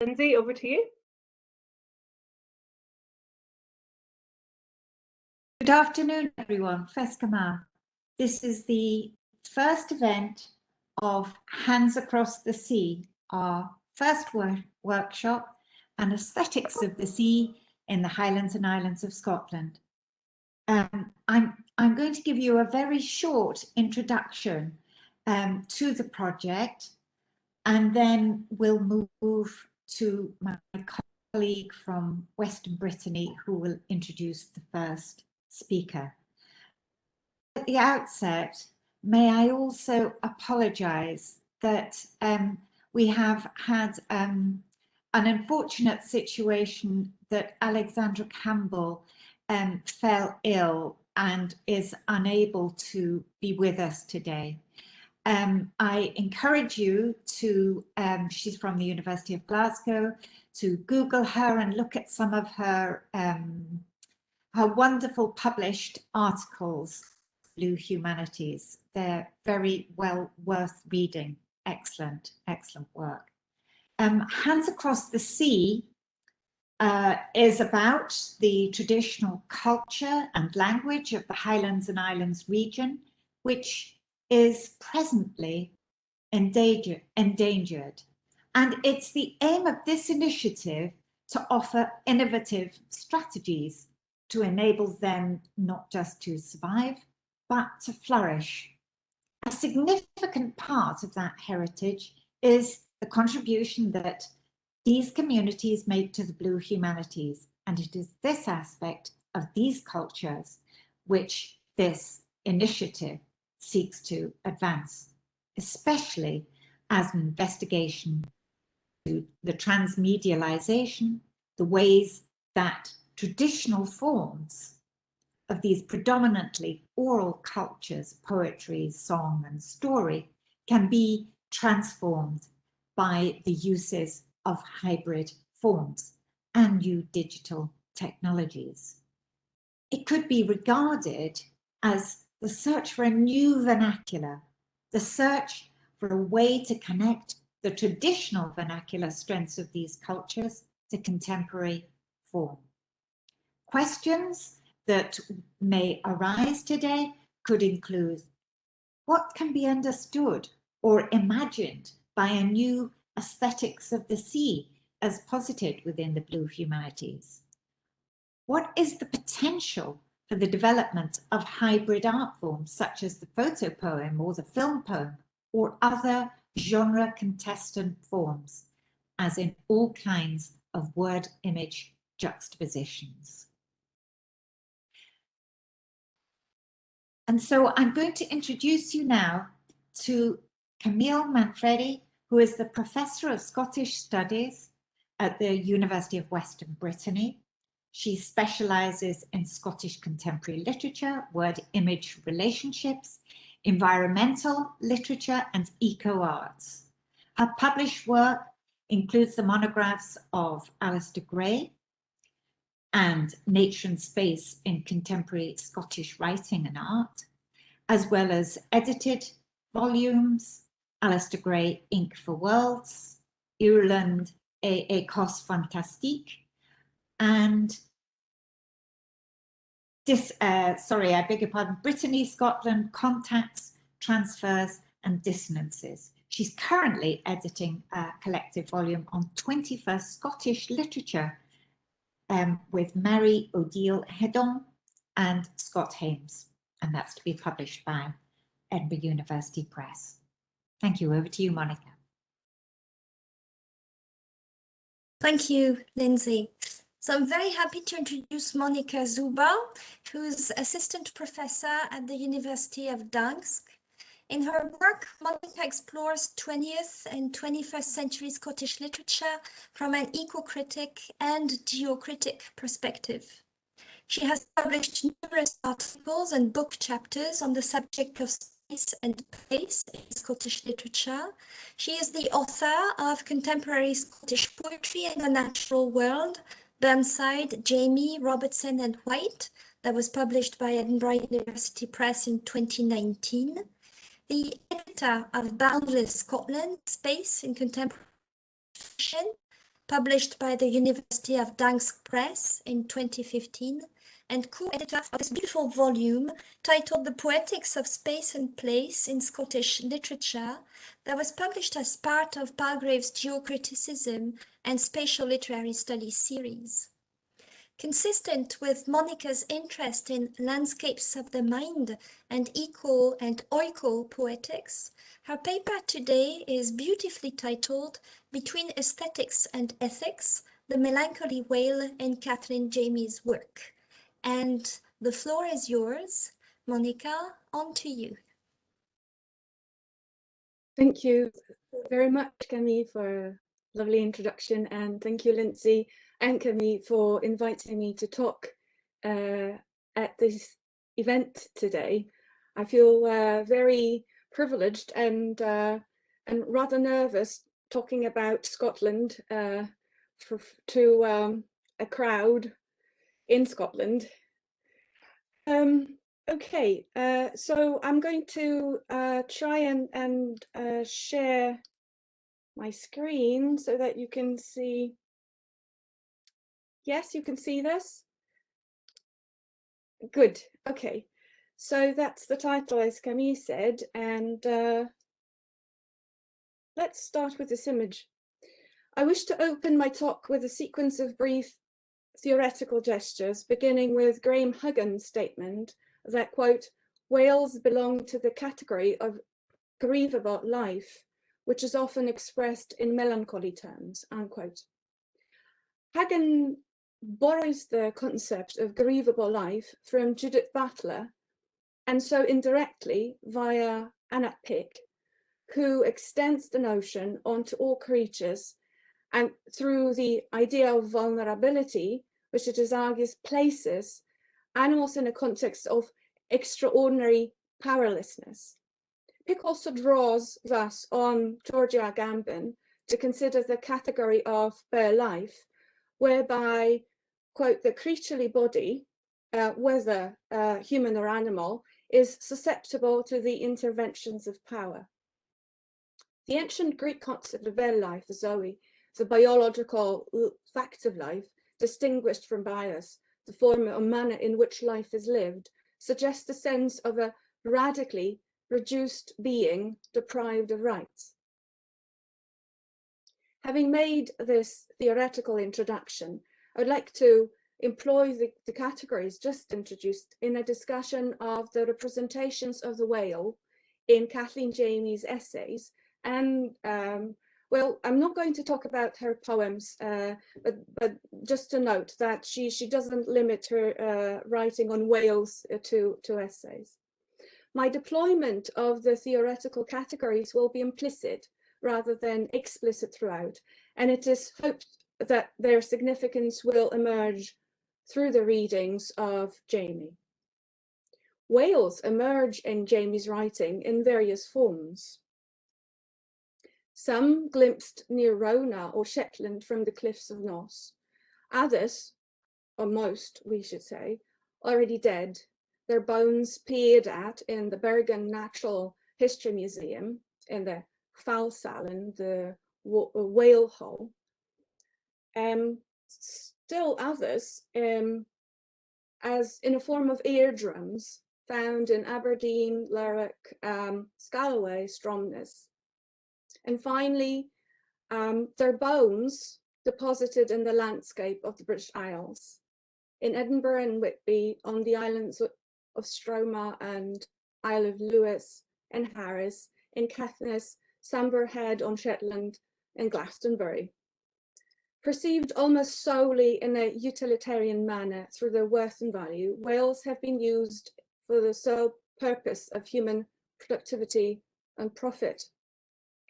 Lindsay, over to you. Good afternoon, everyone. Feskama. This is the first event of Hands Across the Sea, our first workshop on aesthetics of the sea in the Highlands and Islands of Scotland. I'm going to give you a very short introduction to the project, and then we'll move to my colleague from Western Brittany, who will introduce the first speaker. At the outset, may I also apologise that we have had an unfortunate situation that Alexandra Campbell fell ill and is unable to be with us today. I encourage you to, she's from the University of Glasgow, to Google her and look at some of her wonderful published articles, Blue Humanities. They're very well worth reading. Excellent, excellent work. Hands Across the Sea is about the traditional culture and language of the Highlands and Islands region, which is presently endangered. And it's the aim of this initiative to offer innovative strategies to enable them not just to survive, but to flourish. A significant part of that heritage is the contribution that these communities make to the Blue Humanities, and it is this aspect of these cultures which this initiative seeks to advance, especially as an investigation to the transmedialization, the ways that traditional forms of these predominantly oral cultures, poetry, song, and story, can be transformed by the uses of hybrid forms and new digital technologies. It could be regarded as the search for a new vernacular, the search for a way to connect the traditional vernacular strengths of these cultures to contemporary form. Questions that may arise today could include: what can be understood or imagined by a new aesthetics of the sea as posited within the Blue Humanities? What is the potential for the development of hybrid art forms such as the photo poem or the film poem or other genre contestant forms, as in all kinds of word image juxtapositions? And so I'm going to introduce you now to Camille Manfredi, who is the Professor of Scottish Studies at the University of Western Brittany. She specialises in Scottish contemporary literature, word-image relationships, environmental literature, and eco-arts. Her published work includes the monographs of Alistair Gray and Nature and Space in Contemporary Scottish Writing and Art, as well as edited volumes, Alistair Gray, Ink for Worlds, Irland, Écosse Fantastique, and Brittany, Scotland, Contacts, Transfers and Dissonances. She's currently editing a collective volume on 21st Scottish literature with Mary Odile Hedon and Scott Hames, and that's to be published by Edinburgh University Press. Thank you. Over to you, Monika. Thank you, Lindsay. So I'm very happy to introduce Monika Szuba, who's assistant professor at the University of Gdańsk. In her work, Monika explores 20th and 21st century Scottish literature from an eco-critic and geocritic perspective. She has published numerous articles and book chapters on the subject of space and place in Scottish literature. She is the author of Contemporary Scottish Poetry in the Natural World, Burnside, Jamie, Robertson and White, that was published by Edinburgh University Press in 2019. The editor of Boundless Scotland, Space in Contemporary Fiction, published by the University of Gdańsk Press in 2015, and co-editor of this beautiful volume titled The Poetics of Space and Place in Scottish Literature, that was published as part of Palgrave's Geocriticism and Spatial Literary Studies series. Consistent with Monika's interest in landscapes of the mind and eco and oiko poetics, her paper today is beautifully titled Between Aesthetics and Ethics, the Melancholy Whale in Kathleen Jamie's Work. And the floor is yours. Monika, on to you. Thank you very much, Camille, for a lovely introduction, and thank you, Lindsay and Camille, for inviting me to talk at this event today. I feel very privileged and rather nervous talking about Scotland to a crowd in Scotland. Okay, so I'm going to try and share my screen so that you can see. Yes, you can see this? Good, okay. So that's the title, as Camille said, and let's start with this image. I wish to open my talk with a sequence of brief theoretical gestures, beginning with Graham Huggin's statement that, quote, whales belong to the category of grievable life, which is often expressed in melancholy terms, unquote. Hugin borrows the concept of grievable life from Judith Butler, and so indirectly via Anna Pick, who extends the notion onto all creatures, and through the idea of vulnerability, which it is argued places animals in a context of extraordinary powerlessness. Pick also draws thus on Georgia Agamben to consider the category of bare life, whereby, quote, the creaturely body, whether human or animal, is susceptible to the interventions of power. The ancient Greek concept of bare life, the zoe, the biological fact of life, distinguished from bios, the form or manner in which life is lived, suggests a sense of a radically reduced being deprived of rights. Having made this theoretical introduction, I would like to employ the categories just introduced in a discussion of the representations of the whale in Kathleen Jamie's essays. And well, I'm not going to talk about her poems, but just to note that she doesn't limit her writing on whales to essays. My deployment of the theoretical categories will be implicit rather than explicit throughout, and it is hoped that their significance will emerge through the readings of Jamie. Whales emerge in Jamie's writing in various forms. Some glimpsed near Rona or Shetland from the cliffs of Noss. Others, or most we should say, already dead, their bones peered at in the Bergen Natural History Museum, in the Fallsalen, the whale hole. Still others, as in a form of eardrums, found in Aberdeen, Lerwick, Scalloway, Stromness. And finally, their bones deposited in the landscape of the British Isles, in Edinburgh and Whitby, on the islands of Stroma and Isle of Lewis and Harris, in Caithness, Sambre Head on Shetland, and Glastonbury. Perceived almost solely in a utilitarian manner through their worth and value, whales have been used for the sole purpose of human productivity and profit.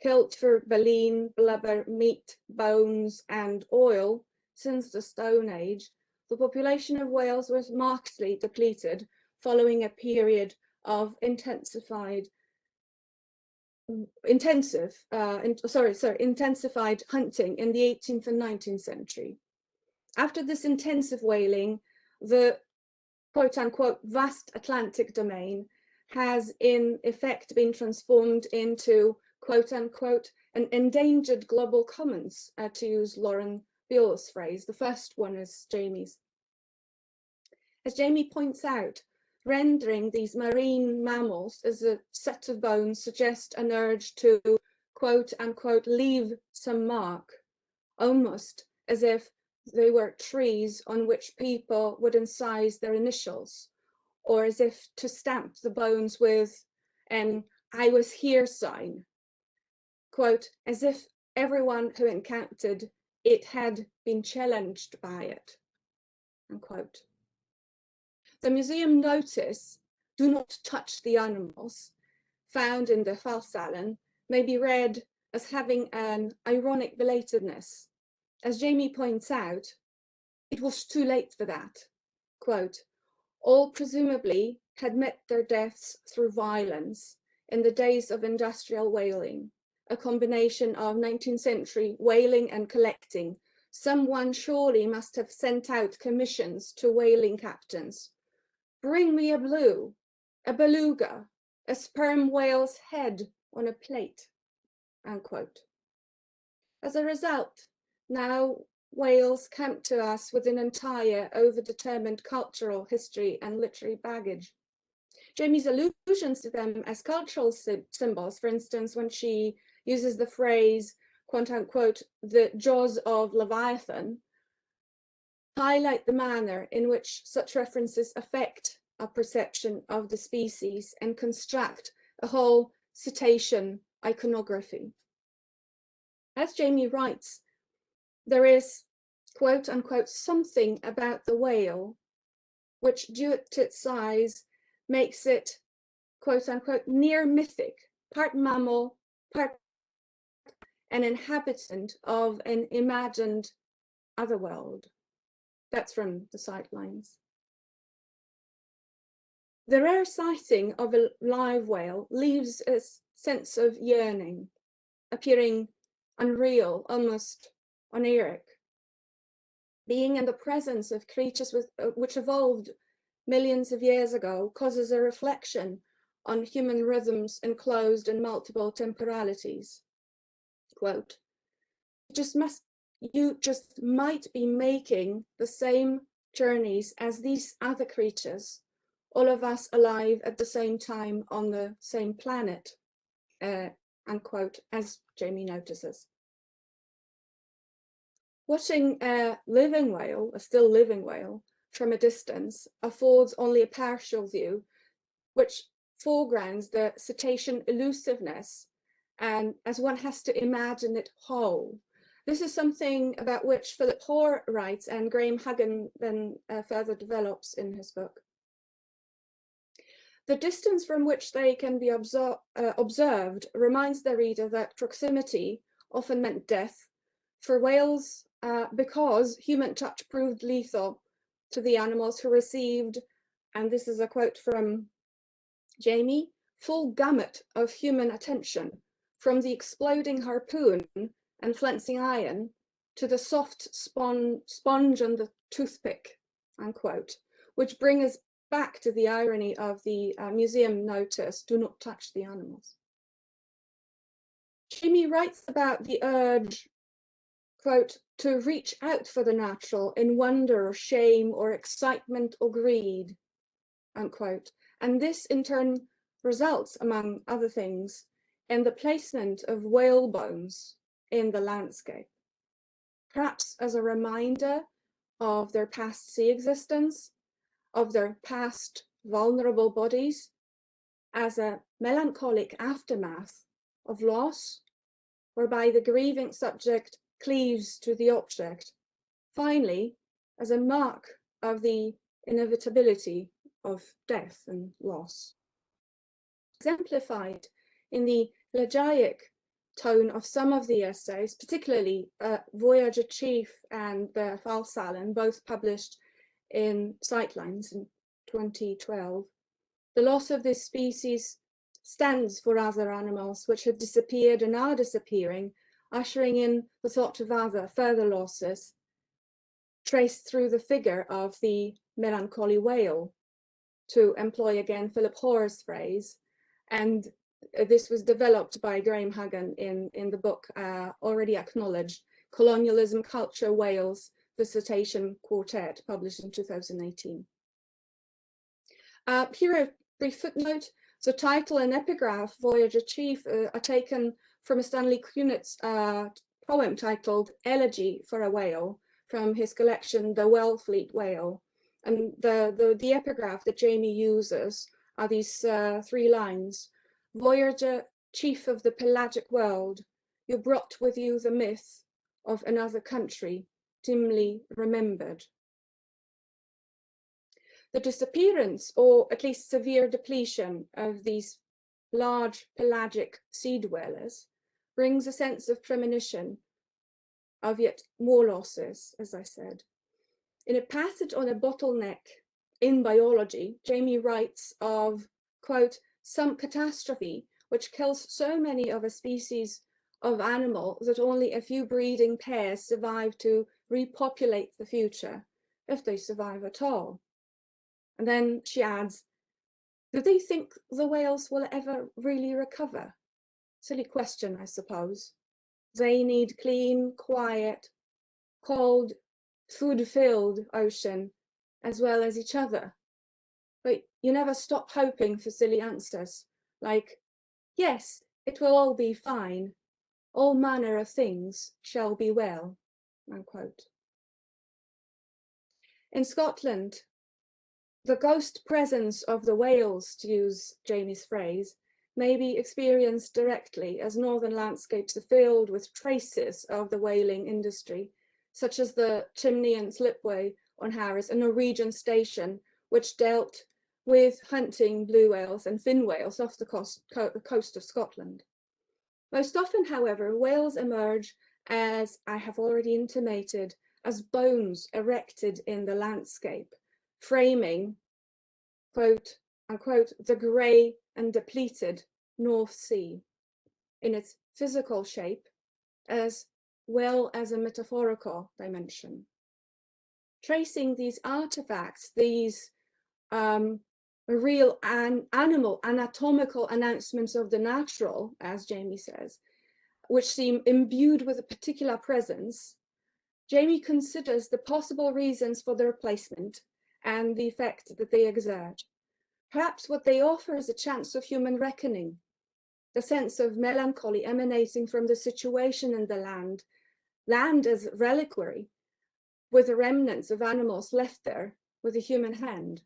Killed for baleen, blubber, meat, bones, and oil since the Stone Age, the population of whales was markedly depleted following a period of intensified hunting in the 18th and 19th century. After this intensive whaling, the quote-unquote vast Atlantic domain has in effect been transformed into quote-unquote an endangered global commons, to use Lauren Buell's phrase. The first one is Jamie's. As Jamie points out, rendering these marine mammals as a set of bones suggests an urge to, quote unquote, leave some mark, almost as if they were trees on which people would incise their initials, or as if to stamp the bones with an "I was here" sign, quote, as if everyone who encountered it had been challenged by it, unquote. The museum notice, "Do not touch the animals," found in the Fallsalen, may be read as having an ironic belatedness. As Jamie points out, it was too late for that. Quote, all presumably had met their deaths through violence in the days of industrial whaling, a combination of 19th century whaling and collecting. Someone surely must have sent out commissions to whaling captains. Bring me a blue, a beluga, a sperm whale's head on a plate, unquote. As a result, now whales come to us with an entire overdetermined cultural history and literary baggage. Jamie's allusions to them as cultural symbols, for instance, when she uses the phrase, quote unquote, the jaws of Leviathan, highlight the manner in which such references affect our perception of the species and construct a whole cetacean iconography. As Jamie writes, there is, quote unquote, something about the whale which, due to its size, makes it, quote unquote, near mythic, part mammal, part an inhabitant of an imagined otherworld. That's from the Sightlines. The rare sighting of a live whale leaves a sense of yearning, appearing unreal, almost oniric. Being in the presence of creatures which evolved millions of years ago causes a reflection on human rhythms enclosed in multiple temporalities. Quote, you just might be making the same journeys as these other creatures, all of us alive at the same time on the same planet, unquote, as Jamie notices. Watching a living whale, a still living whale, from a distance affords only a partial view, which foregrounds the cetacean elusiveness, and as one has to imagine it whole. This is something about which Philip Hoare writes and Graham Huggan then further develops in his book. The distance from which they can be observed reminds the reader that proximity often meant death for whales, because human touch proved lethal to the animals who received, and this is a quote from Jamie, full gamut of human attention, from the exploding harpoon and flensing iron to the soft sponge and the toothpick, unquote, which bring us back to the irony of the museum notice, do not touch the animals. Jamie writes about the urge, quote, to reach out for the natural in wonder or shame or excitement or greed, unquote. And this in turn results, among other things, in the placement of whale bones in the landscape, perhaps as a reminder of their past sea existence, of their past vulnerable bodies, as a melancholic aftermath of loss, whereby the grieving subject cleaves to the object, finally, as a mark of the inevitability of death and loss. Exemplified in the elegiac tone of some of the essays, particularly Voyager Chief and the Fallsalen, both published in Sightlines in 2012. The loss of this species stands for other animals which have disappeared and are disappearing, ushering in the thought of other further losses, traced through the figure of the melancholy whale, to employ again Philip Hoare's phrase, and this was developed by Graham Huggan in the book already acknowledged, Colonialism, Culture, Wales, Dissertation Quartet, published in 2018. Here a brief footnote. The title and epigraph, Voyager Chief, are taken from a Stanley Kunitz poem titled Elegy for a Whale, from his collection The Wellfleet Whale. And the epigraph that Jamie uses are these 3 lines. Voyager, chief of the pelagic world, you brought with you the myth of another country, dimly remembered. The disappearance, or at least severe depletion, of these large pelagic sea dwellers brings a sense of premonition of yet more losses, as I said. In a passage on a bottleneck in biology, Jamie writes of, quote, some catastrophe which kills so many of a species of animal that only a few breeding pairs survive to repopulate the future, if they survive at all. And then she adds, do they think the whales will ever really recover? Silly question, I suppose. They need clean, quiet, cold, food-filled ocean, as well as each other. But you never stop hoping for silly answers, like, yes, it will all be fine. All manner of things shall be well, unquote. In Scotland, the ghost presence of the whales, to use Jamie's phrase, may be experienced directly as northern landscapes are filled with traces of the whaling industry, such as the Chimney and Slipway on Harris, a Norwegian station which dealt with hunting blue whales and fin whales off the coast of Scotland. Most often, however, whales emerge, as I have already intimated, as bones erected in the landscape, framing, quote, unquote, the grey and depleted North Sea in its physical shape as well as a metaphorical dimension. Tracing these artifacts, these real animal anatomical announcements of the natural, as Jamie says, which seem imbued with a particular presence, Jamie considers the possible reasons for their placement and the effect that they exert. Perhaps what they offer is a chance of human reckoning, the sense of melancholy emanating from the situation in the land as reliquary, with the remnants of animals left there with a human hand.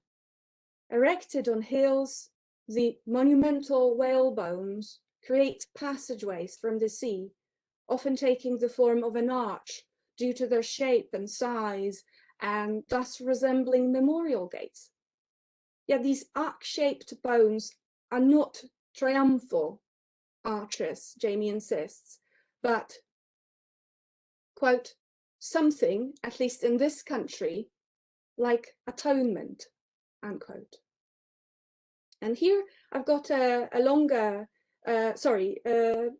Erected on hills, the monumental whale bones create passageways from the sea, often taking the form of an arch due to their shape and size, and thus resembling memorial gates. Yet these arc-shaped bones are not triumphal arches, Jamie insists, but, quote, something, at least in this country, like atonement, unquote. And here I've got a longer,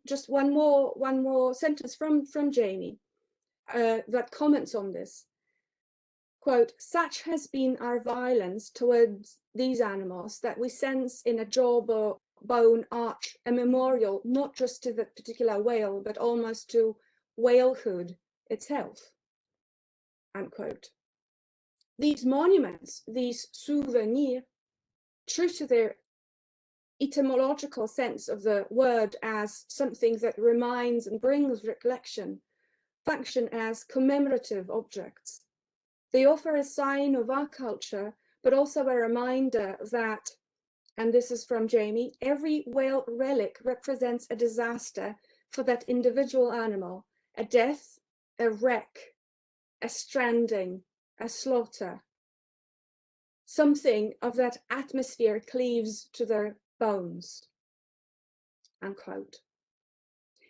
just one more sentence from Jamie that comments on this. Quote, such has been our violence towards these animals that we sense in a jawbone arch a memorial not just to that particular whale, but almost to whalehood itself, unquote. These monuments, these souvenirs, true to their etymological sense of the word as something that reminds and brings recollection, function as commemorative objects. They offer a sign of our culture, but also a reminder that, and this is from Jamie, every whale relic represents a disaster for that individual animal, a death, a wreck, a stranding, a slaughter. Something of that atmosphere cleaves to their bones, unquote.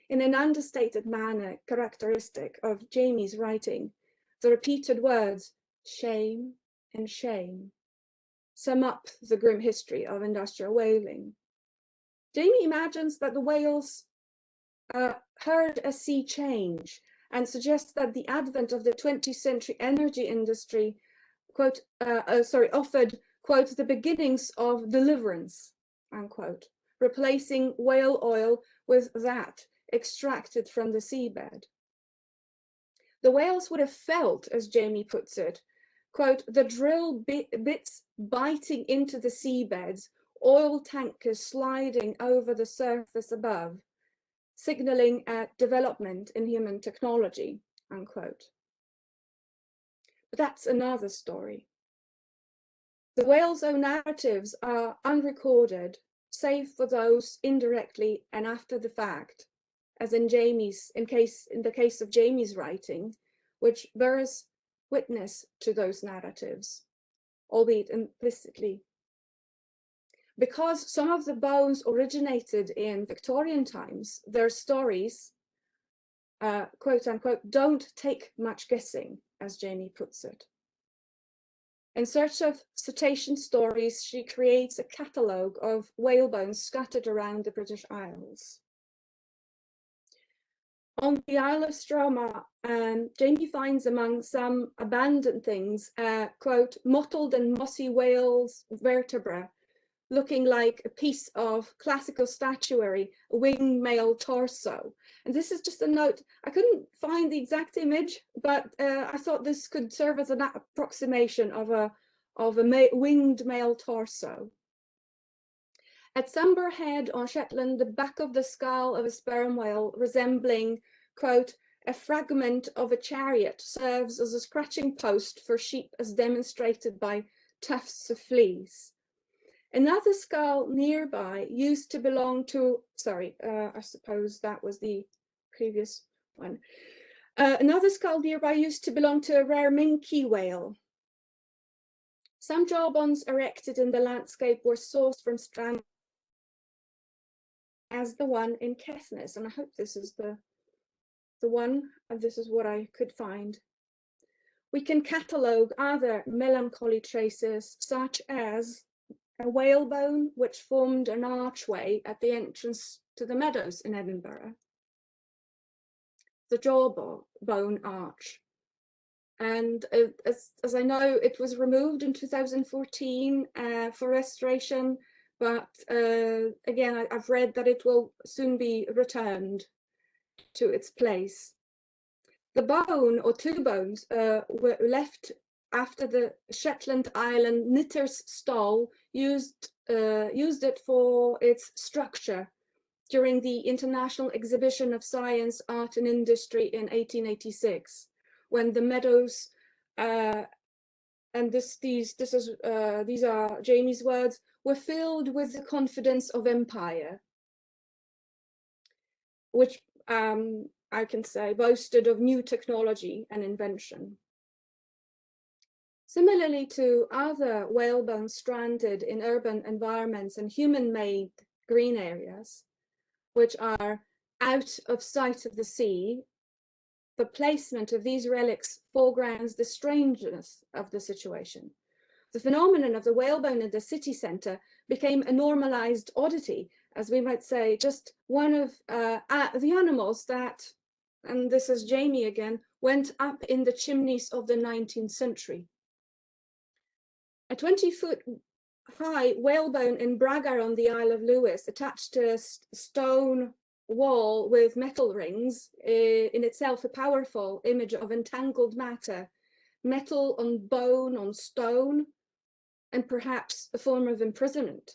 In an understated manner characteristic of Jamie's writing, the repeated words, shame and shame, sum up the grim history of industrial whaling. Jamie imagines that the whales heard a sea change and suggests that the advent of the 20th century energy industry, offered, quote, the beginnings of deliverance, unquote, replacing whale oil with that extracted from the seabed. The whales would have felt, as Jamie puts it, quote, the drill bits biting into the seabeds, oil tankers sliding over the surface above, signaling a development in human technology, unquote. But that's another story. The whales' own narratives are unrecorded, save for those indirectly and after the fact, as in the case of Jamie's writing, which bears witness to those narratives, albeit implicitly. Because some of the bones originated in Victorian times, their stories, quote unquote, don't take much guessing, as Jamie puts it. In search of cetacean stories, she creates a catalogue of whale bones scattered around the British Isles. On the Isle of Stroma, Jamie finds among some abandoned things, quote, mottled and mossy whale's vertebra, looking like a piece of classical statuary, a winged male torso. And this is just a note. I couldn't find the exact image, but I thought this could serve as an approximation of a winged male torso. At Sumber Head on Shetland, the back of the skull of a sperm whale resembling, quote, a fragment of a chariot serves as a scratching post for sheep as demonstrated by tufts of fleas. Another skull nearby used to belong to, I suppose that was the previous one. Another skull nearby used to belong to a rare minke whale. Some jawbones erected in the landscape were sourced from strands as the one in Caithness, and I hope this is the one, and this is what I could find. We can catalogue other melancholy traces, such as a whalebone which formed an archway at the entrance to the meadows in Edinburgh, the jawbone arch. And as I know, it was removed in 2014 for restoration, but again, I've read that it will soon be returned to its place. The bone, or two bones, were left after the Shetland Island knitter's stall used it for its structure during the International Exhibition of Science, Art and Industry in 1886, when the meadows, and these are Jamie's words, were filled with the confidence of empire, which I can say boasted of new technology and invention. Similarly to other whalebones stranded in urban environments and human-made green areas, which are out of sight of the sea, the placement of these relics foregrounds the strangeness of the situation. The phenomenon of the whalebone in the city centre became a normalized oddity, as we might say, just one of the animals that, and this is Jamie again, went up in the chimneys of the 19th century. A 20-foot high whalebone in Braga on the Isle of Lewis, attached to a stone wall with metal rings, in itself a powerful image of entangled matter, metal on bone on stone, and perhaps a form of imprisonment.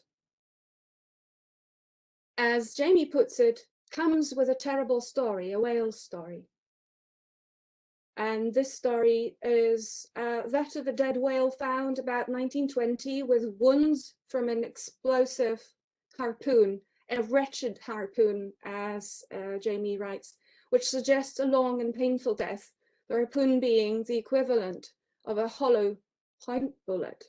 As Jamie puts it, comes with a terrible story, a whale's story. And this story is that of a dead whale found about 1920 with wounds from an explosive harpoon, a wretched harpoon, as Jamie writes, which suggests a long and painful death, the harpoon being the equivalent of a hollow point bullet.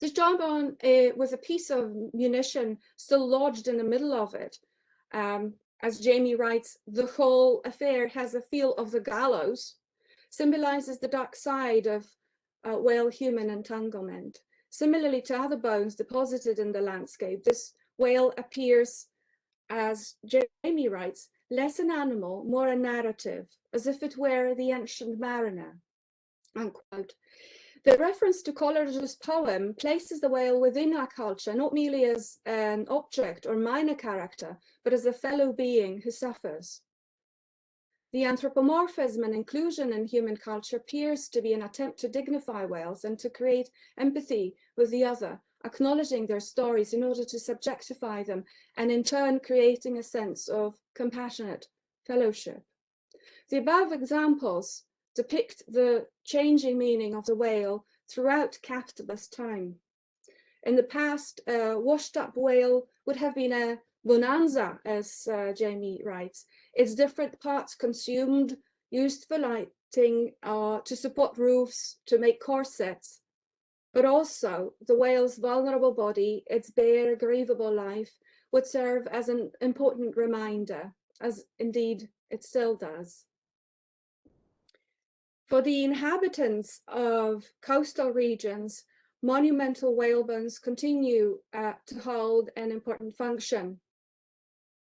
This jawbone with a piece of munition still lodged in the middle of it. As Jamie writes, the whole affair has a feel of the gallows, symbolizes the dark side of whale-human entanglement. Similarly to other bones deposited in the landscape, this whale appears, as Jamie writes, less an animal, more a narrative, as if it were the ancient mariner, unquote. The reference to Coleridge's poem places the whale within our culture, not merely as an object or minor character, but as a fellow being who suffers. The anthropomorphism and inclusion in human culture appears to be an attempt to dignify whales and to create empathy with the other, acknowledging their stories in order to subjectify them, and in turn creating a sense of compassionate fellowship. The above examples depict the changing meaning of the whale throughout capitalist time. In the past, a washed-up whale would have been a bonanza, as Jamie writes. Its different parts consumed, used for lighting, to support roofs, to make corsets, but also the whale's vulnerable body, its bare, grievable life, would serve as an important reminder, as indeed it still does. For the inhabitants of coastal regions, monumental whale bones continue to hold an important function,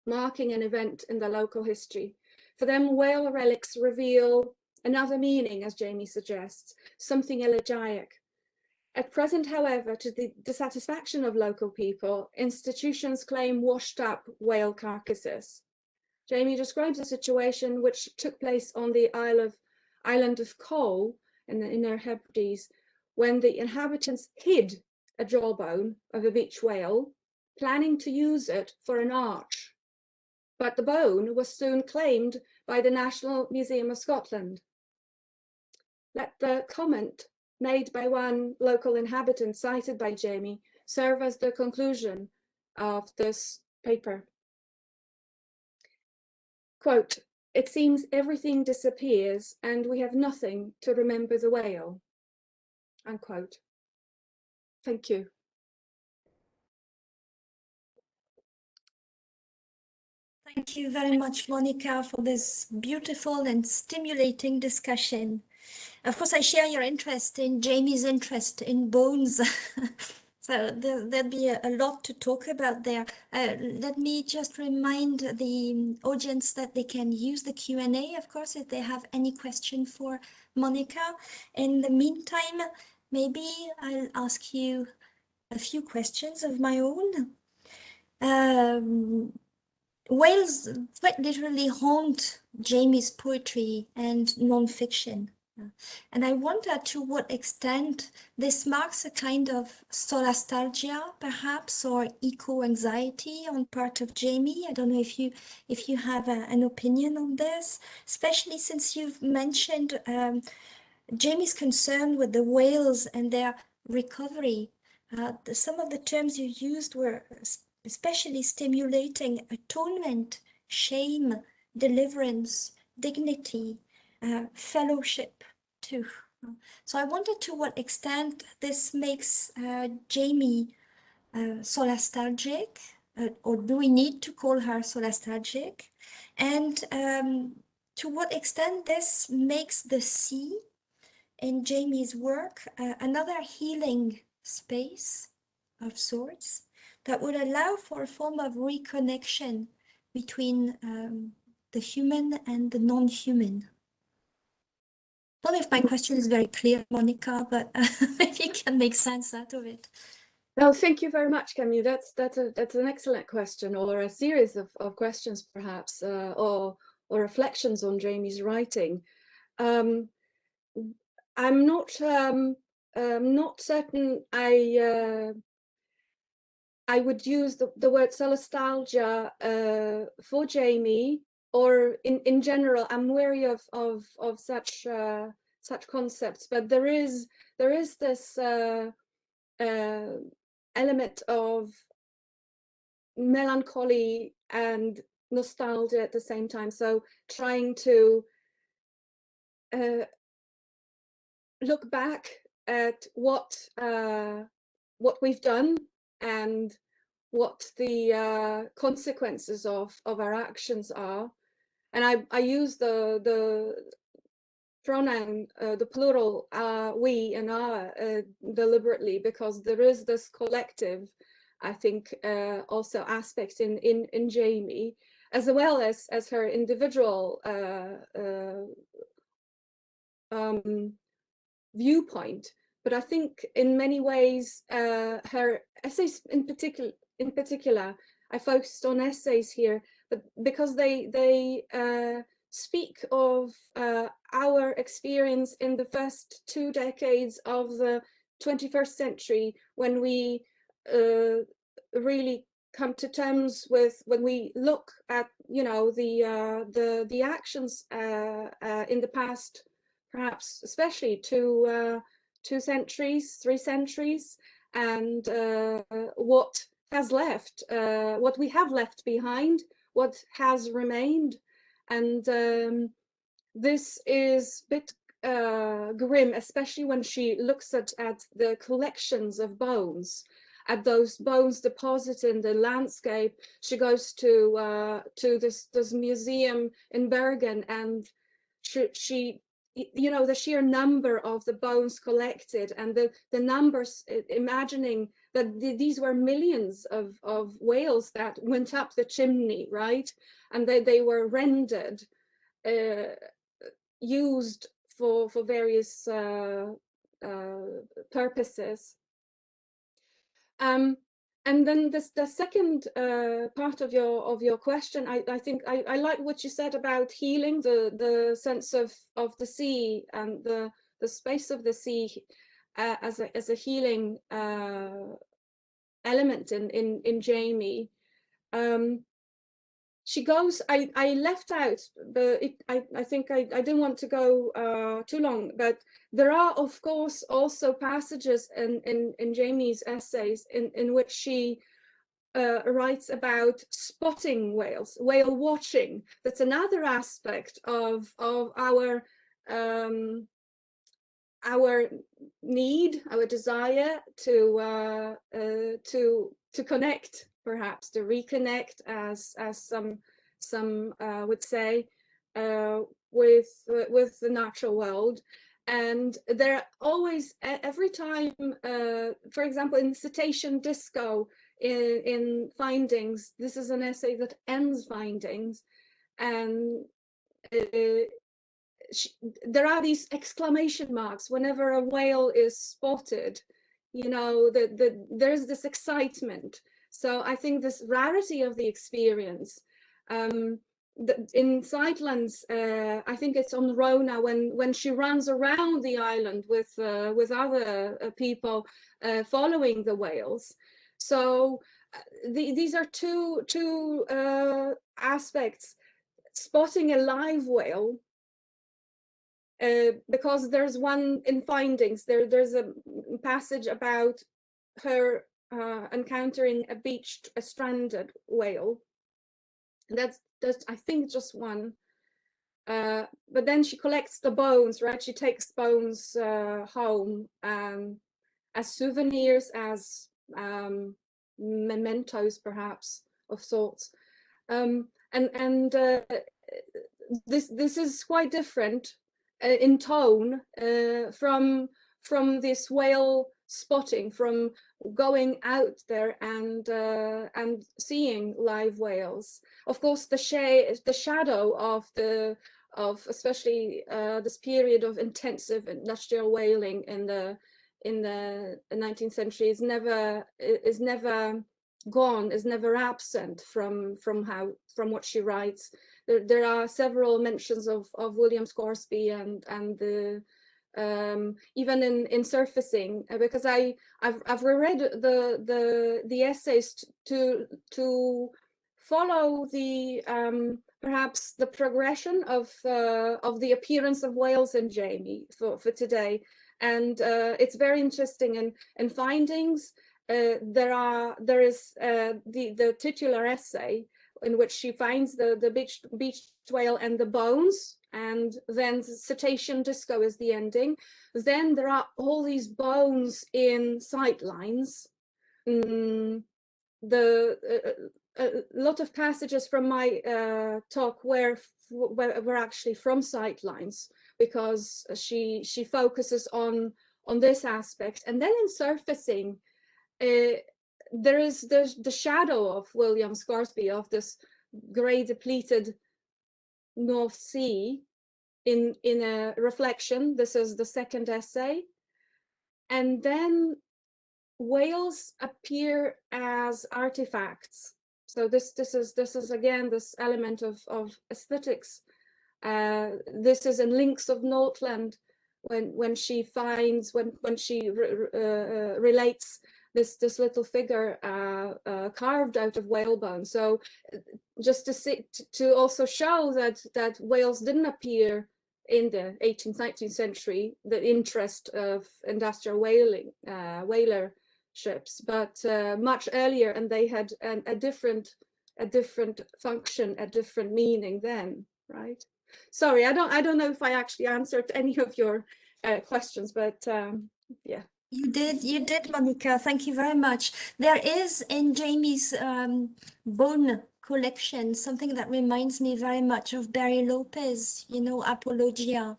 marking an event in the local history. For them, whale relics reveal another meaning, as Jamie suggests, something elegiac. At present, however, to the dissatisfaction of local people, institutions claim washed-up whale carcasses. Jamie describes a situation which took place on the island of Cole in the Hebrides, when the inhabitants hid a jawbone of a beach whale, planning to use it for an arch. But the bone was soon claimed by the National Museum of Scotland. Let the comment made by one local inhabitant cited by Jamie serve as the conclusion of this paper. Quote, "It seems everything disappears and we have nothing to remember the whale." Unquote. Thank you. Thank you very much, Monika, for this beautiful and stimulating discussion. Of course, I share your interest in Jamie's interest in bones. So there'll be a lot to talk about there. Let me just remind the audience that they can use the Q&A, of course, if they have any question for Monika. In the meantime, maybe I'll ask you a few questions of my own. Whales quite literally haunt Jamie's poetry and non-fiction. And I wonder to what extent this marks a kind of solastalgia, perhaps, or eco-anxiety on part of Jamie. I don't know if you have an opinion on this, especially since you've mentioned Jamie's concern with the whales and their recovery. Some of the terms you used were especially stimulating: atonement, shame, deliverance, dignity, fellowship too. So I wonder to what extent this makes Jamie solastalgic, or do we need to call her solastalgic? And to what extent this makes the sea in Jamie's work another healing space of sorts that would allow for a form of reconnection between the human and the non-human. I don't know if my question is very clear, Monika, but maybe you can make sense out of it. No, thank you very much, Camille. That's an excellent question, or a series of questions, perhaps, or reflections on Jamie's writing. I'm not certain I would use the word solastalgia for Jamie, or in general. I'm wary of such concepts, but there is this element of melancholy and nostalgia at the same time. So trying to look back at what we've done and what the consequences of our actions are. And I use the pronoun, the plural, we and our, deliberately, because there is this collective, I think, also aspect in Jamie, as well as her individual viewpoint. but I think in many ways her essays in particular, I focused on essays here, but because they speak of our experience in the first 2 decades of the 21st century, when we really come to terms with, when we look at, you know, the actions in the past, perhaps especially 2 centuries, 3 centuries, and what has left, what we have left behind, what has remained. And this is a bit grim, especially when she looks at the collections of bones, at those bones deposited in the landscape. She goes to this museum in Bergen, and she you know, the sheer number of the bones collected, and the numbers, imagining that these were millions of whales that went up the chimney, right? And they were rendered, used for various purposes. And then the second part of your question, I think I like what you said about healing, the sense of the sea and the space of the sea as a healing element in Jamie. She goes, I left out, but I think I didn't want to go too long, but there are, of course, also passages in Jamie's essays in which she writes about spotting whales, whale watching. That's another aspect of our need, our desire to connect, perhaps to reconnect, as some would say, with the natural world. And there always, every time, for example, in Cetacean Disco, in Findings, this is an essay that ends Findings, and there are these exclamation marks whenever a whale is spotted. You know, there's this excitement. So I think this rarity of the experience, in Sightlands, I think it's on Rona, when she runs around the island with other people following the whales. So these are two aspects. Spotting a live whale, because there's one in Findings, there's a passage about her encountering a stranded whale. That's I think just one. But then she collects the bones, right? She takes bones home as souvenirs, as mementos, perhaps, of sorts. And this is quite different in tone from this whale spotting, from going out there and seeing live whales. Of course, the shadow of especially this period of intensive industrial whaling in the 19th century is never gone, is never absent from what she writes. There are several mentions of William Scoresby and the even in Surfacing, because I've reread the essays to follow the perhaps the progression of the appearance of whales in Jamie for today, and it's very interesting. In Findings, there is the titular essay in which she finds the beached whale and the bones, and then Cetacean Disco is the ending. Then there are all these bones in Sightlines. A lot of passages from my talk were actually from Sightlines, because she focuses on this aspect. And then in Surfacing, there is the shadow of William Scoresby, of this grey depleted North Sea in a reflection. This is the second essay, and then whales appear as artifacts. So this is again this element of aesthetics. This is in Links of Nordland, when she finds, when she relates this little figure carved out of whale bone. So just to also show that whales didn't appear in the 18th, 19th century, the interest of industrial whaling, whaler ships, but much earlier, and they had a different function, a different meaning then, right? Sorry, I don't know if I actually answered any of your questions, but yeah. You did, Monika. Thank you very much. There is in Jamie's bone collection something that reminds me very much of Barry Lopez, you know, Apologia.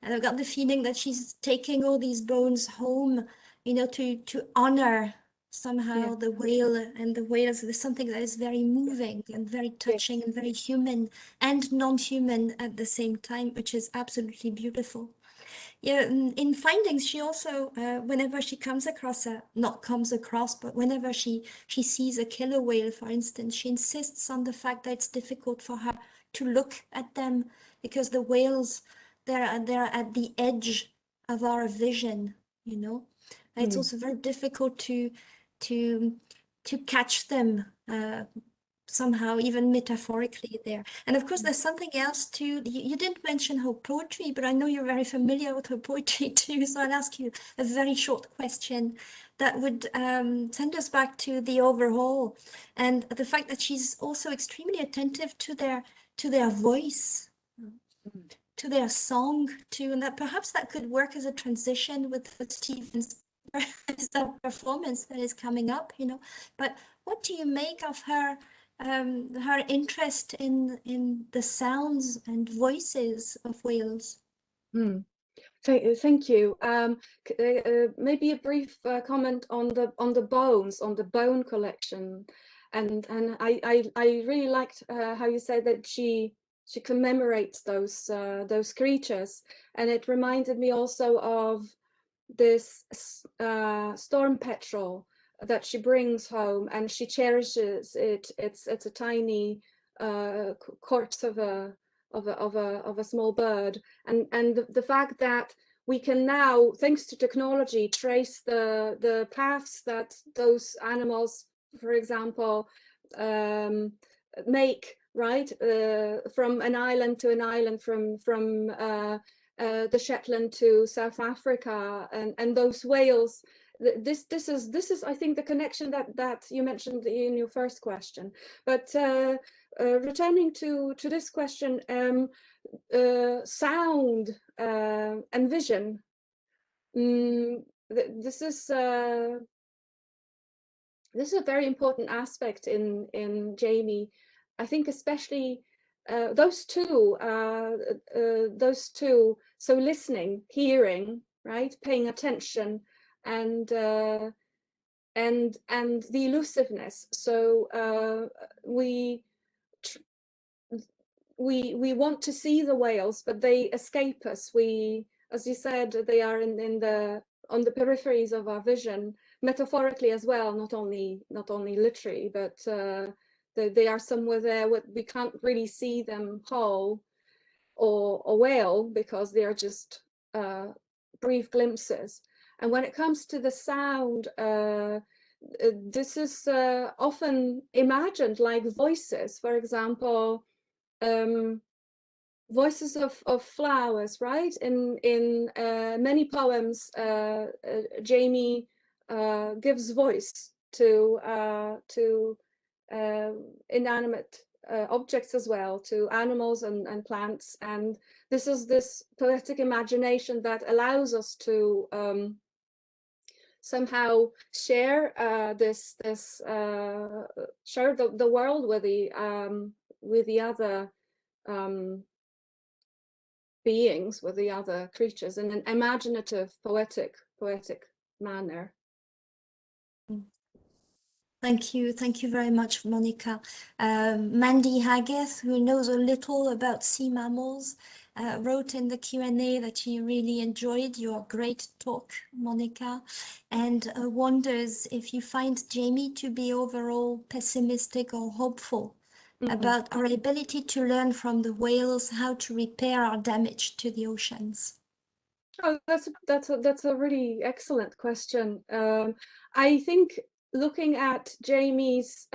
And I've got the feeling that she's taking all these bones home, you know, to honor somehow the whale and the whales. There's something that is very moving and very touching and very human and non-human at the same time, which is absolutely beautiful. Yeah, in Findings, she also, whenever she comes across but whenever she sees a killer whale, for instance, she insists on the fact that it's difficult for her to look at them because the whales, they're at the edge of our vision, you know. And it's also very difficult to catch them somehow, even metaphorically there. And of course, there's something else too. You didn't mention her poetry, but I know you're very familiar with her poetry too. So I'll ask you a very short question that would send us back to the overhaul and the fact that she's also extremely attentive to their voice, to their song too, and that perhaps that could work as a transition with Stephen's performance that is coming up, you know. But what do you make of her interest in the sounds and voices of whales? Thank you. Maybe a brief comment on the bones, on the bone collection, and I really liked how you said that she commemorates those creatures, and it reminded me also of this storm petrel that she brings home, and she cherishes it. It's a tiny corpse of a small bird, and the fact that we can now, thanks to technology, trace the paths that those animals, for example, make, right, from an island to an island, from the Shetland to South Africa, and those whales. This is I think the connection that you mentioned in your first question. But returning to this question, sound and vision. This is a very important aspect in Jamie. I think especially those two. So listening, hearing, right, paying attention, and the elusiveness. So we want to see the whales, but they escape us. We, as you said, they are on the peripheries of our vision, metaphorically as well, not only literally, but they are somewhere there. We can't really see them whole or well, because they are just brief glimpses. And when it comes to the sound, this is often imagined like voices. For example, voices of flowers, right? In many poems, Jamie gives voice to inanimate objects as well, to animals and plants. And this is this poetic imagination that allows us to somehow share share the world with the other beings, with the other creatures, in an imaginative, poetic manner. Thank you very much, Monika. Mandy Haggith, who knows a little about sea mammals, wrote in the Q&A that he really enjoyed your great talk, Monika, and wonders if you find Jamie to be overall pessimistic or hopeful about our ability to learn from the whales how to repair our damage to the oceans. Oh, that's a really excellent question. I think looking at Jamie's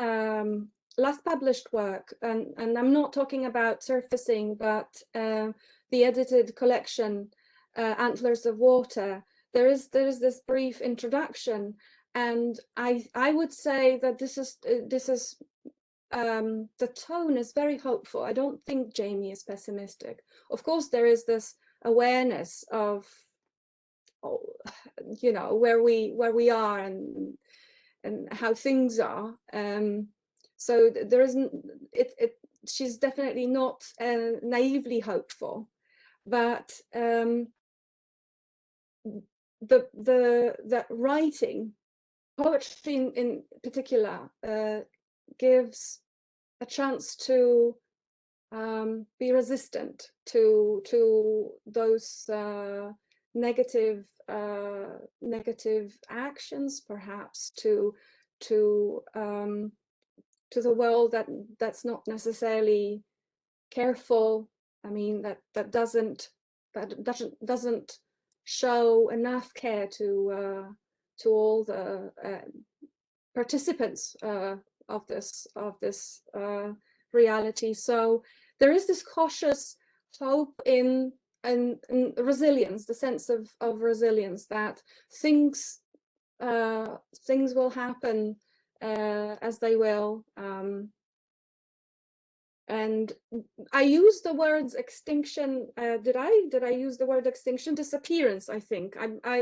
last published work, and I'm not talking about surfacing, but the edited collection, Antlers of Water, there is this brief introduction, and I would say that this is the tone is very hopeful. I don't think Jamie is pessimistic. Of course, there is this awareness of, you know, where we are and how things are. So there isn't she's definitely not naively hopeful, but the writing, poetry in particular, gives a chance to be resistant to those negative actions, perhaps to the world that's not necessarily careful. I mean, that doesn't show enough care to all the participants of this reality. So there is this cautious hope in resilience, the sense of resilience, that things will happen as they will. And I use the words extinction. Did I use the word extinction? Disappearance, I think.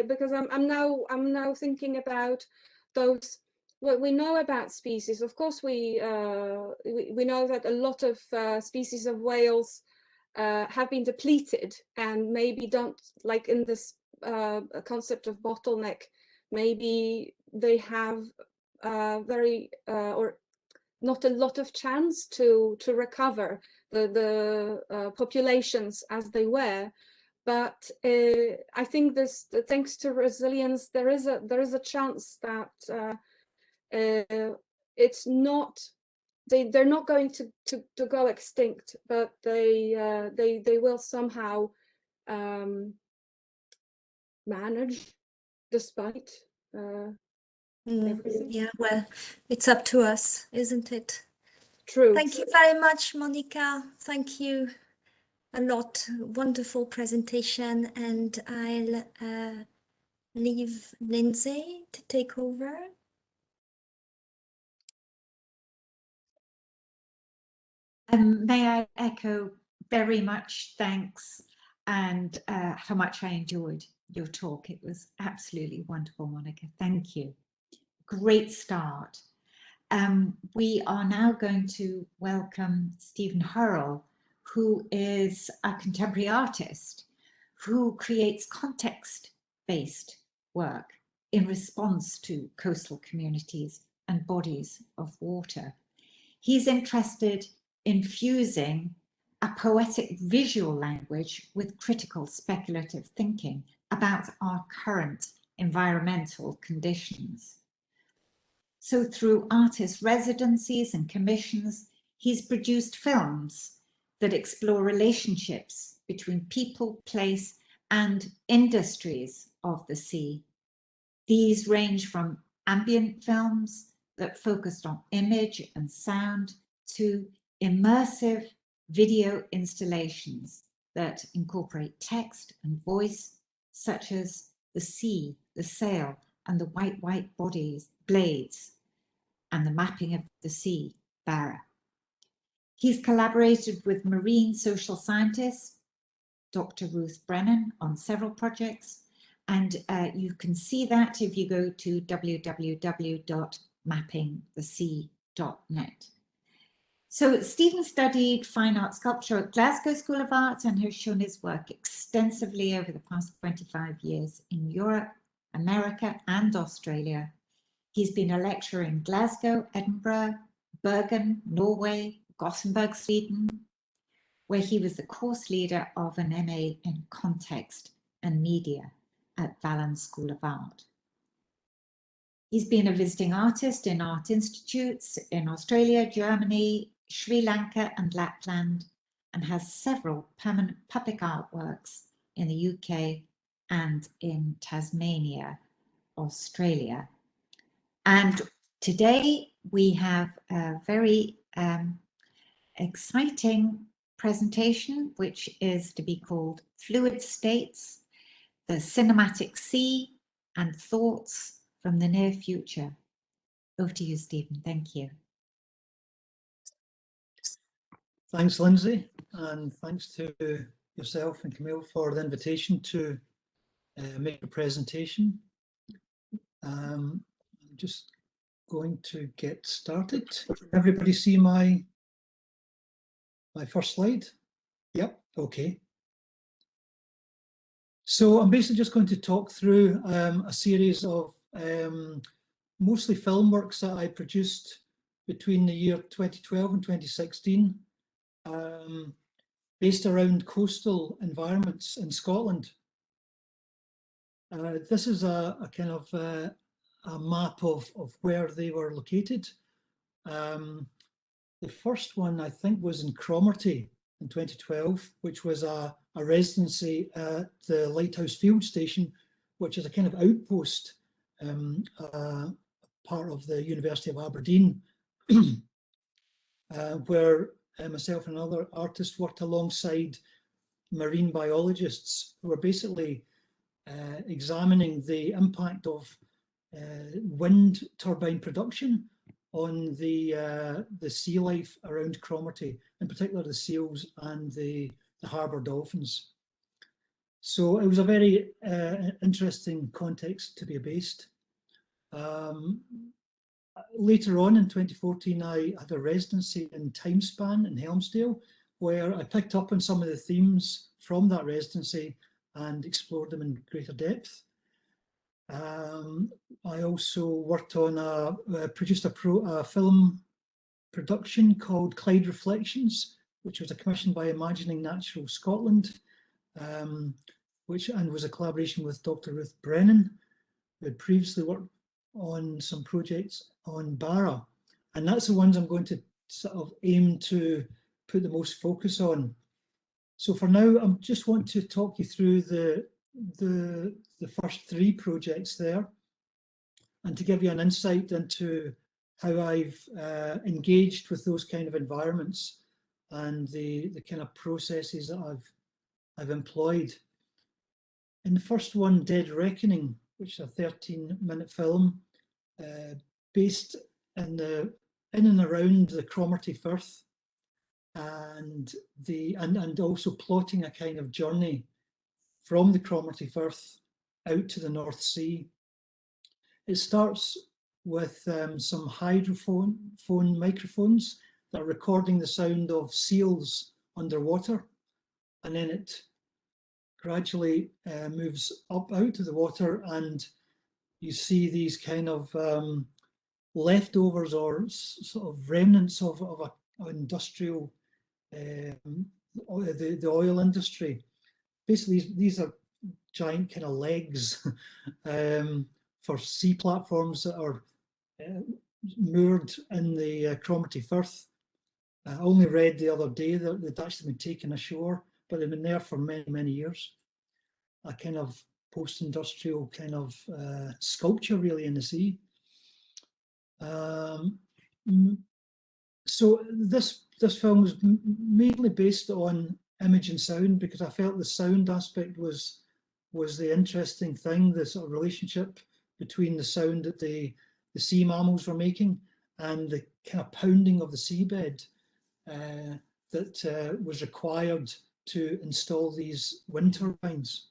Because I'm now thinking about those. What we know about species. Of course, we know that a lot of species of whales have been depleted, and maybe don't, like in this concept of bottleneck, maybe they have very or not a lot of chance to recover the populations as they were. But I think this, thanks to resilience, there is a chance that it's not, they're not going to go extinct, but they will somehow manage despite everything. Yeah, well, it's up to us, isn't it? True. Thank you very much, Monika. Thank you a lot. Wonderful presentation, and I'll leave Lindsay to take over. May I echo very much thanks, and how much I enjoyed your talk. It was absolutely wonderful, Monika. Thank you. Great start. We are now going to welcome Stephen Hurrel, who is a contemporary artist who creates context-based work in response to coastal communities and bodies of water. He's interested in fusing a poetic visual language with critical speculative thinking about our current environmental conditions. So through artist residencies and commissions, he's produced films that explore relationships between people, place, and industries of the sea. These range from ambient films that focused on image and sound to immersive video installations that incorporate text and voice, such as The Sea, The Sail, and the White Bodies, Blades, and the Mapping of the Sea, bàrr. He's collaborated with marine social scientist, Dr. Ruth Brennan, on several projects, and you can see that if you go to www.mappingthesea.net. So Stephen studied fine art sculpture at Glasgow School of Art and has shown his work extensively over the past 25 years in Europe, America, and Australia. He's been a lecturer in Glasgow, Edinburgh, Bergen, Norway, Gothenburg, Sweden, where he was the course leader of an MA in Context and Media at Valence School of Art. He's been a visiting artist in art institutes in Australia, Germany, Sri Lanka and Lapland, and has several permanent public artworks in the UK and in Tasmania, Australia. And today we have a very exciting presentation, which is to be called Fluid States, the Cinematic Sea and Thoughts from the Near Future. Over to you, Stephen. Thank you. Thanks, Lindsay, and thanks to yourself and Camille for the invitation to make a presentation. I'm just going to get started. Everybody see my first slide? Yep, okay. So I'm basically just going to talk through a series of mostly film works that I produced between the year 2012 and 2016, based around coastal environments in Scotland. This is a kind of a map of where they were located. The first one, I think, was in Cromarty in 2012, which was a residency at the Lighthouse field station, which is a kind of outpost part of the University of Aberdeen, where myself and another artist worked alongside marine biologists who were basically examining the impact of wind turbine production on the sea life around Cromarty, in particular the seals and the harbour dolphins. So it was a very interesting context to be based. Later on in 2014, I had a residency in Timespan in Helmsdale, where I picked up on some of the themes from that residency and explored them in greater depth. I also worked on produced a film production called Clyde Reflections, which was a commission by Imagining Natural Scotland, which was a collaboration with Dr. Ruth Brennan, who had previously worked on some projects on bàrr, and that's the ones I'm going to sort of aim to put the most focus on. So for now, I just want to talk you through the first three projects there, and to give you an insight into how I've engaged with those kind of environments and the kind of processes that I've employed. In the first one, Dead Reckoning, which is a 13-minute film based in and around the Cromarty Firth, and also plotting a kind of journey from the Cromarty Firth out to the North Sea. It starts with some hydrophone microphones that are recording the sound of seals underwater, and then it gradually moves up out of the water, and you see these kind of leftovers or sort of remnants of an industrial, the oil industry. Basically, these are giant kind of legs for sea platforms that are moored in the Cromarty Firth. I only read the other day that they'd actually been taken ashore, but they've been there for many, many years. A kind of post-industrial kind of sculpture really in the sea. So this film was mainly based on image and sound, because I felt the sound aspect was the interesting thing, the sort of relationship between the sound that the sea mammals were making and the kind of pounding of the seabed that was required to install these wind turbines.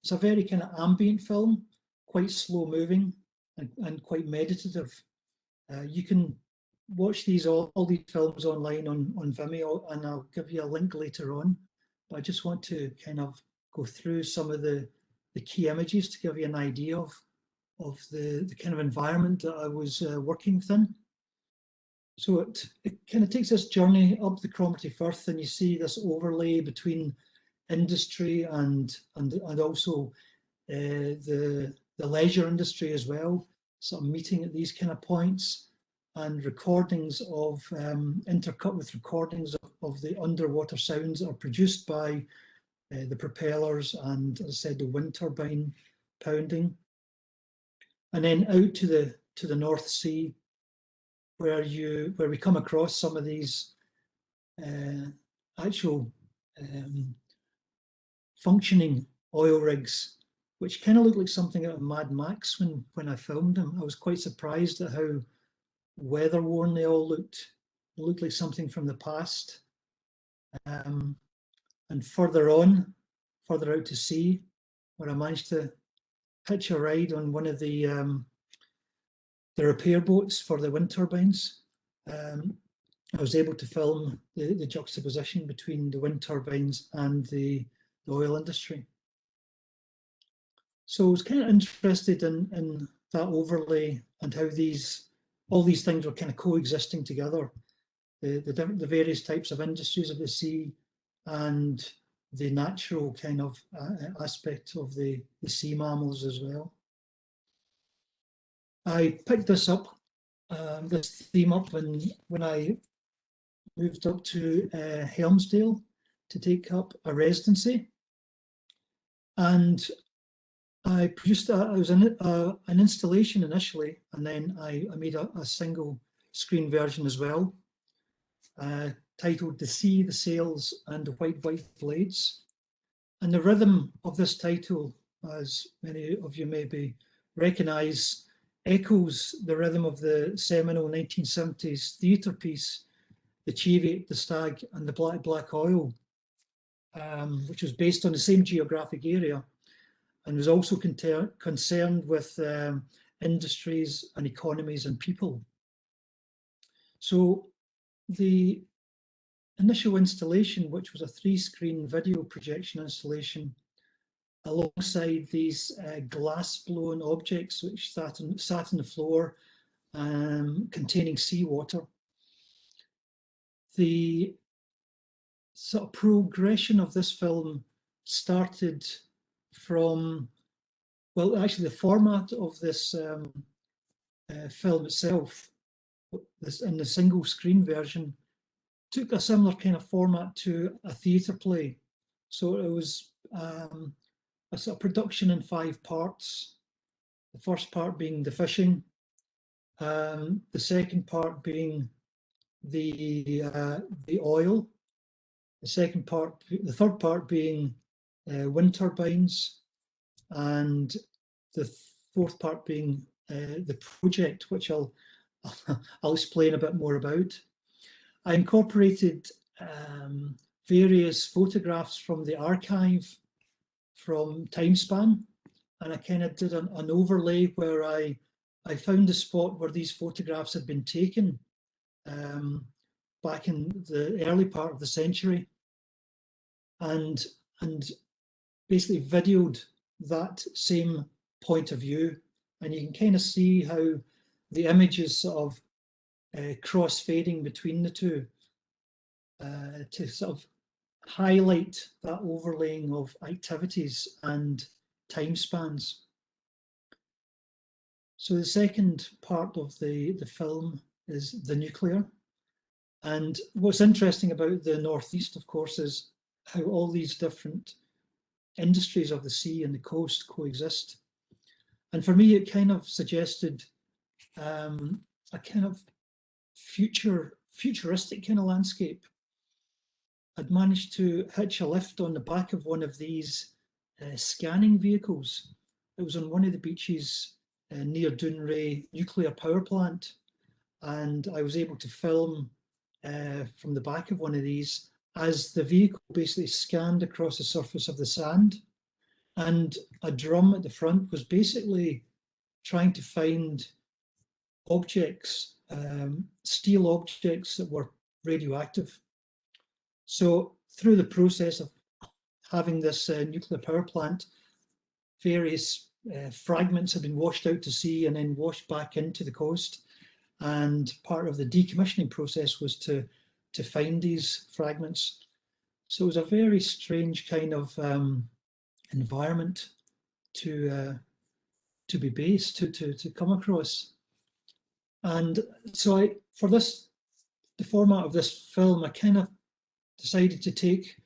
It's a very kind of ambient film, quite slow moving and quite meditative. You can watch all these films online on Vimeo, and I'll give you a link later on. But I just want to kind of go through some of the key images to give you an idea of the kind of environment that I was working within. So it kind of takes this journey up the Cromarty Firth, and you see this overlay between industry and also the leisure industry as well, sort of meeting at these kind of points, and recordings of intercut with recordings of the underwater sounds that are produced by the propellers and, as I said, the wind turbine pounding. And then out to the North Sea, where we come across some of these actual functioning oil rigs, which kind of look like something out of Mad Max when I filmed them. I was quite surprised at how weather-worn they all looked. They looked like something from the past. And further out to sea, where I managed to hitch a ride on one of the repair boats for the wind turbines. I was able to film the juxtaposition between the wind turbines and the oil industry. So I was kind of interested in that overlay and how all these things were kind of coexisting together. The various types of industries of the sea and the natural kind of aspect of the sea mammals as well. I picked this theme up when I moved up to Helmsdale to take up a residency, and I produced an installation initially, and then I made a single screen version as well, titled "The Sea, the Sails, and the White Blades." And the rhythm of this title, as many of you maybe recognise, echoes the rhythm of the seminal 1970s theatre piece, The Cheviot, the Stag, and the Black Oil, which was based on the same geographic area and was also concerned with industries and economies and people. So the initial installation, which was a 3-screen video projection installation, alongside these glass-blown objects which sat on the floor, containing seawater. The sort of progression of this film started from, well, actually the format of this film itself, in the single screen version, took a similar kind of format to a theatre play. So it was a sort of production in 5 parts. The first part being the fishing, the second part being the oil, the third part being wind turbines, and the fourth part being the project, which I'll explain a bit more about. I incorporated various photographs from the archive from Timespan, and I kind of did an overlay where I found the spot where these photographs had been taken back in the early part of the century, and basically videoed that same point of view, and you can kind of see how the images sort of cross-fading between the two to sort of highlight that overlaying of activities and time spans. So the second part of the film is the nuclear. And what's interesting about the Northeast, of course, is how all these different industries of the sea and the coast coexist. And for me, it kind of suggested a kind of futuristic kind of landscape. I'd managed to hitch a lift on the back of one of these scanning vehicles. It was on one of the beaches near Dounreay nuclear power plant, and I was able to film from the back of one of these as the vehicle basically scanned across the surface of the sand, and a drum at the front was basically trying to find objects, steel objects that were radioactive. So through the process of having this nuclear power plant, various fragments have been washed out to sea and then washed back into the coast. and part of the decommissioning process was to find these fragments. So it was a very strange kind of environment to be based, to come across. And so for this, the format of this film, I kind of decided to take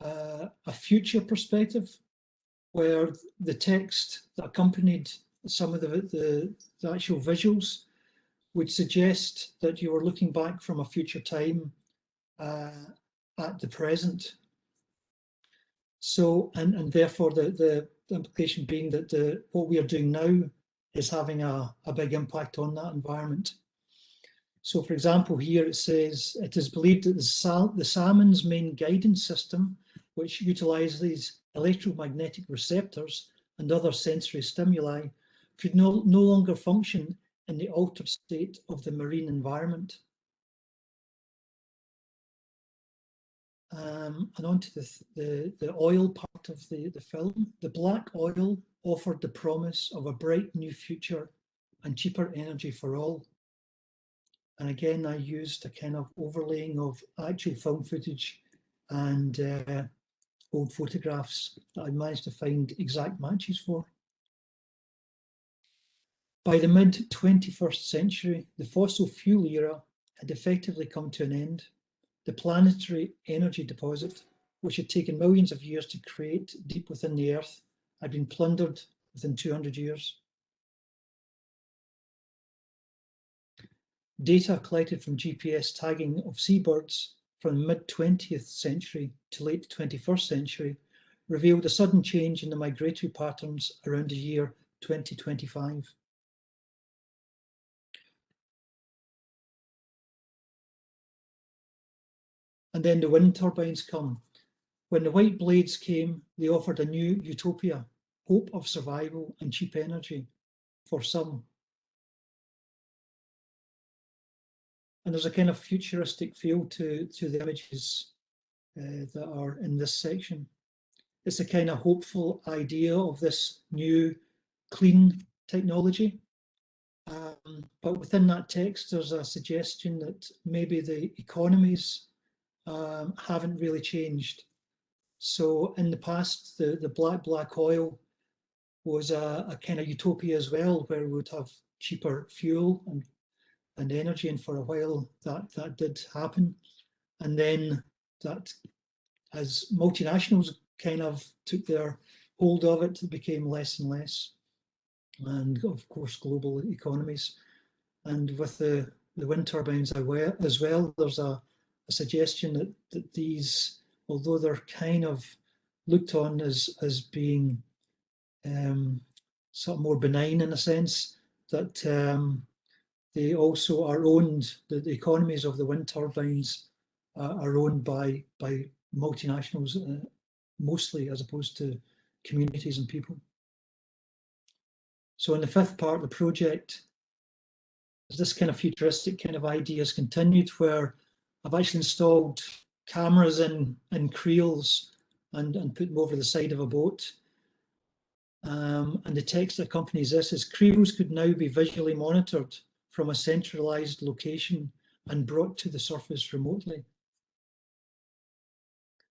a future perspective, where the text that accompanied some of the actual visuals would suggest that you were looking back from a future time at the present. So, and therefore the implication being that what we are doing now is having a big impact on that environment. So, for example, here it says, it is believed that the salmon's main guidance system, which utilises electromagnetic receptors and other sensory stimuli, could no longer function in the altered state of the marine environment. And on to the oil part of the film. The black oil offered the promise of a bright new future and cheaper energy for all. And again, I used a kind of overlaying of actual film footage and old photographs that I managed to find exact matches for. By the mid-21st century, the fossil fuel era had effectively come to an end. The planetary energy deposit, which had taken millions of years to create deep within the Earth, had been plundered within 200 years. Data collected from GPS tagging of seabirds from the mid-20th century to late 21st century revealed a sudden change in the migratory patterns around the year 2025. And then the wind turbines come. When the white blades came, they offered a new utopia, hope of survival and cheap energy for some. And there's a kind of futuristic feel to the images that are in this section. It's a kind of hopeful idea of this new clean technology. But within that text, there's a suggestion that maybe the economies haven't really changed. So in the past, the black oil was a kind of utopia as well, where we would have cheaper fuel and energy, and for a while that did happen. And then that, as multinationals kind of took their hold of it, it became less and less. And of course, global economies. And with the wind turbines as well, there's a suggestion that these, although they're kind of looked on as being sort of more benign in a sense, that they also are owned, the economies of the wind turbines are owned by multinationals mostly, as opposed to communities and people. So in the fifth part of the project, this kind of futuristic kind of ideas continued, where I've actually installed cameras in creels and put them over the side of a boat. And the text that accompanies this is, creels could now be visually monitored from a centralized location and brought to the surface remotely.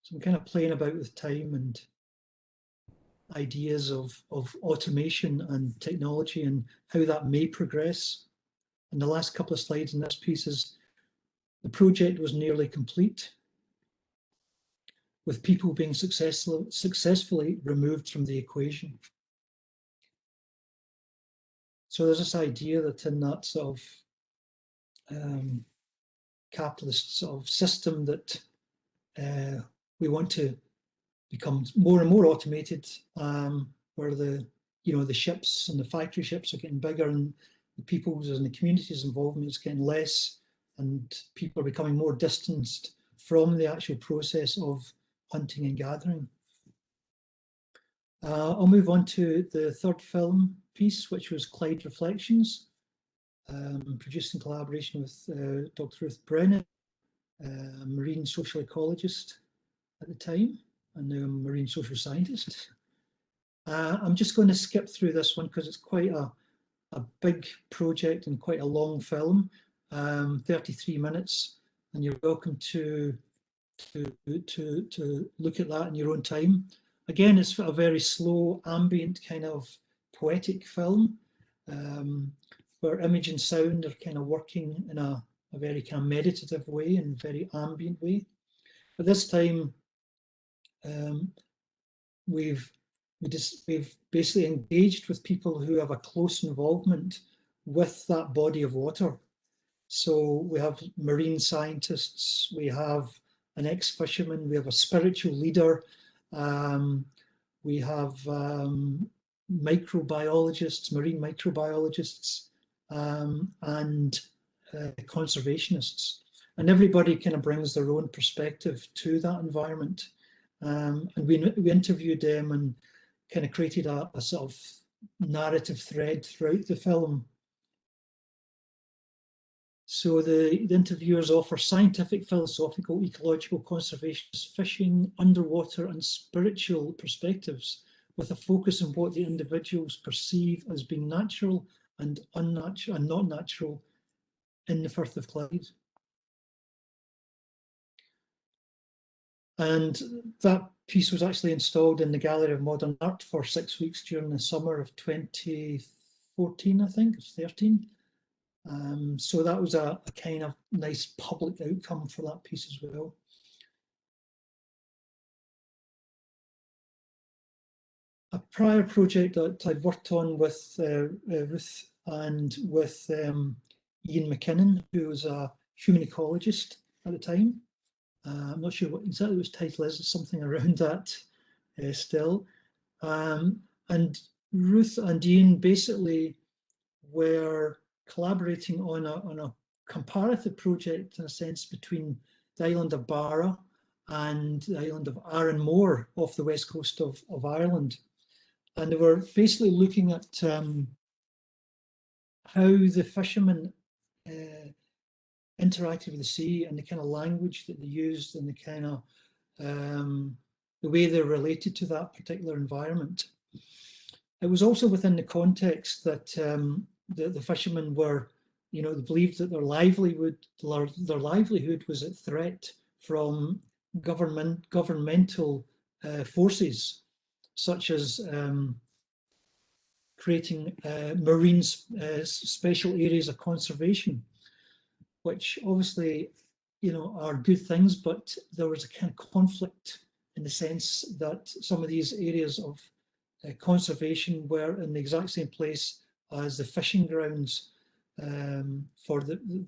So I'm kind of playing about with time and ideas of automation and technology and how that may progress. And the last couple of slides in this piece is, the project was nearly complete, with people being successfully removed from the equation. So there's this idea that in that sort of capitalist sort of system that we want to become more and more automated, where the ships and the factory ships are getting bigger, and the people's and the community's involvement is getting less, and people are becoming more distanced from the actual process of hunting and gathering. I'll move on to the third film piece, which was Clyde Reflections, produced in collaboration with Dr. Ruth Brennan, a marine social ecologist at the time, and now a marine social scientist. I'm just going to skip through this one because it's quite a big project and quite a long film. 33 minutes, and you're welcome to look at that in your own time. Again, it's a very slow, ambient kind of poetic film, where image and sound are kind of working in a very kind of meditative way and very ambient way. At this time, we've basically engaged with people who have a close involvement with that body of water. So we have marine scientists, we have an ex-fisherman, we have a spiritual leader, we have microbiologists, marine microbiologists, and conservationists. And everybody kind of brings their own perspective to that environment. And we interviewed them and kind of created a sort of narrative thread throughout the film. So the interviewers offer scientific, philosophical, ecological, conservationist, fishing, underwater and spiritual perspectives with a focus on what the individuals perceive as being natural and unnatural and not natural in the Firth of Clyde. And that piece was actually installed in the Gallery of Modern Art for 6 weeks during the summer of 2014, I think, it was 13. So that was a kind of nice public outcome for that piece as well. A prior project that I'd worked on with Ruth and with Ian McKinnon, who was a human ecologist at the time. I'm not sure what exactly its title is, something around that still. And Ruth and Ian basically were collaborating on a comparative project, in a sense, between the island of bàrr and the island of Arranmore off the west coast of Ireland. And they were basically looking at how the fishermen interacted with the sea and the kind of language that they used and the kind of the way they related to that particular environment. It was also within the context that the fishermen were, they believed that their livelihood was at threat from governmental forces, such as creating marine special areas of conservation, which obviously, are good things, but there was a kind of conflict in the sense that some of these areas of conservation were in the exact same place as the fishing grounds for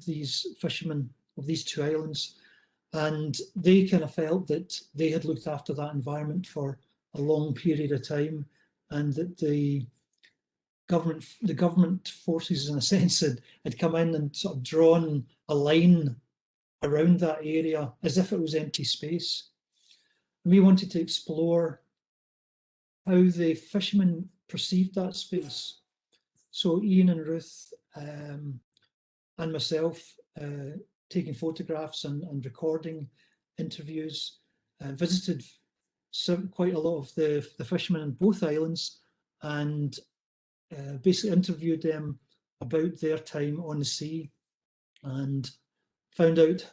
these fishermen of these two islands. And they kind of felt that they had looked after that environment for a long period of time, and that the government forces, in a sense, had come in and sort of drawn a line around that area as if it was empty space. And we wanted to explore how the fishermen perceived that space. So Ian and Ruth and myself, taking photographs and recording interviews, visited quite a lot of the fishermen in both islands, and basically interviewed them about their time on the sea and found out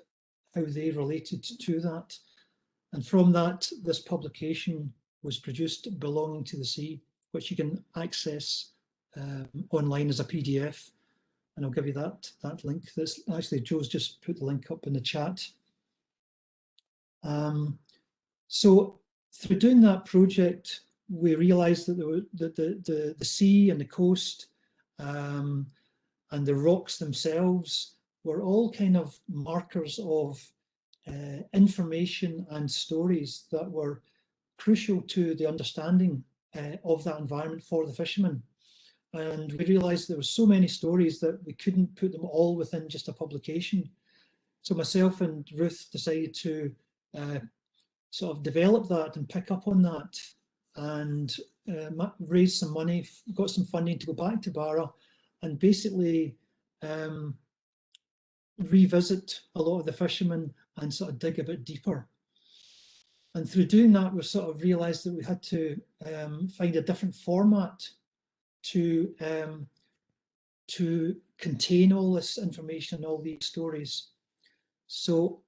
how they related to that. And from that, this publication was produced, Belonging to the Sea, which you can access online as a PDF. And I'll give you that link. This actually, Joe's just put the link up in the chat. So through doing that project, we realized that the sea and the coast and the rocks themselves were all kind of markers of information and stories that were crucial to the understanding of that environment for the fishermen. And we realized there were so many stories that we couldn't put them all within just a publication. So myself and Ruth decided to sort of develop that and pick up on that, and raise some money, got some funding to go back to bàrr and basically revisit a lot of the fishermen and sort of dig a bit deeper. And through doing that, we sort of realized that we had to find a different format to to contain all this information, all these stories. So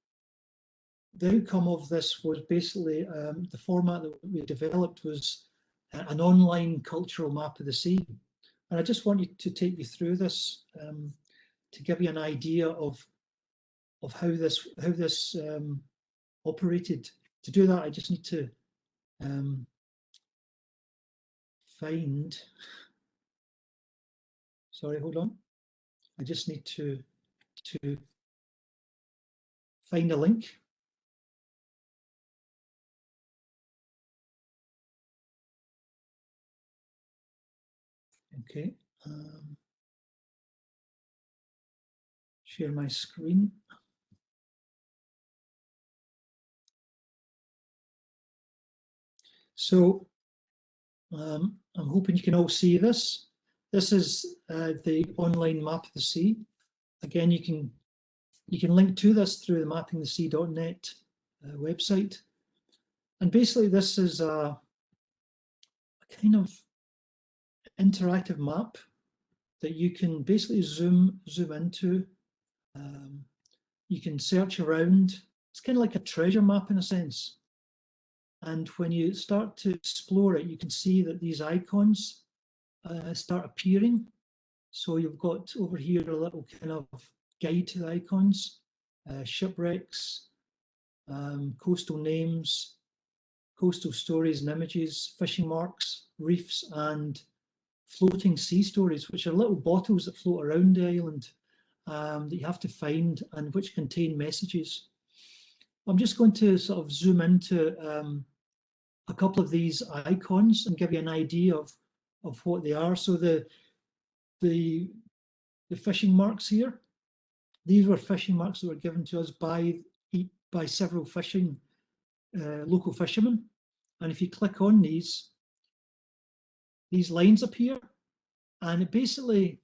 the outcome of this was basically the format that we developed was an online cultural map of the sea. And I just want to take you through this to give you an idea of how this operated. To do that, I just need to find. Sorry, hold on. I just need to find a link. Okay. Share my screen. So I'm hoping you can all see this. This is the online map of the sea. Again, you can link to this through the mappingthesea.net website. And basically, this is a kind of interactive map that you can basically zoom into. You can search around. It's kind of like a treasure map in a sense. And when you start to explore it, you can see that these icons start appearing. So you've got over here a little kind of guide to the icons, shipwrecks, coastal names, coastal stories and images, fishing marks, reefs, and floating sea stories, which are little bottles that float around the island that you have to find and which contain messages. I'm just going to sort of zoom into a couple of these icons and give you an idea of what they are. So the fishing marks here, these were fishing marks that were given to us by several local fishermen. And if you click on these lines appear, and it basically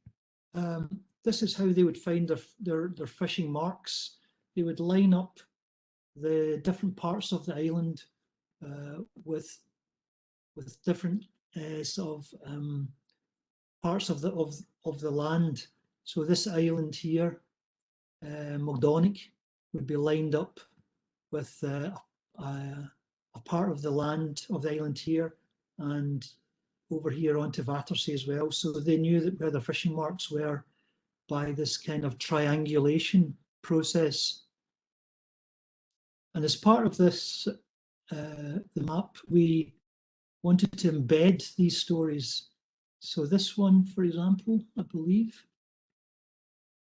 this is how they would find their fishing marks. They would line up the different parts of the island with different sort of parts of the land. So this island here, Mogdonic, would be lined up with a part of the land of the island here, and over here onto Vatersea as well. So they knew that where the fishing marks were by this kind of triangulation process. And as part of this, the map, we wanted to embed these stories. So this one, for example, I believe.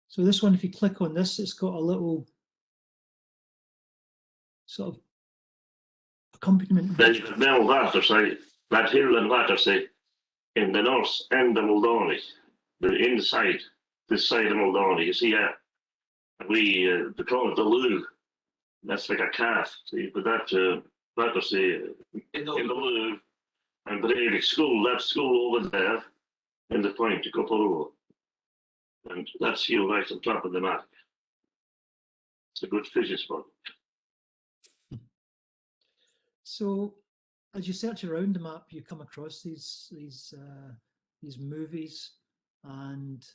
So this one, if you click on this, it's got a little sort of accompaniment. There's now Vatersea, that hill and Vatersea in the north end of Moldoni, the inside, this side of Moldoni. You see, we call it the Lews. That's like a calf. So you put that Vatersea in the Lews, and Breivik school, that school over there in the point to Copoloro. And that's you right on top of the map. It's a good fishing spot. So as you search around the map, you come across these movies and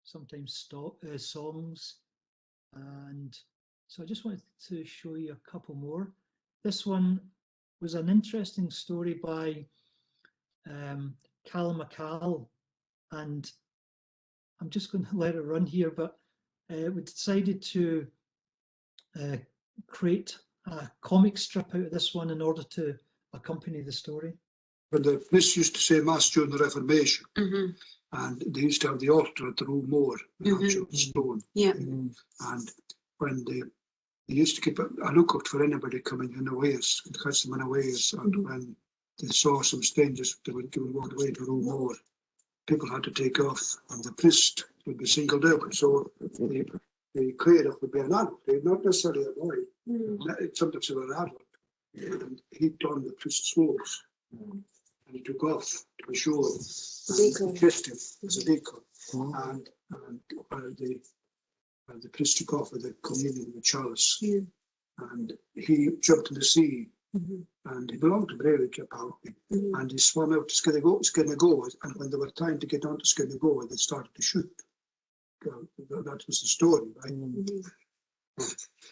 sometimes songs. And so I just wanted to show you a couple more. This one was an interesting story by Callum McCall, and I'm just going to let it run here, but we decided to create a comic strip out of this one in order to accompany the story. When the priests used to say Mass during the Reformation, and they used to have the altar at the Room Moor, the actual stone. Yeah. And when they used to keep a lookout for anybody coming in Uist, to catch them in Uist, and when they saw some strangers, they would walk away to Room Moor. People had to take off, and the priest would be singled out. So the clearer would be an adult, not necessarily a boy. Sometimes they were an adult. And he donned the priest's robes, and he took off to be sure, and he kissed him as a deacon. And the priest took off with the communion, the chalice, and he jumped in the sea. And he belonged to Breivik apparently, and he swam out to Skinnagoe, and when they were trying to get on to Skinnagoe, they started to shoot. that was the story, right?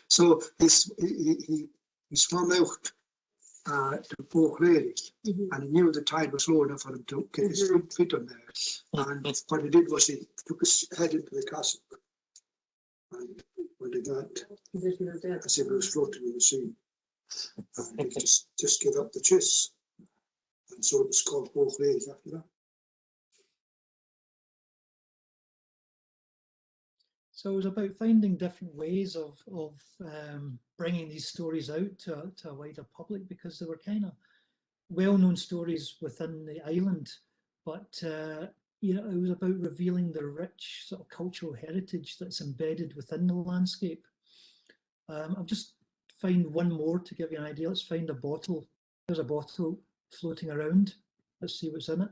So he swam out to Portland, and he knew the tide was low enough for him to get his feet on there. And what he did was he took his head into the castle, and when he got, as if he was floating in the sea, and he just gave up the chase, and so it was called Portland after that. So it was about finding different ways of bringing these stories out to a wider public, because they were kind of well-known stories within the island, but you know, it was about revealing the rich sort of cultural heritage that's embedded within the landscape. I'll just find one more to give you an idea. Let's find a bottle. There's a bottle floating around. Let's see what's in it.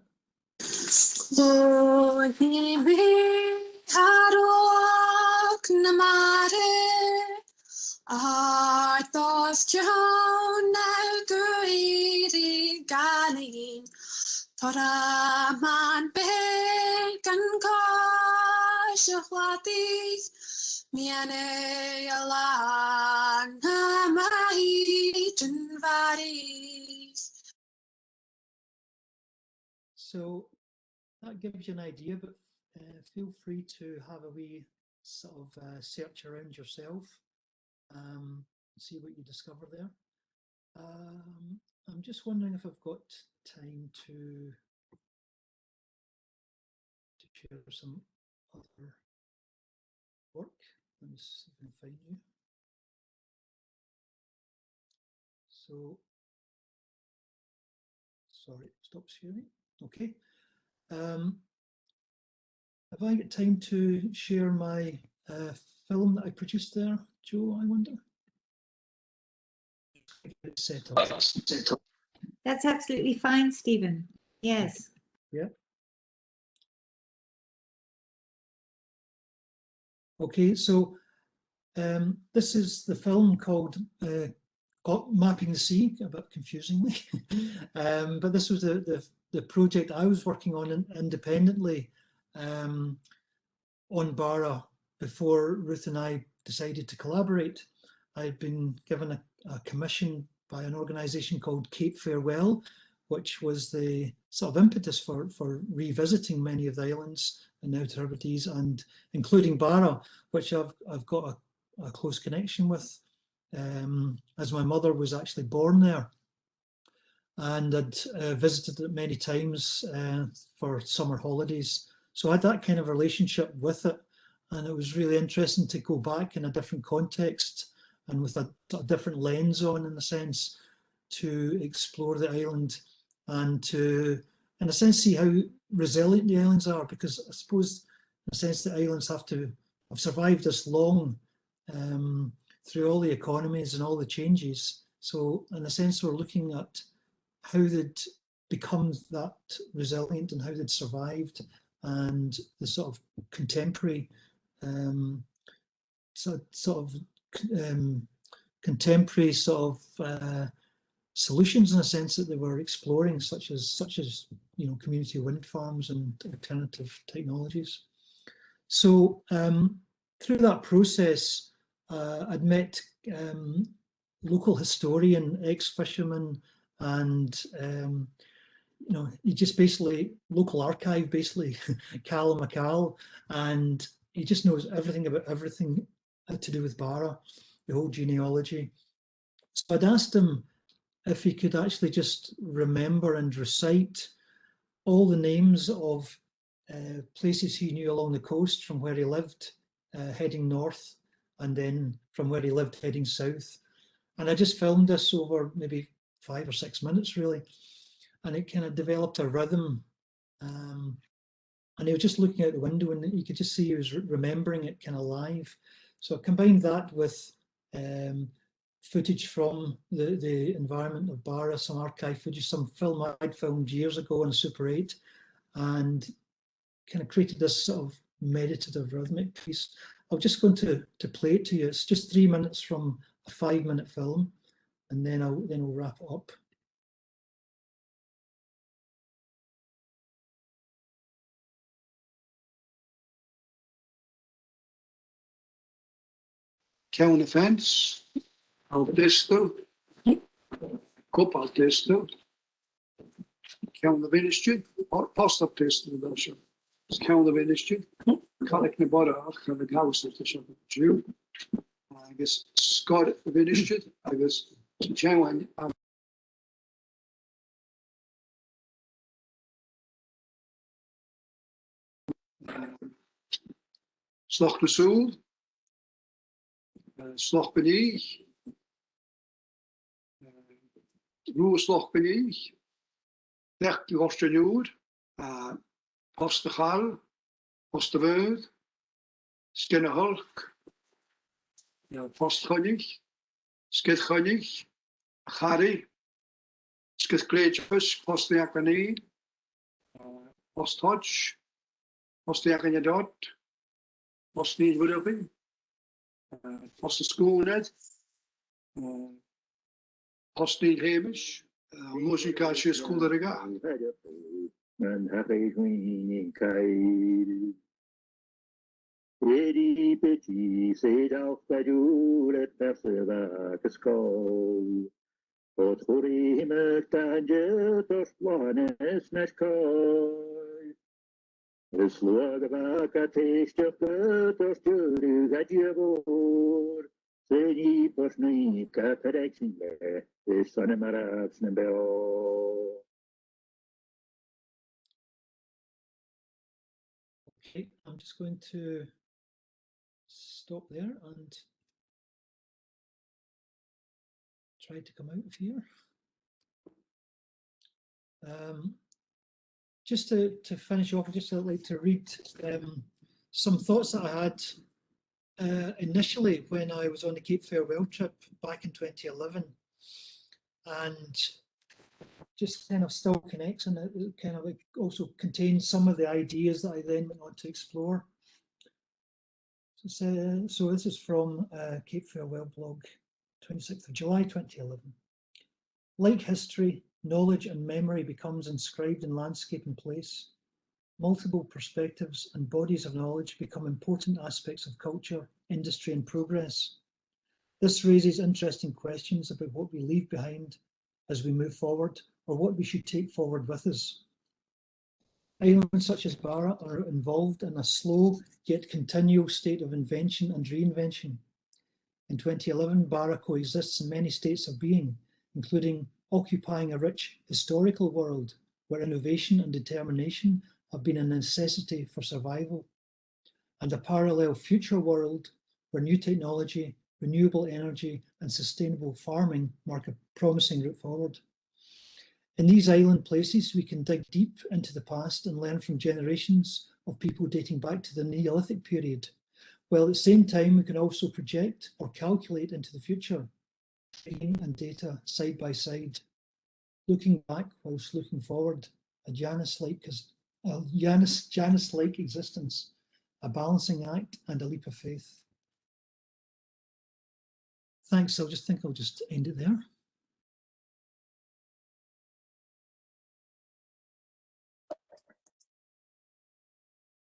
So that gives you an idea, but feel free to have a wee sort of search around yourself, see what you discover there. I'm just wondering if I've got time to share some other work. Let me see if I can find you. So, sorry, stop sharing. Okay. Have I got time to share my film that I produced there, Joe, I wonder? Set up. That's absolutely fine, Stephen. Yes. Yeah. Okay, so this is the film called Mapping the Sea, a bit confusingly, but this was the project I was working on independently on bàrr before Ruth and I decided to collaborate. I'd been given a commission by an organisation called Cape Farewell, which was the sort of impetus for revisiting many of the islands in the Outer Hebrides, and including bàrr, which I've got a close connection with, as my mother was actually born there, and I'd visited it many times for summer holidays. So I had that kind of relationship with it, and it was really interesting to go back in a different context and with a different lens on, in a sense, to explore the island and to, in a sense, see how resilient the islands are, because I suppose, in a sense, the islands have survived this long through all the economies and all the changes. So, in a sense, we're looking at how they'd become that resilient and how they'd survived, and the sort of contemporary contemporary solutions, in a sense, that they were exploring, such as you know, community wind farms and alternative technologies. So through that process, I'd met local historian, ex-fisherman, and you know, he just basically, local archive, basically, Callum McCall, and he just knows everything about everything to do with bàrr, the whole genealogy. So I'd asked him if he could actually just remember and recite all the names of places he knew along the coast from where he lived, heading north, and then from where he lived heading south. And I just filmed this over maybe 5 or 6 minutes, really, and it kind of developed a rhythm. And he was just looking out the window, and you could just see he was remembering it kind of live. So I combined that with footage from the environment of bàrr, some archive footage, some film I'd filmed years ago on Super 8, and kind of created this sort of meditative rhythmic piece. I'm just going to play it to you. It's just 3 minutes from a 5-minute film, and then I'll wrap it up. Ceann na fence, distal, copal distal, ceann na vinistri, post up distal version. Ceann na vinistri, colic na borach and the house of the shepherd Jew. I guess Scott na vinistri, I guess Ceann Sloch na Soul, Sloch Beneath, Roer Sloch Beneath, Dech de Gosternuud, Post de Gal, Post de Word, Skinne Hulk, Post Gunnig, Skid Gunnig, Harry, Skid Kleedjes, Post de Akane, Post Hodge, Post de Akane Dot, Post Need Woodoping, Post de School Net, Post Need Hamish, Monika School de Rega. And happy queen Kyle. Pretty petty, say off by you, let pass the skull. But for him, a danger, just one is not coy. The slug about a taste of blood, or to that you bore. Say ye, but me, Kathleen, the son of Marab's number. Okay, I'm just going to stop there and try to come out of here. Just to finish off, I'd just like to read some thoughts that I had initially when I was on the Cape Farewell trip back in 2011, and just kind of still connects, and it kind of also contains some of the ideas that I then went on to explore. So this is from Cape Farewell blog, 26th of July 2011. Like history, knowledge and memory becomes inscribed in landscape and place. Multiple perspectives and bodies of knowledge become important aspects of culture, industry and progress. This raises interesting questions about what we leave behind as we move forward, or what we should take forward with us. Islands such as bàrr are involved in a slow yet continual state of invention and reinvention. In 2011, bàrr coexists in many states of being, including occupying a rich historical world where innovation and determination have been a necessity for survival, and a parallel future world where new technology, renewable energy and sustainable farming mark a promising route forward. In these island places, we can dig deep into the past and learn from generations of people dating back to the Neolithic period, while at the same time we can also project or calculate into the future, and data side by side, looking back whilst looking forward, a Janus-like existence, a balancing act and a leap of faith. Thanks, I'll just end it there.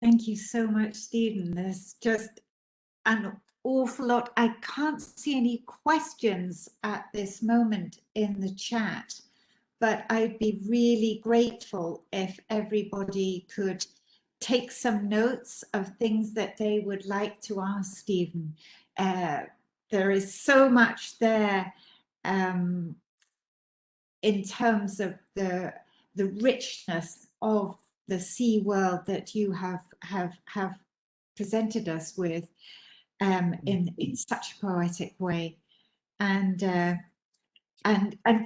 Thank you so much, Stephen. There's just an awful lot. I can't see any questions at this moment in the chat, but I'd be really grateful if everybody could take some notes of things that they would like to ask Stephen. There is so much there in terms of the richness of the sea world that you have presented us with in such a poetic way, and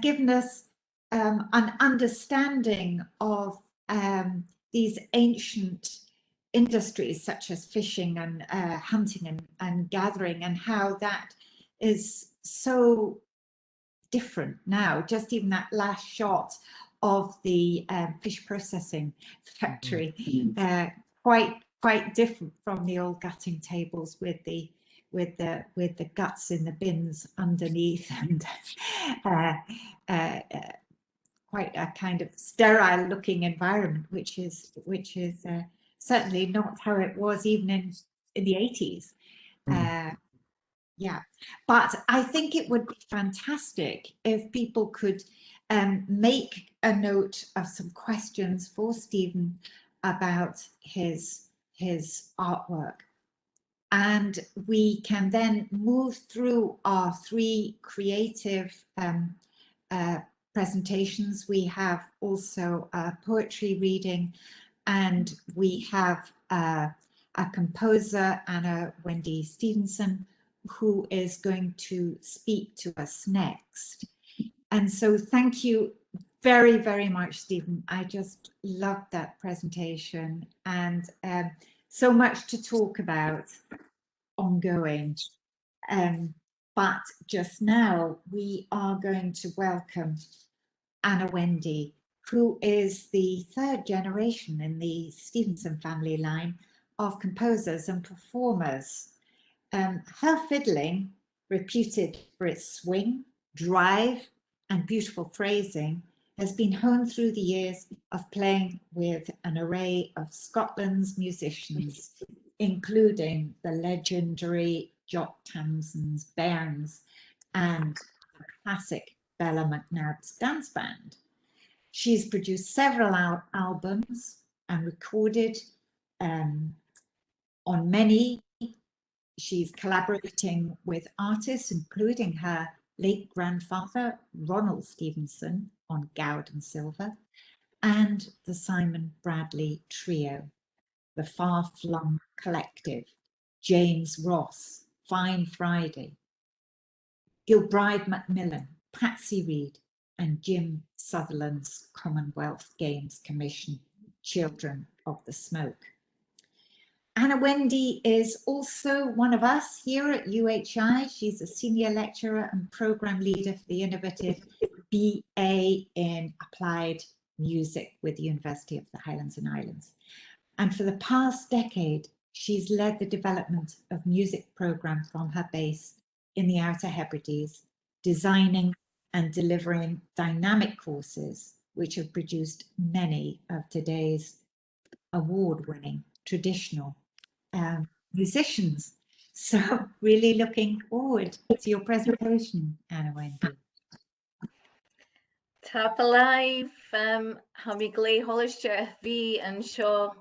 given us an understanding of these ancient industries such as fishing and hunting and gathering, and how that is so different now. Just even that last shot of the fish processing factory, quite different from the old gutting tables with the guts in the bins underneath, and quite a kind of sterile looking environment, which is certainly not how it was even in the 80s. Yeah, but I think it would be fantastic if people could make a note of some questions for Stephen about his artwork. And we can then move through our 3 creative presentations. We have also a poetry reading, and we have a composer, Anna-Wendy Stevenson, who is going to speak to us next. And so thank you very, very much, Stephen. I just loved that presentation, and so much to talk about ongoing. But just now we are going to welcome Anna-Wendy, who is the 3rd generation in the Stevenson family line of composers and performers. Her fiddling, reputed for its swing, drive, and beautiful phrasing, has been honed through the years of playing with an array of Scotland's musicians, including the legendary Jock Tamson's Bairns and the classic Bella McNabb's dance band. She's produced several albums and recorded on many. She's collaborating with artists, including her late grandfather, Ronald Stevenson, on Goud and Silver, and the Simon Bradley Trio, the Far-Flung Collective, James Ross, Fine Friday, Gilbride Macmillan, Patsy Reed, and Jim Sutherland's Commonwealth Games Commission, Children of the Smoke. Anna-Wendy is also one of us here at UHI. She's a senior lecturer and program leader for the innovative BA in Applied Music with the University of the Highlands and Islands. And for the past decade, she's led the development of music programs from her base in the Outer Hebrides, designing and delivering dynamic courses, which have produced many of today's award-winning traditional musicians. So really looking forward to your presentation, Anna-Wendy. Tap alive, Hamigli Hollister, V and Shaw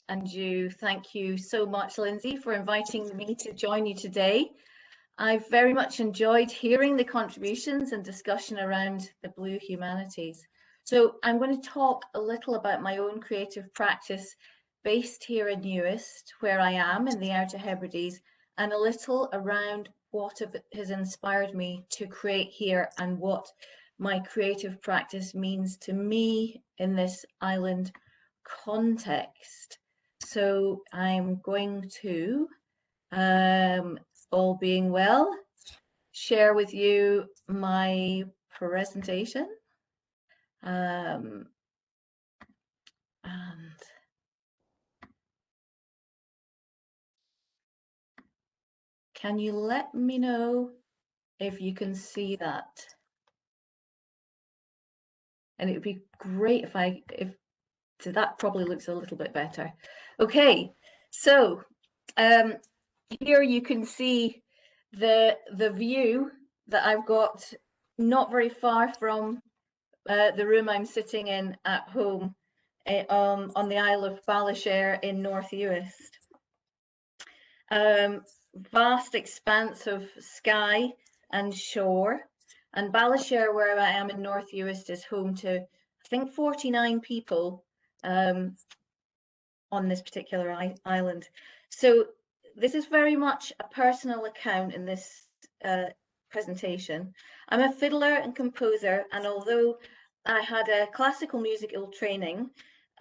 and you. Thank you so much, Lindsay, for inviting me to join you today. I've very much enjoyed hearing the contributions and discussion around the Blue Humanities. So I'm going to talk a little about my own creative practice based here in Uist, where I am in the Outer Hebrides, and a little around what has inspired me to create here and what my creative practice means to me in this island context. So I'm going to, all being well, share with you my presentation. And can you let me know if you can see that? And it would be great if so that probably looks a little bit better. Okay, so here you can see the view that I've got not very far from the room I'm sitting in at home on the Isle of Machair in North Uist. Vast expanse of sky and shore, and Machair, where I am in North Uist, is home to I think 49 people on this particular island. So this is very much a personal account in this presentation. I'm a fiddler and composer, and although I had a classical musical training,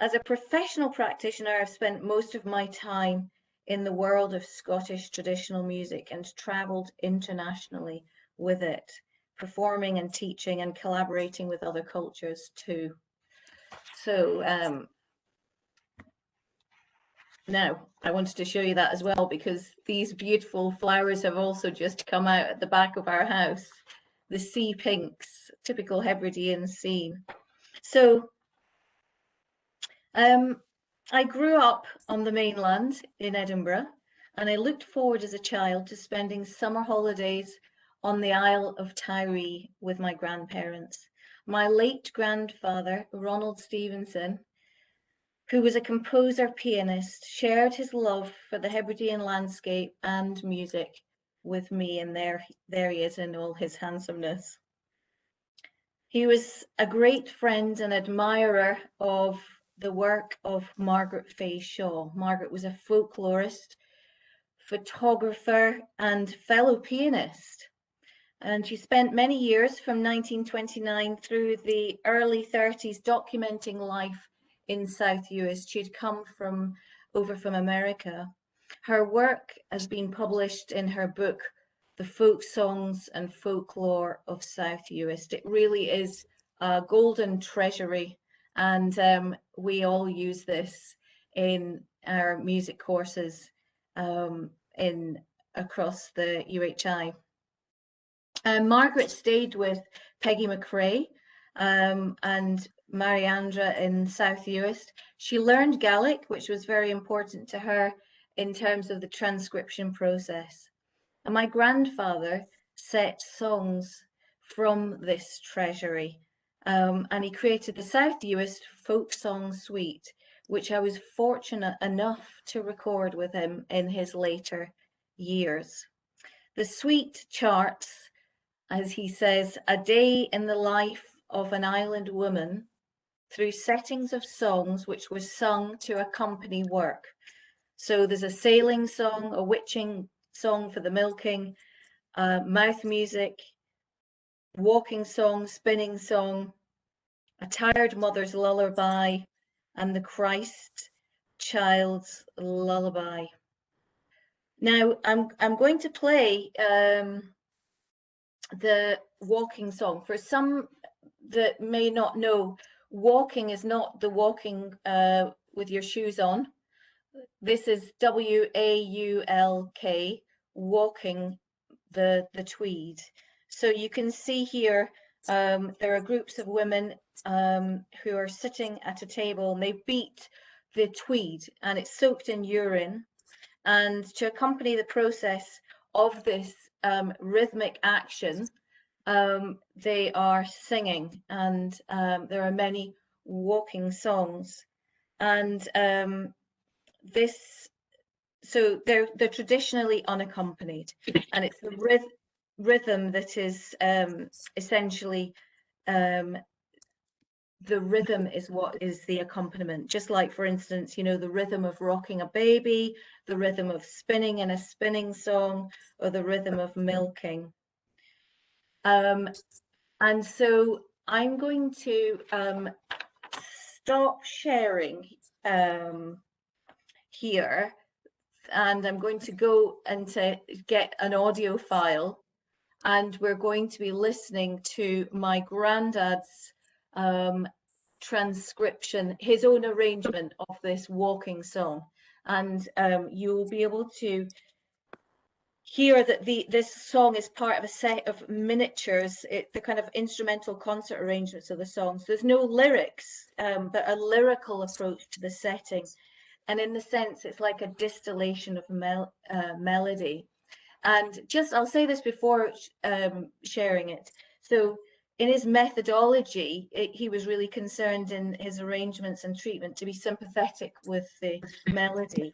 as a professional practitioner, I've spent most of my time in the world of Scottish traditional music and travelled internationally with it, performing and teaching and collaborating with other cultures too. So now I wanted to show you that as well, because these beautiful flowers have also just come out at the back of our house. The sea pinks, typical Hebridean scene. So I grew up on the mainland in Edinburgh, and I looked forward as a child to spending summer holidays on the Isle of Tiree with my grandparents. My late grandfather, Ronald Stevenson, who was a composer pianist, shared his love for the Hebridean landscape and music with me, and there he is in all his handsomeness. He was a great friend and admirer of the work of Margaret Fay Shaw. Margaret was a folklorist, photographer, and fellow pianist. And she spent many years from 1929 through the early 30s documenting life in South Uist. She'd come over from America. Her work has been published in her book, The Folk Songs and Folklore of South Uist. It really is a golden treasury, and we all use this in our music courses across the UHI. Margaret stayed with Peggy McRae and Mariandra in South Uist. She learned Gaelic, which was very important to her in terms of the transcription process. And my grandfather set songs from this treasury, and he created the South Uist Folk Song Suite, which I was fortunate enough to record with him in his later years. The suite charts, as he says, a day in the life of an island woman through settings of songs which were sung to accompany work. So there's a sailing song, a witching song for the milking, mouth music, walking song, spinning song, a tired mother's lullaby, and the Christ child's lullaby. Now I'm going to play the walking song. For some that may not know, walking is not the walking with your shoes on. This is W-A-U-L-K, walking the tweed. So you can see here there are groups of women who are sitting at a table, and they beat the tweed, and it's soaked in urine. And to accompany the process of this rhythmic action, they are singing, and there are many walking songs. And so they're traditionally unaccompanied, and it's the rhythm that is essentially the rhythm is what is the accompaniment. Just like, for instance, you know, the rhythm of rocking a baby, the rhythm of spinning in a spinning song, or the rhythm of milking. And so I'm going to stop sharing here, and I'm going to go and to get an audio file, and we're going to be listening to my granddad's transcription, his own arrangement of this walking song, and you'll be able to hear that this song is part of a set of miniatures, the kind of instrumental concert arrangements of the songs. There's no lyrics, but a lyrical approach to the setting, and in the sense it's like a distillation of melody. And just, I'll say this before sharing it. So in his methodology, he was really concerned in his arrangements and treatment to be sympathetic with the melody.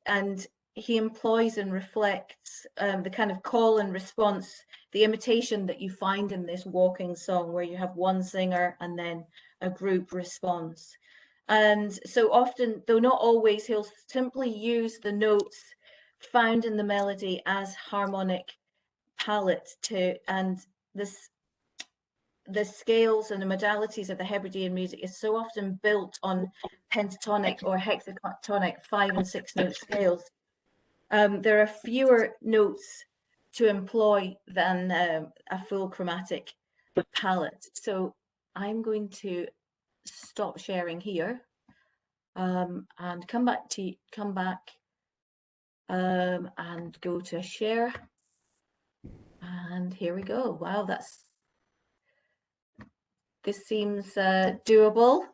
And he employs and reflects the kind of call and response, the imitation that you find in this walking song, where you have one singer and then a group response. And so often, though not always, he'll simply use the notes found in the melody as harmonic palette and the scales and the modalities of the Hebridean music is so often built on pentatonic or hexatonic 5- and 6-note scales. There are fewer notes to employ than a full chromatic palette. So I'm going to stop sharing here and come back and go to share. And here we go. Wow, this seems doable.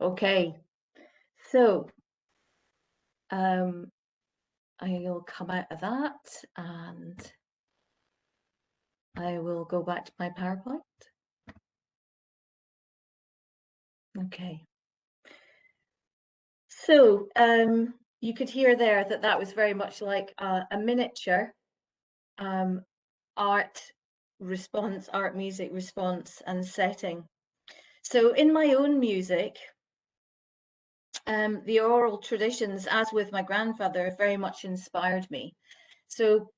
Okay, so I'll come out of that and I will go back to my PowerPoint. Okay. So you could hear there that that was very much like a miniature art response, art music response and setting. So in my own music, the oral traditions, as with my grandfather, very much inspired me. So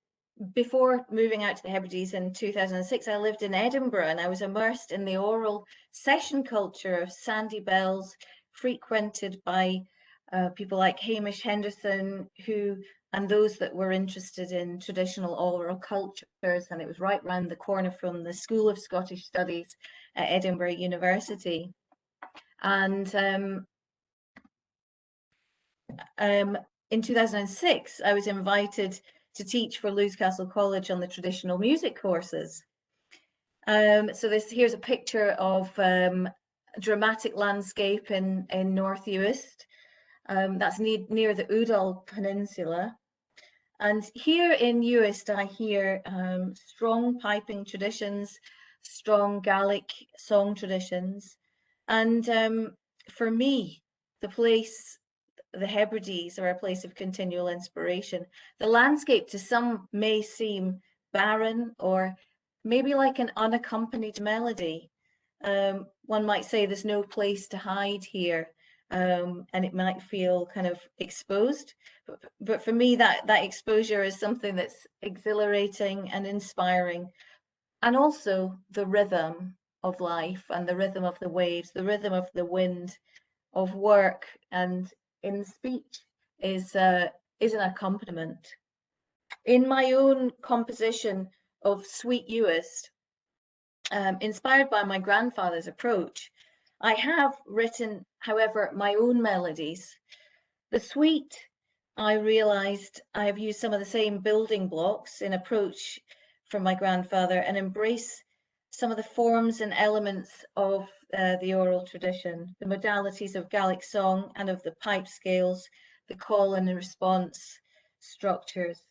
before moving out to the Hebrides in 2006, I lived in Edinburgh and I was immersed in the oral session culture of Sandy Bells, frequented by people like Hamish Henderson, and those that were interested in traditional oral cultures. And it was right round the corner from the School of Scottish Studies at Edinburgh University. And in 2006, I was invited to teach for Lews Castle College on the traditional music courses. So here's a picture of a dramatic landscape in North Uist. That's near the Udall Peninsula. And here in Uist, I hear strong piping traditions, strong Gaelic song traditions. And for me, the Hebrides are a place of continual inspiration. The landscape to some may seem barren or maybe like an unaccompanied melody. One might say there's no place to hide here, and it might feel kind of exposed. But for me, that exposure is something that's exhilarating and inspiring. And also the rhythm of life and the rhythm of the waves, the rhythm of the wind, of work and in speech is an accompaniment. In my own composition of Suite Uist, inspired by my grandfather's approach, I have written, however, my own melodies. The suite, I realized I have used some of the same building blocks in approach from my grandfather and embrace some of the forms and elements of the oral tradition, the modalities of Gaelic song and of the pipe scales, the call and response structures.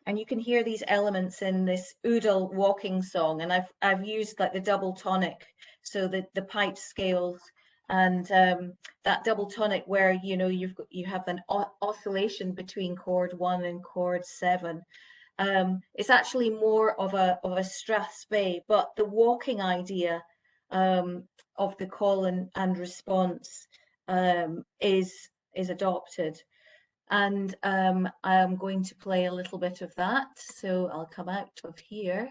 And you can hear these elements in this Udall walking song. And I've used like the double tonic, so the pipe scales and that double tonic where you have an oscillation between chord 1 and chord 7. It's actually more of a strathspey, but the walking idea of the call and response is adopted. And I'm going to play a little bit of that. So I'll come out of here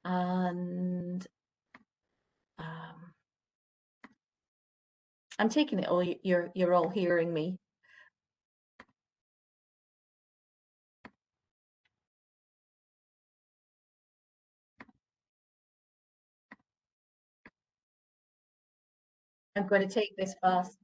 and I'm taking it all, you're all hearing me. I'm going to take this fast.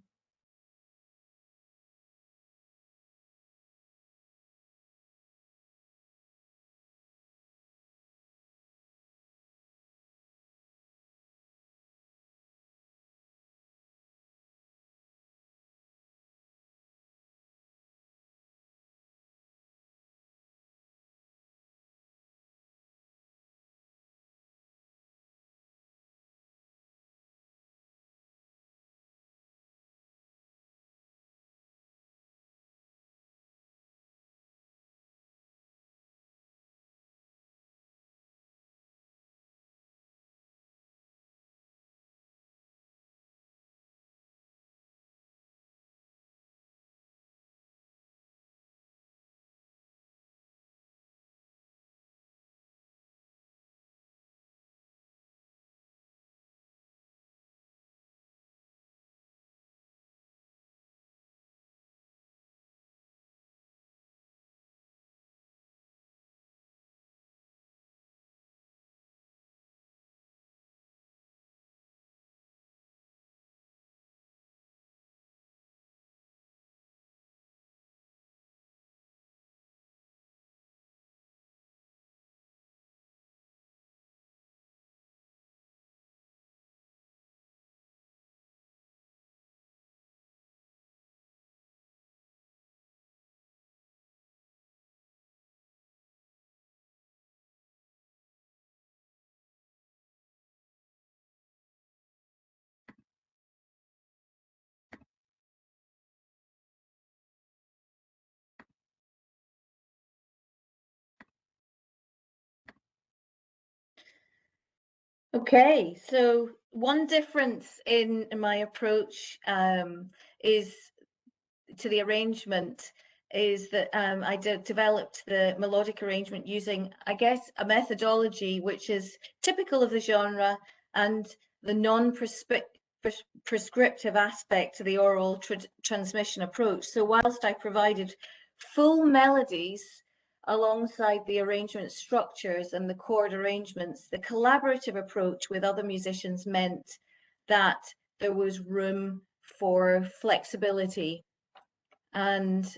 Okay, so one difference in my approach is to the arrangement is that I developed the melodic arrangement using, I guess, a methodology which is typical of the genre and the non-prescriptive aspect to the oral transmission approach. So whilst I provided full melodies alongside the arrangement structures and the chord arrangements, the collaborative approach with other musicians meant that there was room for flexibility. And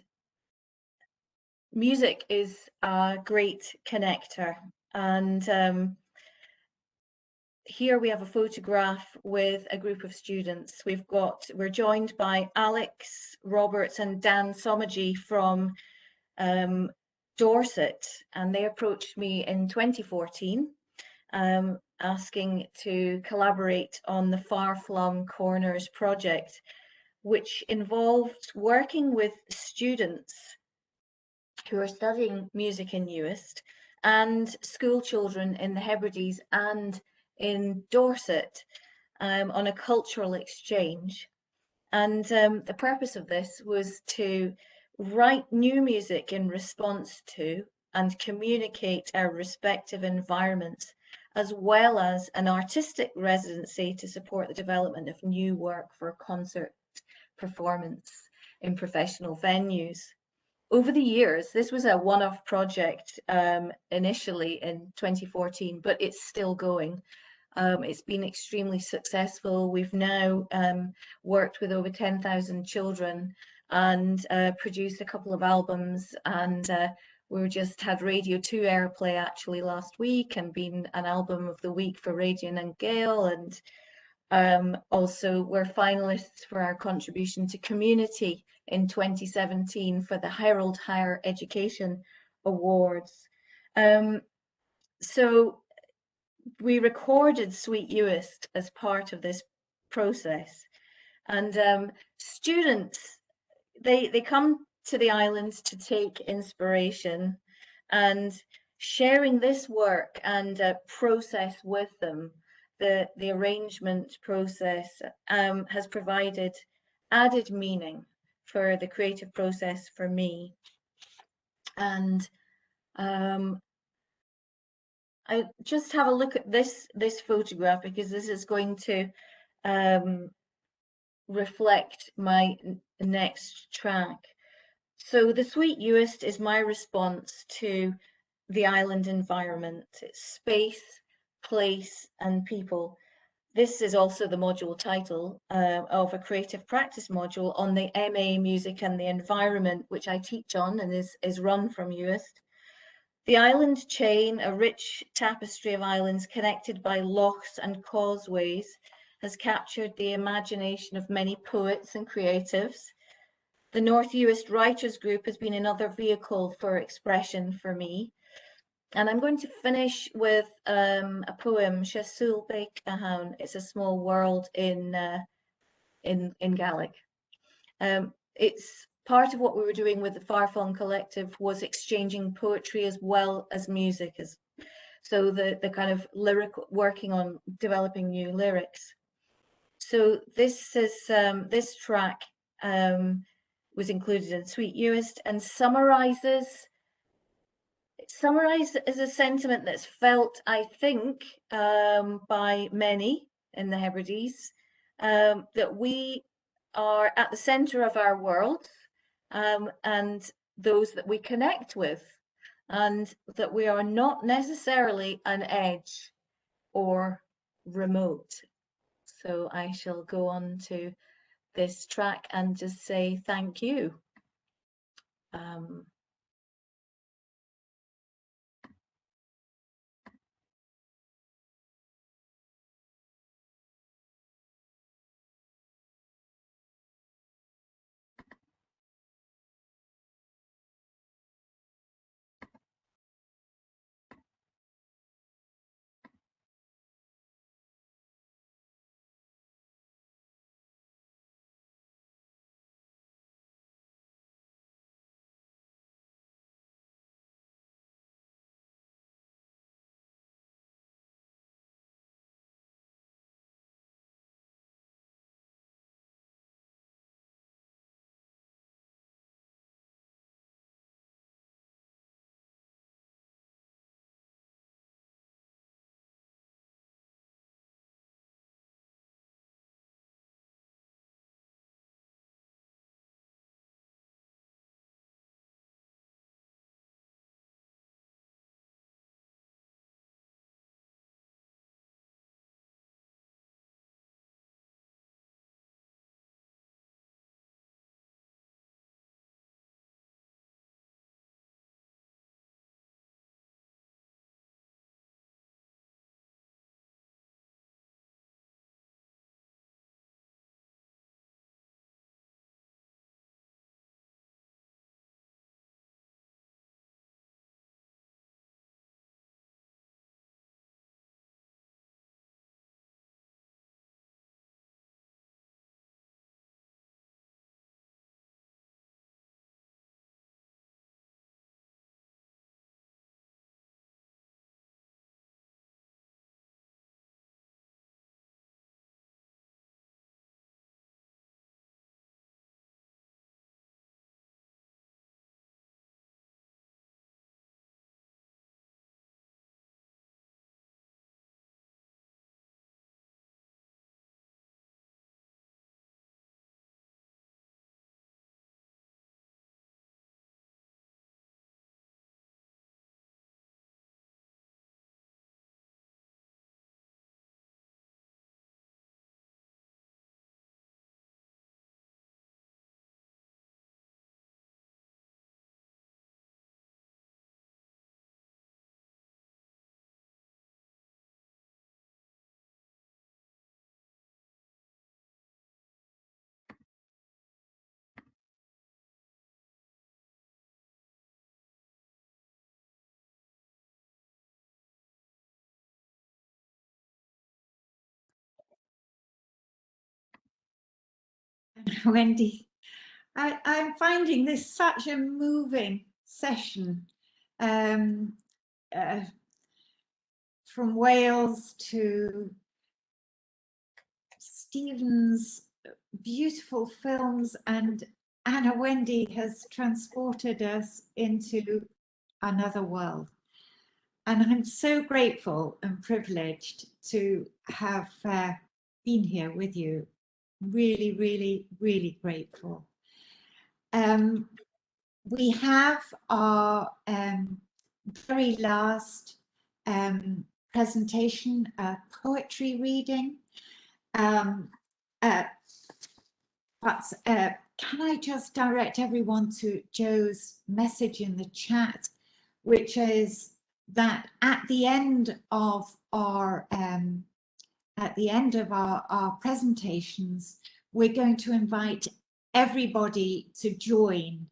music is a great connector. And here we have a photograph with a group of students. We're joined by Alex Roberts and Dan Somaji from Dorset, and they approached me in 2014 asking to collaborate on the Far-Flung Corners project, which involved working with students who are studying music in Uist and school children in the Hebrides and in Dorset on a cultural exchange. And the purpose of this was to write new music in response to and communicate our respective environments, as well as an artistic residency to support the development of new work for concert performance in professional venues. Over the years, this was a one-off project initially in 2014, but it's still going. It's been extremely successful. We've now worked with over 10,000 children and produced a couple of albums, and we just had Radio 2 airplay actually last week and been an album of the week for Radian and Gale, and also we're finalists for our contribution to community in 2017 for the Herald Higher Education Awards. So we recorded Suite Uist as part of this process, and students, they come to the islands to take inspiration, and sharing this work and process with them, the arrangement process has provided added meaning for the creative process for me. And I just have a look at this photograph, because this is going to reflect my next track. So the Suite Uist is my response to the island environment. It's space, place, and people. This is also the module title of a creative practice module on the MA Music and the Environment, which I teach on and is run from Uist. The island chain, a rich tapestry of islands connected by lochs and causeways, has captured the imagination of many poets and creatives. The North Uist Writers Group has been another vehicle for expression for me. And I'm going to finish with a poem, Shasul Beik Ahaun. It's a small world in Gaelic. It's part of what we were doing with the Far-Flung Collective was exchanging poetry as well as music. So the kind of working on developing new lyrics. So this is this track was included in Suite Uist and summarizes as a sentiment that's felt, I think, by many in the Hebrides, that we are at the center of our world, and those that we connect with, and that we are not necessarily an edge or remote. So I shall go on to this track and just say thank you. Wendy. I'm finding this such a moving session. From Wales to Stephen's beautiful films, and Anna-Wendy has transported us into another world. And I'm so grateful and privileged to have been here with you. Really, really, really grateful. We have our very last presentation, poetry reading. But can I just direct everyone to Joe's message in the chat, which is that at the end of our presentations, we're going to invite everybody to join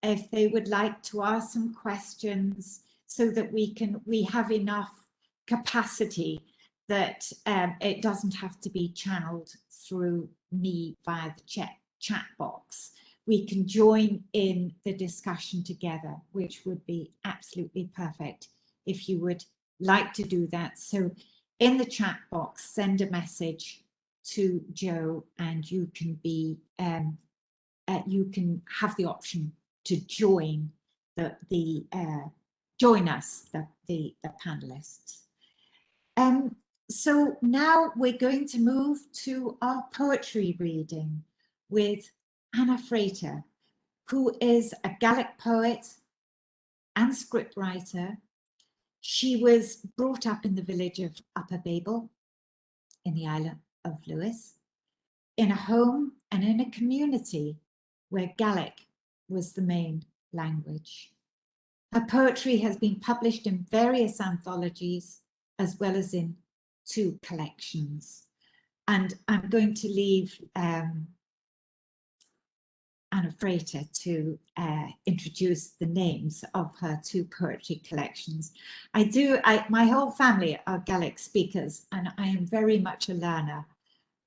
if they would like to ask some questions, so that we have enough capacity that it doesn't have to be channeled through me via the chat box. We can join in the discussion together, which would be absolutely perfect if you would like to do that. So in the chat box, send a message to Joe, and you can be you can have the option to join join us, the panelists. So now we're going to move to our poetry reading with Anna Frater, who is a Gaelic poet and scriptwriter. She was brought up in the village of Upper Babel in the island of Lewis, in a home and in a community where Gaelic was the main language. Her poetry has been published in various anthologies, as well as in 2 collections. And I'm going to leave Anna Frater to introduce the names of her 2 poetry collections. My whole family are Gaelic speakers, and I am very much a learner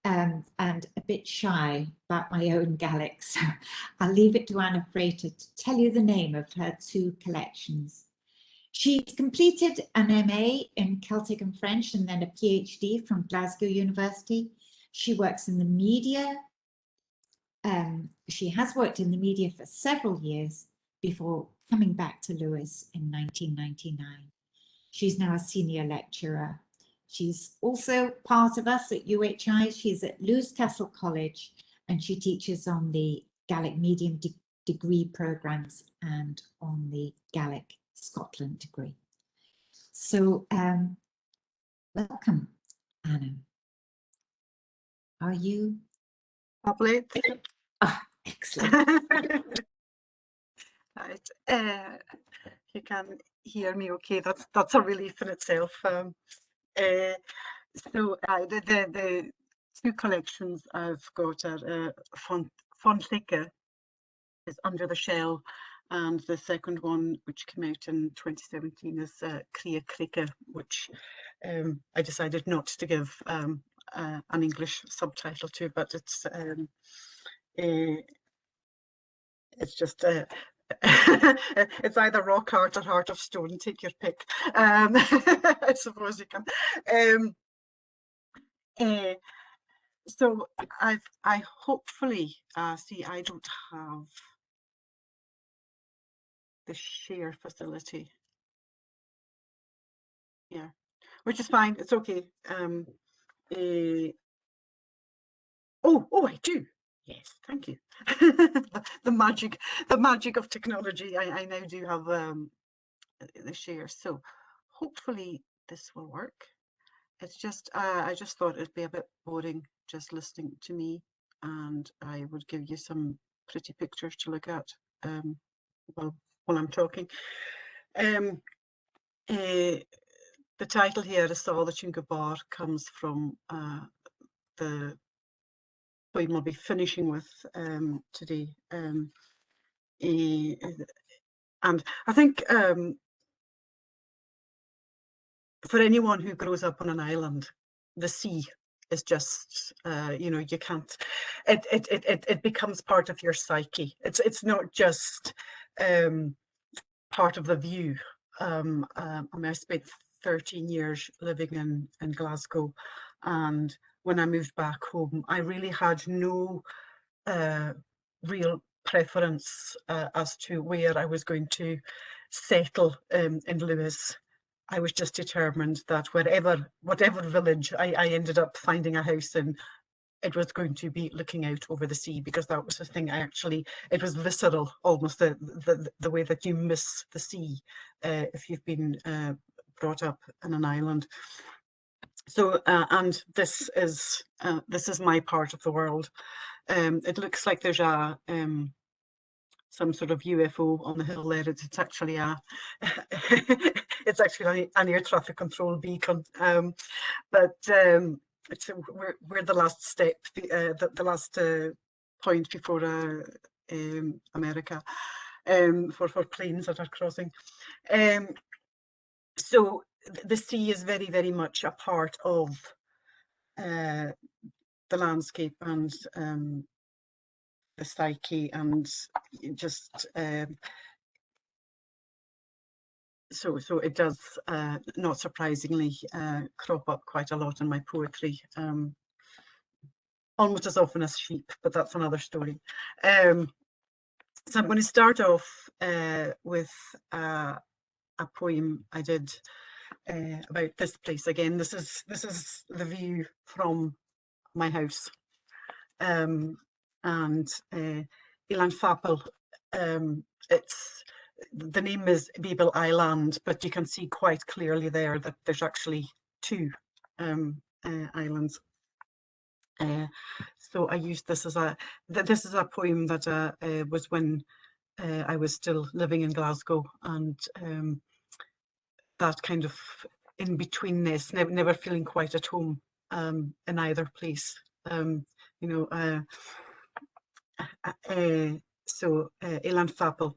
and a bit shy about my own Gaelic. So I'll leave it to Anna Frater to tell you the name of her 2 collections. She completed an MA in Celtic and French, and then a PhD from Glasgow University. She works in the media. She has worked in the media for several years before coming back to Lewis in 1999. She's now a senior lecturer. She's also part of us at UHI. She's at Lews Castle College, and she teaches on the Gaelic medium degree programs and on the Gaelic Scotland degree. So welcome, Anna. Are you? Lovely. Oh, excellent. Right. You can hear me okay. That's a relief in itself. The 2 collections I've got are Fontlike is Under the Shell, and the second one, which came out in 2017, is Cria Crica, which I decided not to give an English subtitle to, but it's just it's either rock heart or heart of stone, take your pick. I suppose you can. So I hopefully see I don't have the share facility. Yeah, which is fine. It's okay. Oh, I do. Yes, thank you. the magic of technology. I now do have the share, so hopefully this will work. It's just I just thought it'd be a bit boring just listening to me, and I would give you some pretty pictures to look at while I'm talking. The title here, "A Solitude bàrr," comes from the poem I'll be finishing with today. And I think for anyone who grows up on an island, the sea is just, you know, you can't, it becomes part of your psyche. It's not just part of the view. I mean, I spent 13 years living in Glasgow, and when I moved back home, I really had no real preference as to where I was going to settle in Lewis. I was just determined that whatever village I ended up finding a house in, it was going to be looking out over the sea, because that was the thing it was visceral, almost the way that you miss the sea if you've been brought up in an island. So, and this is my part of the world. It looks like there's a some sort of UFO on the hill there. It's actually it's actually an air traffic control beacon. But we're the last step, the last point before America, for planes that are crossing. So the sea is very, very much a part of the landscape and the psyche, and just so it does, not surprisingly, crop up quite a lot in my poetry, almost as often as sheep, but that's another story. So I'm going to start off with a poem I did about this place again. This is the view from my house, and Ilan Fapel. It's the name is Babel Island, but you can see quite clearly there that there's actually two islands. So I used this as this is a poem that was when I was still living in Glasgow, and that kind of in betweenness, never feeling quite at home in either place. You know, so Ilan Fapel.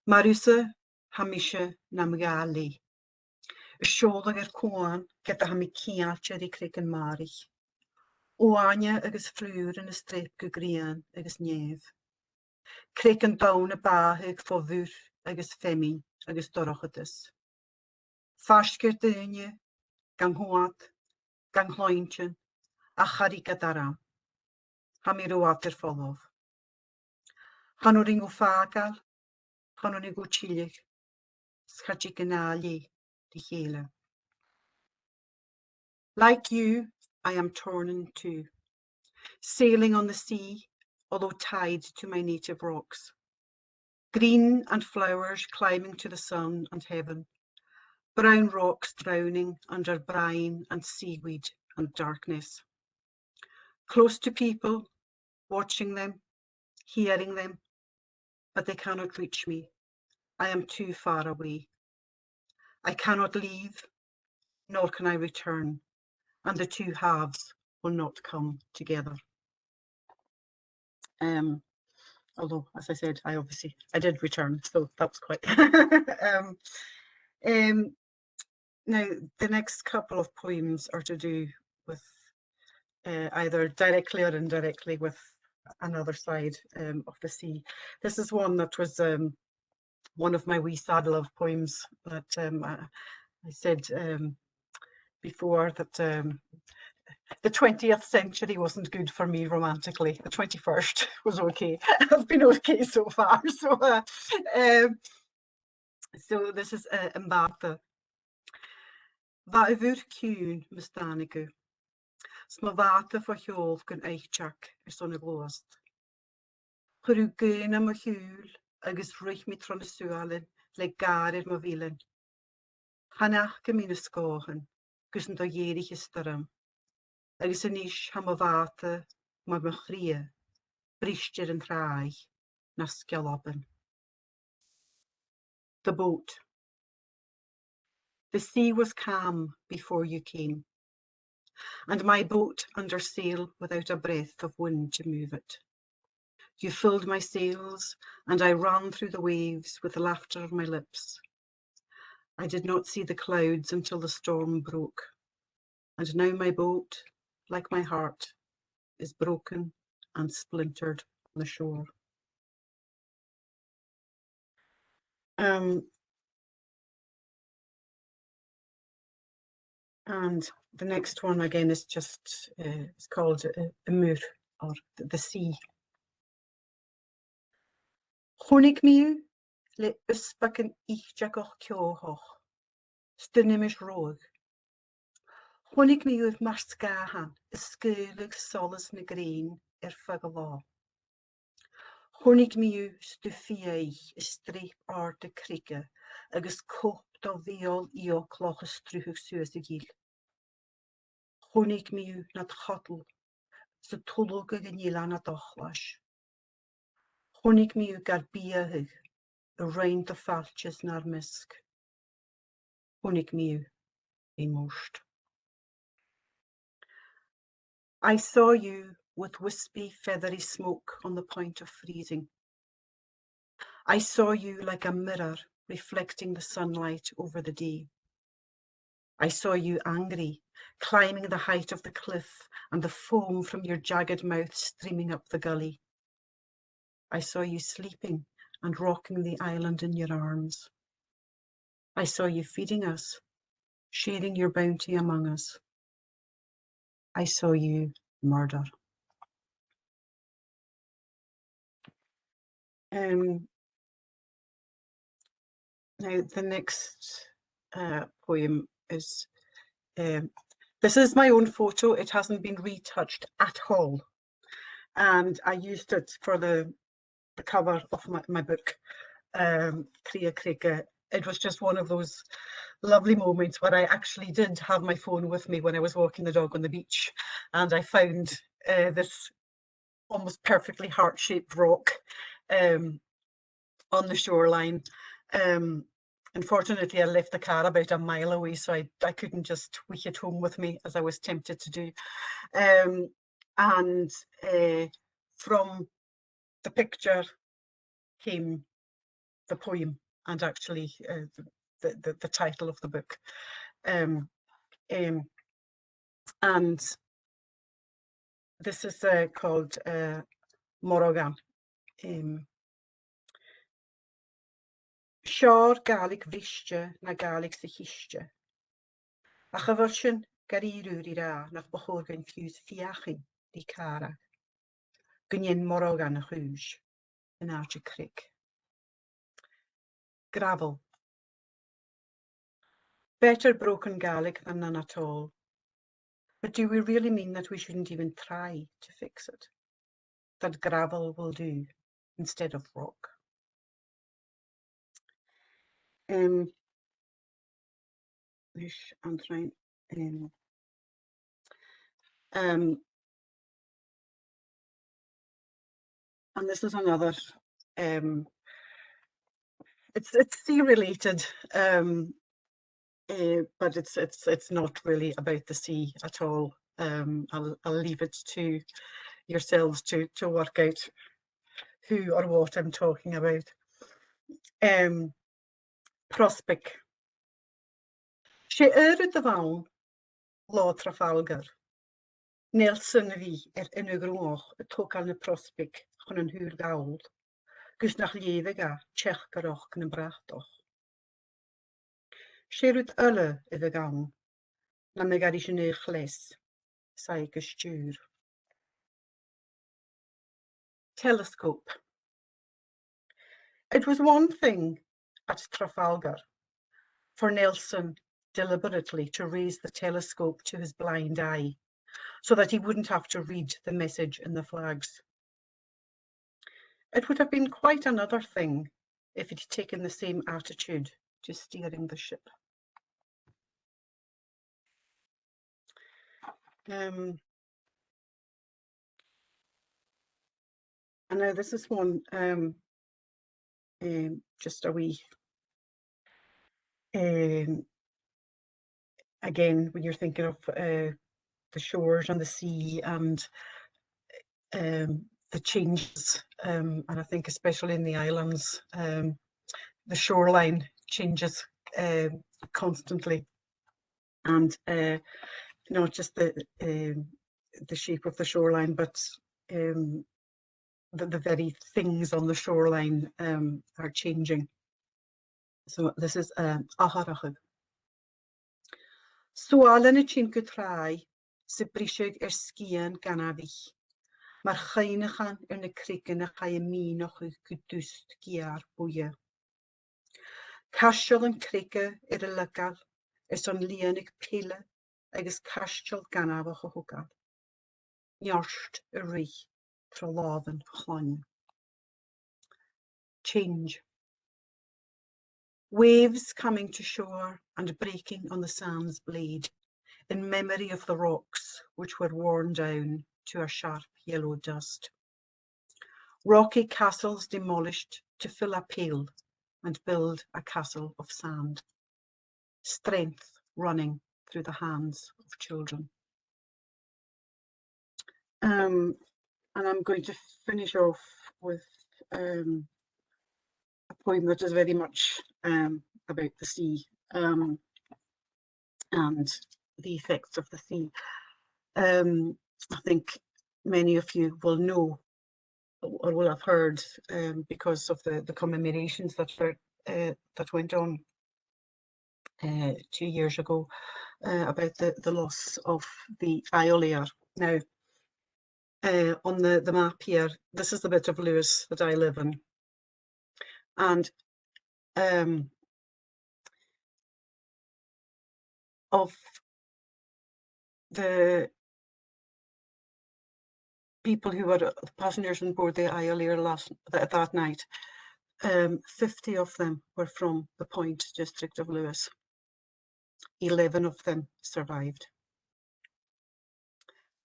Marusa hamisha namgali. Sjólag cóan get a hami ciacha di crick and mari. Oanya agus flúr in a strip go grian agus neve. Crick and down a bahig for vur agus femi agus dorochatus. Farsker dunye, gang hoat, gang hlointjen, a charika daram. Hamiro water follow. Hanoringo fagal, hanoringo chilig, schachikanali, di hele. Like you, I am torn in two, sailing on the sea, although tied to my native rocks. Green and flowers climbing to the sun and heaven, brown rocks drowning under brine and seaweed and darkness. Close to people, watching them, hearing them, but they cannot reach me. I am too far away. I cannot leave, nor can I return, and the two halves will not come together. Although, as I said, I did return, so that was quite. Now, the next couple of poems are to do with either directly or indirectly with another side of the sea. This is one that was one of my wee sad love poems that I said before that the 20th century wasn't good for me romantically. The 21st was okay. I've been okay so far. So this is Mbata. Va yfyr cwn mystanigu. Sma vata for hjolf gan eichak son y glost. Chyrw gyn am y hwyl agus rwych mi tron y sualen le garir ma filen. Hanach gymyn y sgochen gys yn do ierig ystaram. Agus yn ish ham o vata ma machria bristir yn rhai na sgialoben. The boat. The sea was calm before you came, and my boat under sail without a breath of wind to move it. You filled my sails, and I ran through the waves with the laughter of my lips. I did not see the clouds until the storm broke. and now my boat, like my heart, is broken and splintered on the shore. And the next one again is just it's called a mur, or the sea. Chonig miu le ysbac yn ichjag o'ch ciohoch, stynimish roeg. Chonig miu yw marsgahan, ysgyrlig solas na green fagala. Chonig miu stufiaich streep ar de krige, agus cop do viol io cloch struhug suesig. Chonig miu nad chotl, sy tulog ag nila na dochlas. Chonig miu gar biahig, y rein de falches nar misk. Chonig miu a most. I saw you with wispy, feathery smoke on the point of freezing. I saw you like a mirror reflecting the sunlight over the day. I saw you angry, climbing the height of the cliff and the foam from your jagged mouth streaming up the gully. I saw you sleeping and rocking the island in your arms. I saw you feeding us, sharing your bounty among us. I saw you murder. Now the next poem is, this is my own photo. It hasn't been retouched at all. And I used it for the cover of my book, Cria Crica. It was just one of those lovely moments where I actually did have my phone with me when I was walking the dog on the beach, and I found this almost perfectly heart-shaped rock on the shoreline. Unfortunately, I left the car about a mile away, so I couldn't just take it home with me as I was tempted to do. And from the picture came the poem, and actually the title of the book. And this is called Morgan. Sior galig vristje na galig se hisje. A chyfyrsyn garirwr I ra nach bochorgan ffiws fiachin di cara. Gynyen Morgan y chwys yn arch y cric. Gravel. Better broken Gaelic than none at all. But do we really mean that we shouldn't even try to fix it? That gravel will do instead of rock? I'm trying. And this is another. It's sea related. But it's not really about the sea at all. I'll leave it to yourselves to work out who or what I'm talking about. Prospect. She yrwyd y fawn, Lord Trafalgar. Nelson fi yn y grwch y tocan y prospect chwn yn hwyr gawl. Gys nach liefig a chech garoch yn y brachdoch. She rwyd yla y fe gawn, na me gari sy'n eich les, sai gysdiwr. Telescope. It was one thing at Trafalgar for Nelson deliberately to raise the telescope to his blind eye so that he wouldn't have to read the message in the flags. It would have been quite another thing if he'd taken the same attitude to steering the ship. And now this is one, just a wee, again, when you're thinking of the shores and the sea and the changes, and I think especially in the islands, the shoreline changes constantly. And not just the shape of the shoreline, but the very things on the shoreline are changing. So this is Aharachug. Swalen y chin gutrai, sy brisig sgian gan afich. Mae'r chainachan yn y crigan a chai ymin o'ch gydwst giar bwya. Casiol yn criga y lygal, on lianig pila, agos casiol gan afach o hwgal. Niorst y rich, tro lofyn chlan. Change. Waves coming to shore and breaking on the sand's blade, in memory of the rocks which were worn down to a sharp yellow dust. Rocky castles demolished to fill a pail and build a castle of sand. Strength running through the hands of children. And I'm going to finish off with a poem that is very much about the sea and the effects of the sea. I think many of you will know or will have heard because of the commemorations that went on 2 years ago about the loss of the Ioliar. Now, on the map here, this is the bit of Lewis that I live in, and of the people who were passengers on board the Ioliar that night, 50 of them were from the Point district of Lewis. 11 of them survived.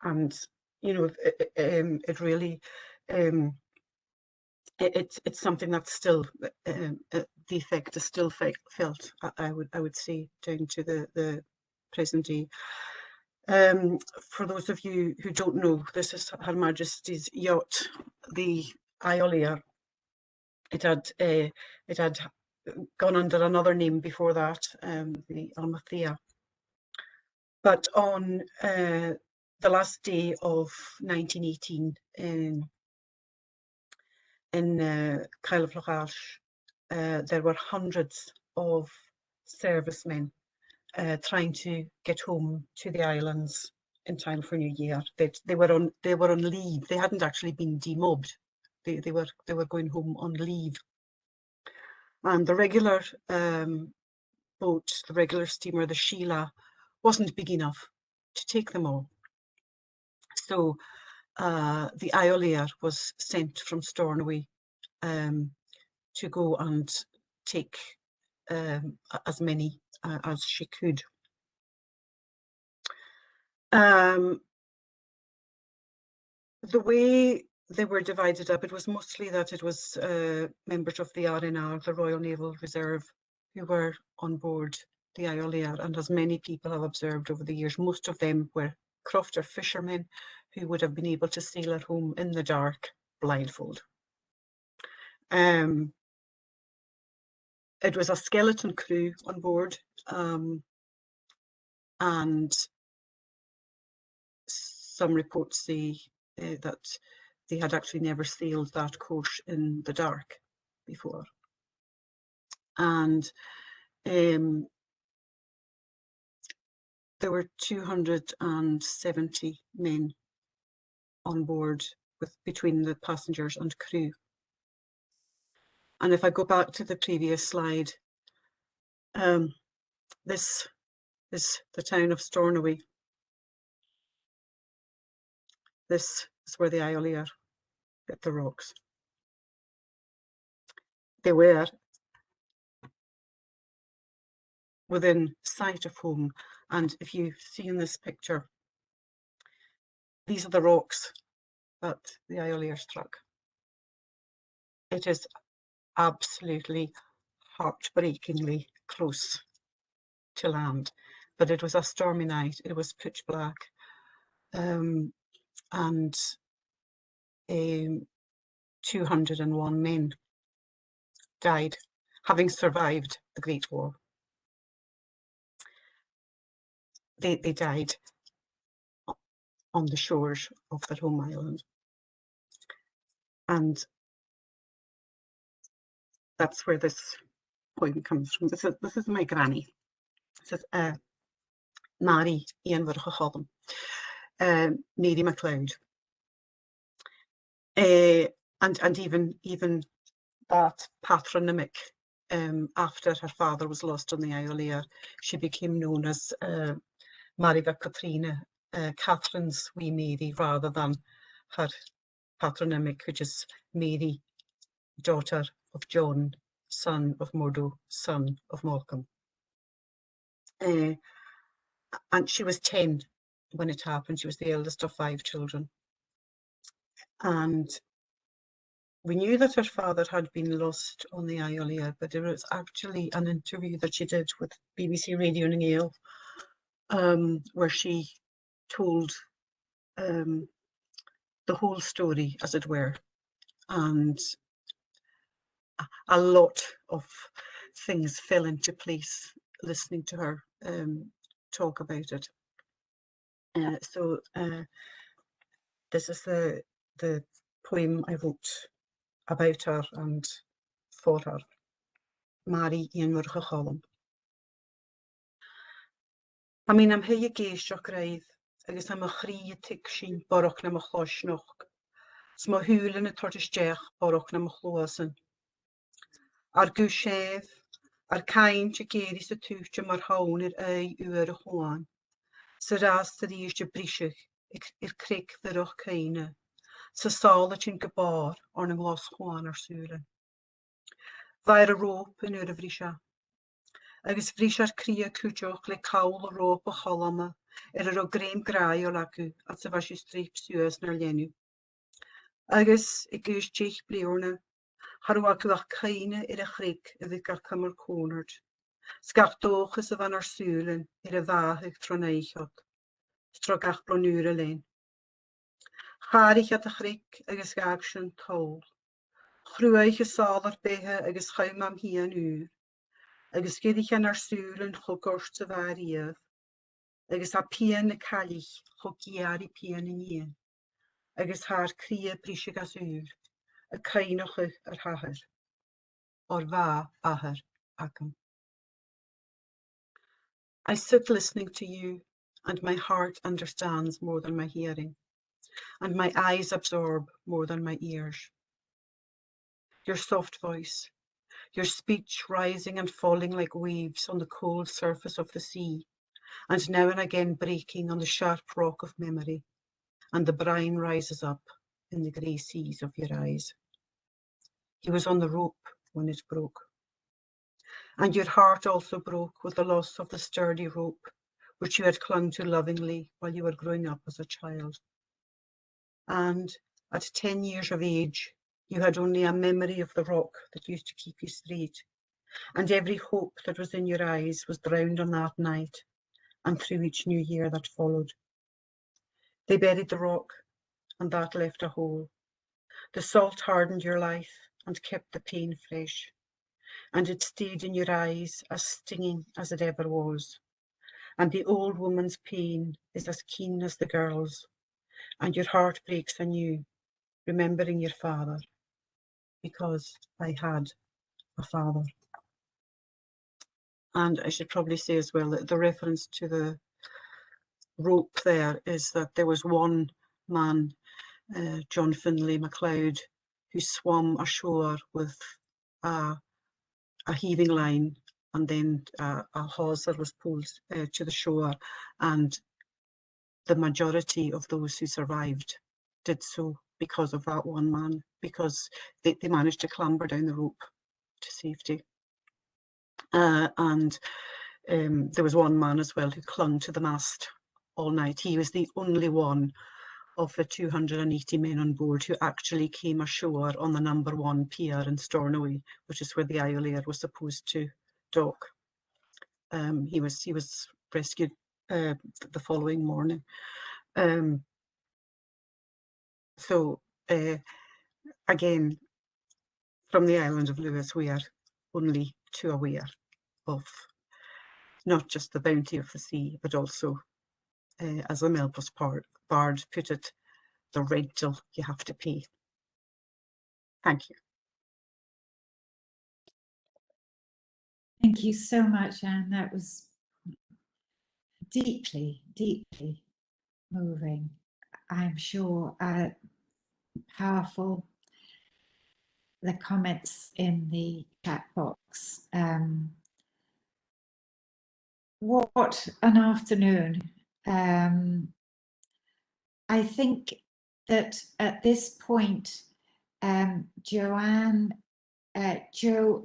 And, you know, it really, it's something that's still, the effect is still felt, I would say, down to the present day. For those of you who don't know, this is Her Majesty's yacht, the Ioliar. It had gone under another name before that, the Almathea. But on the last day of 1918 in Clyde Reflections, there were hundreds of servicemen trying to get home to the islands in time for New Year. They were on leave. They hadn't actually been demobbed. They were going home on leave. And the regular boat, the regular steamer, the Sheila, wasn't big enough to take them all. So the Ioliar was sent from Stornoway to go and take as many as she could. The way they were divided up, it was mostly that it was members of the RNR, the Royal Naval Reserve, who were on board the Ioliar, and as many people have observed over the years, most of them were crofter fishermen who would have been able to sail at home in the dark, blindfold. It was a skeleton crew on board, and some reports say that they had actually never sailed that course in the dark before. And there were 270 men on board between the passengers and crew. And if I go back to the previous slide, this is the town of Stornoway. This is where the Ioliar hit the rocks. They were within sight of home, and if you see in this picture, these are the rocks that the Ioliar struck. It is absolutely heartbreakingly close to land, but it was a stormy night. It was pitch black, and 201 men died, having survived the Great War. They died on the shores of their home island. And that's where this poem comes from. This is my granny. This is Mary Ian Vergeholm, Mary MacLeod. And even that patronymic, after her father was lost on the Isle Lear, she became known as Mariga Katrina, Catherine's wee Mary, rather than her patronymic, which is Mary, daughter of John, son of Murdo, son of Malcolm. And she was 10 when it happened. She was the eldest of 5 children. And we knew that her father had been lost on the Isle Lear, but there was actually an interview that she did with BBC Radio Ningale, where she told the whole story, as it were. And a lot of things fell into place listening to her talk about it. So this is the poem I wrote about her and for her. Mary Ian Vergeholm. A mín am hei géisioach graidd, agus am a chrí tic sin borach na mo chlóisnoch, sma húlan a tortisteach borach na mo chlóasan. Ar gw sef, ar cain te géri sa túchte mar hawn ei uer a chwan, sa ras sa ríiste brisich cric fyrwch caine, sa sála tin gabar or na glas chwan ar súlen. Vair a roop in uer a brisha. Agus brisar cria cwtioch le cawl a roop a cholama, o greim grai o lagu at sa fasi strip suas nar lenu. Agus I gys teich bliorna, harwa gwach caine a chrig a vicar cymar cornered. Sgach doch is a van ar súlen a vahig troneichot. Strogach blonúr a lein. Charich at a chrig agus gagshan tol. Chruaich a salar behe agus chaimam hi an uur. Agus gydich an ar súlen chogorst a variad. Agus a pian a calich chogiari pian in ien. Agus haar cria brisig as uur. A cainoch ar haher. Or va aher akam. I sit listening to you, and my heart understands more than my hearing, and my eyes absorb more than my ears. Your soft voice, your speech rising and falling like waves on the cold surface of the sea, and now and again breaking on the sharp rock of memory, and the brine rises up in the grey seas of your eyes. He was on the rope when it broke. And your heart also broke with the loss of the sturdy rope, which you had clung to lovingly while you were growing up as a child. And at 10 years of age, you had only a memory of the rock that used to keep you straight, and every hope that was in your eyes was drowned on that night and through each new year that followed. They buried the rock, and that left a hole. The salt hardened your life and kept the pain fresh, and it stayed in your eyes as stinging as it ever was. And the old woman's pain is as keen as the girl's, and your heart breaks anew, remembering your father, because I had a father. And I should probably say as well that the reference to the rope there is that there was one man, John Finlay MacLeod, who swam ashore with a heaving line, and then a hawser was pulled to the shore, and the majority of those who survived did so because of that one man, because they managed to clamber down the rope to safety. And there was one man as well who clung to the mast all night. He was the only one of the 280 men on board who actually came ashore on the number 1 pier in Stornoway, which is where the Isle Lear was supposed to dock. He was rescued the following morning. So again, from the island of Lewis, we are only too aware of not just the bounty of the sea, but also, as the Melpas bard put it, the rental you have to pay. Thank you. Thank you so much, Anne. That was deeply, deeply moving. I'm sure powerful. The comments in the chat box. What an afternoon. I think that at this point, Jo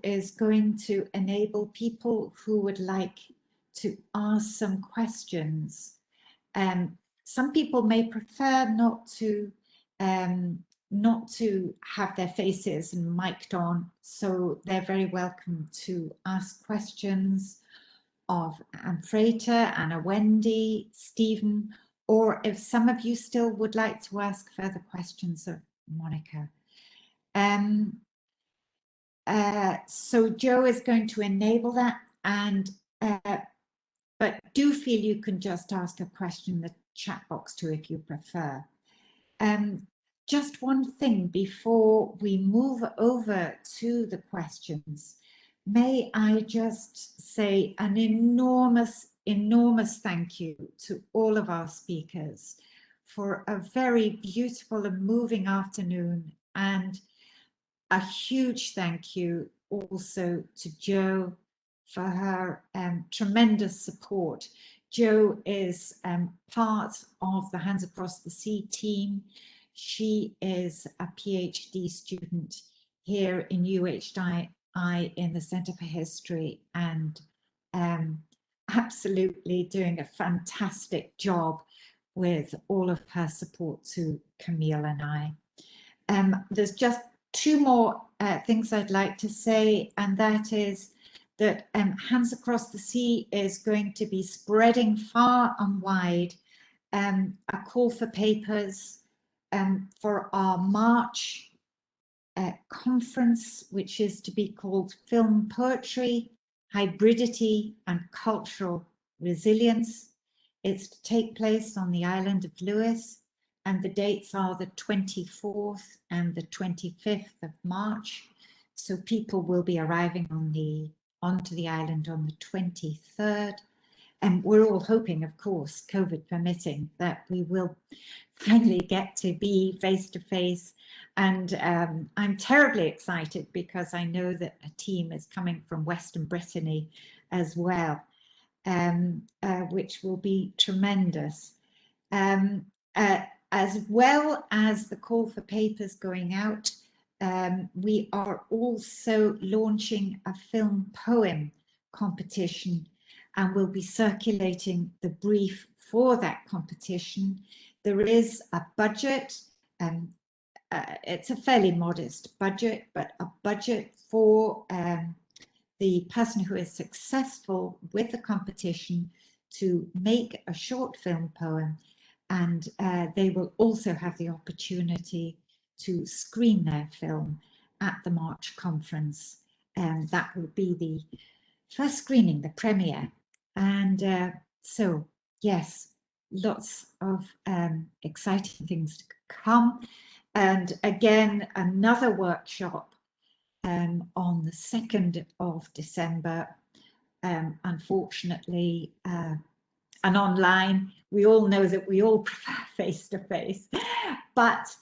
is going to enable people who would like to ask some questions. Some people may prefer not to have their faces mic'd on, so they're very welcome to ask questions of Frater, Anna-Wendy, Stephen, or if some of you still would like to ask further questions of Monika. So Jo is going to enable that, and but do feel you can just ask a question in the chat box too if you prefer. Just one thing before we move over to the questions. May I just say an enormous thank you to all of our speakers for a very beautiful and moving afternoon, and a huge thank you also to Jo for her tremendous support. Jo is part of the Hands Across the Sea team. She is a PhD student here in UHI in the Centre for History, and absolutely doing a fantastic job with all of her support to Camille and I. There's just two more things I'd like to say, and that is that Hands Across the Sea is going to be spreading far and wide a call for papers for our March conference, which is to be called Film Poetry, Hybridity and Cultural Resilience. It's to take place on the island of Lewis, and the dates are the 24th and the 25th of March. So people will be arriving onto the island on the 23rd. And we're all hoping, of course, COVID permitting, that we will finally get to be face to face. And I'm terribly excited because I know that a team is coming from Western Brittany as well, which will be tremendous. As well as the call for papers going out, we are also launching a film poem competition, and we'll be circulating the brief for that competition. There is a budget, it's a fairly modest budget, but a budget for the person who is successful with the competition to make a short film poem, and they will also have the opportunity to screen their film at the March conference, and that will be the first screening, the premiere. And so, yes, lots of exciting things to come. And again, another workshop on the 2nd of December, unfortunately, and online. We all know that we all prefer face-to-face, but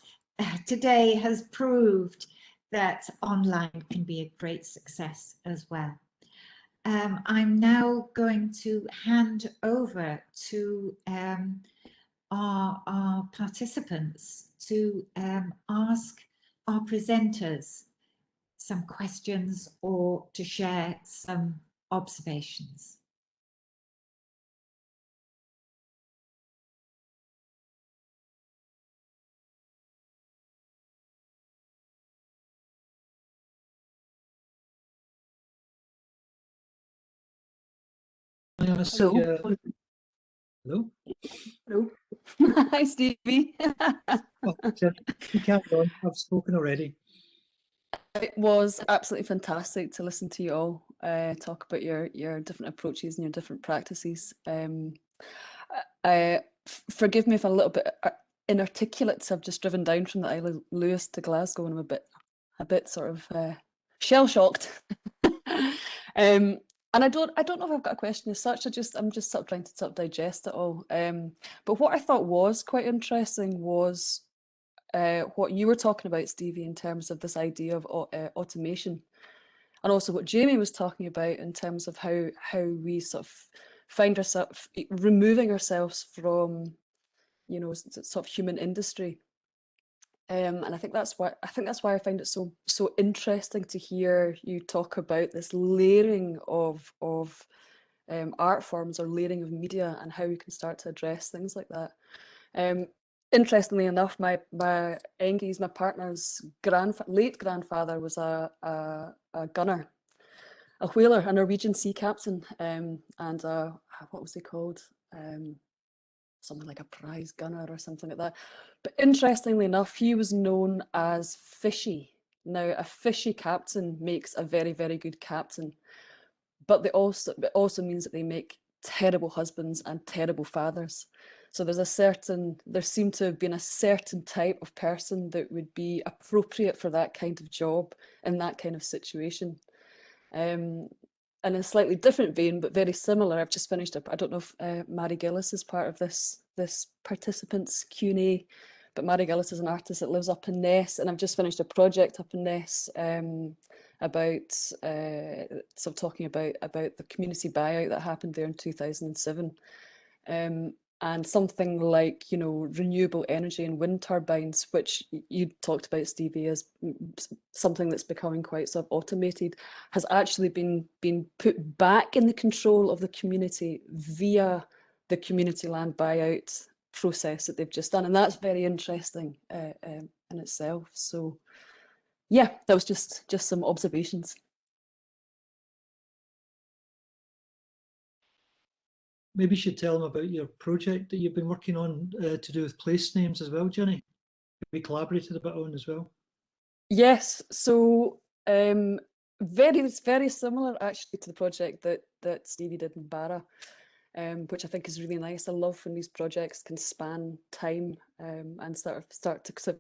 today has proved that online can be a great success as well. I'm now going to hand over to our participants to ask our presenters some questions or to share some observations. Hello. Hello. Hello. Hi, Stevie. Oh, you carry on. I've spoken already. It was absolutely fantastic to listen to you all talk about your different approaches and your different practices. forgive me if I'm a little bit inarticulate. So I've just driven down from the Isle of Lewis to Glasgow, and I'm a bit sort of shell shocked. And I don't know if I've got a question as such. I'm just sort of trying to sort of digest it all. But what I thought was quite interesting was what you were talking about, Stevie, in terms of this idea of automation, and also what Jamie was talking about in terms of how we sort of find ourselves removing ourselves from, you know, sort of human industry. And I think that's why I find it so interesting to hear you talk about this layering of art forms or layering of media, and how we can start to address things like that. Interestingly enough, my Engi's, my partner's late grandfather was a gunner, a whaler, a Norwegian sea captain, and what was he called? Something like a prize gunner or something like that. But interestingly enough, he was known as fishy. Now, a fishy captain makes a very, very good captain, but it also means that they make terrible husbands and terrible fathers. So there seemed to have been a certain type of person that would be appropriate for that kind of job in that kind of situation. And in a slightly different vein, but very similar, I've just finished up. I don't know if Mary Gillis is part of this participants Q&A, but Mary Gillis is an artist that lives up in Ness, and I've just finished a project up in Ness about sort of talking about the community buyout that happened there in 2007. And something like, you know, renewable energy and wind turbines, which you talked about, Stevie, as something that's becoming quite sort of automated, has actually been put back in the control of the community via the community land buyout process that they've just done. And that's very interesting in itself. So yeah, that was just some observations. Maybe you should tell them about your project that you've been working on to do with place names as well, Jenny. We collaborated a bit on as well. Yes, so very similar actually to the project that Stevie did in bàrr, which I think is really nice. I love when these projects can span time and start to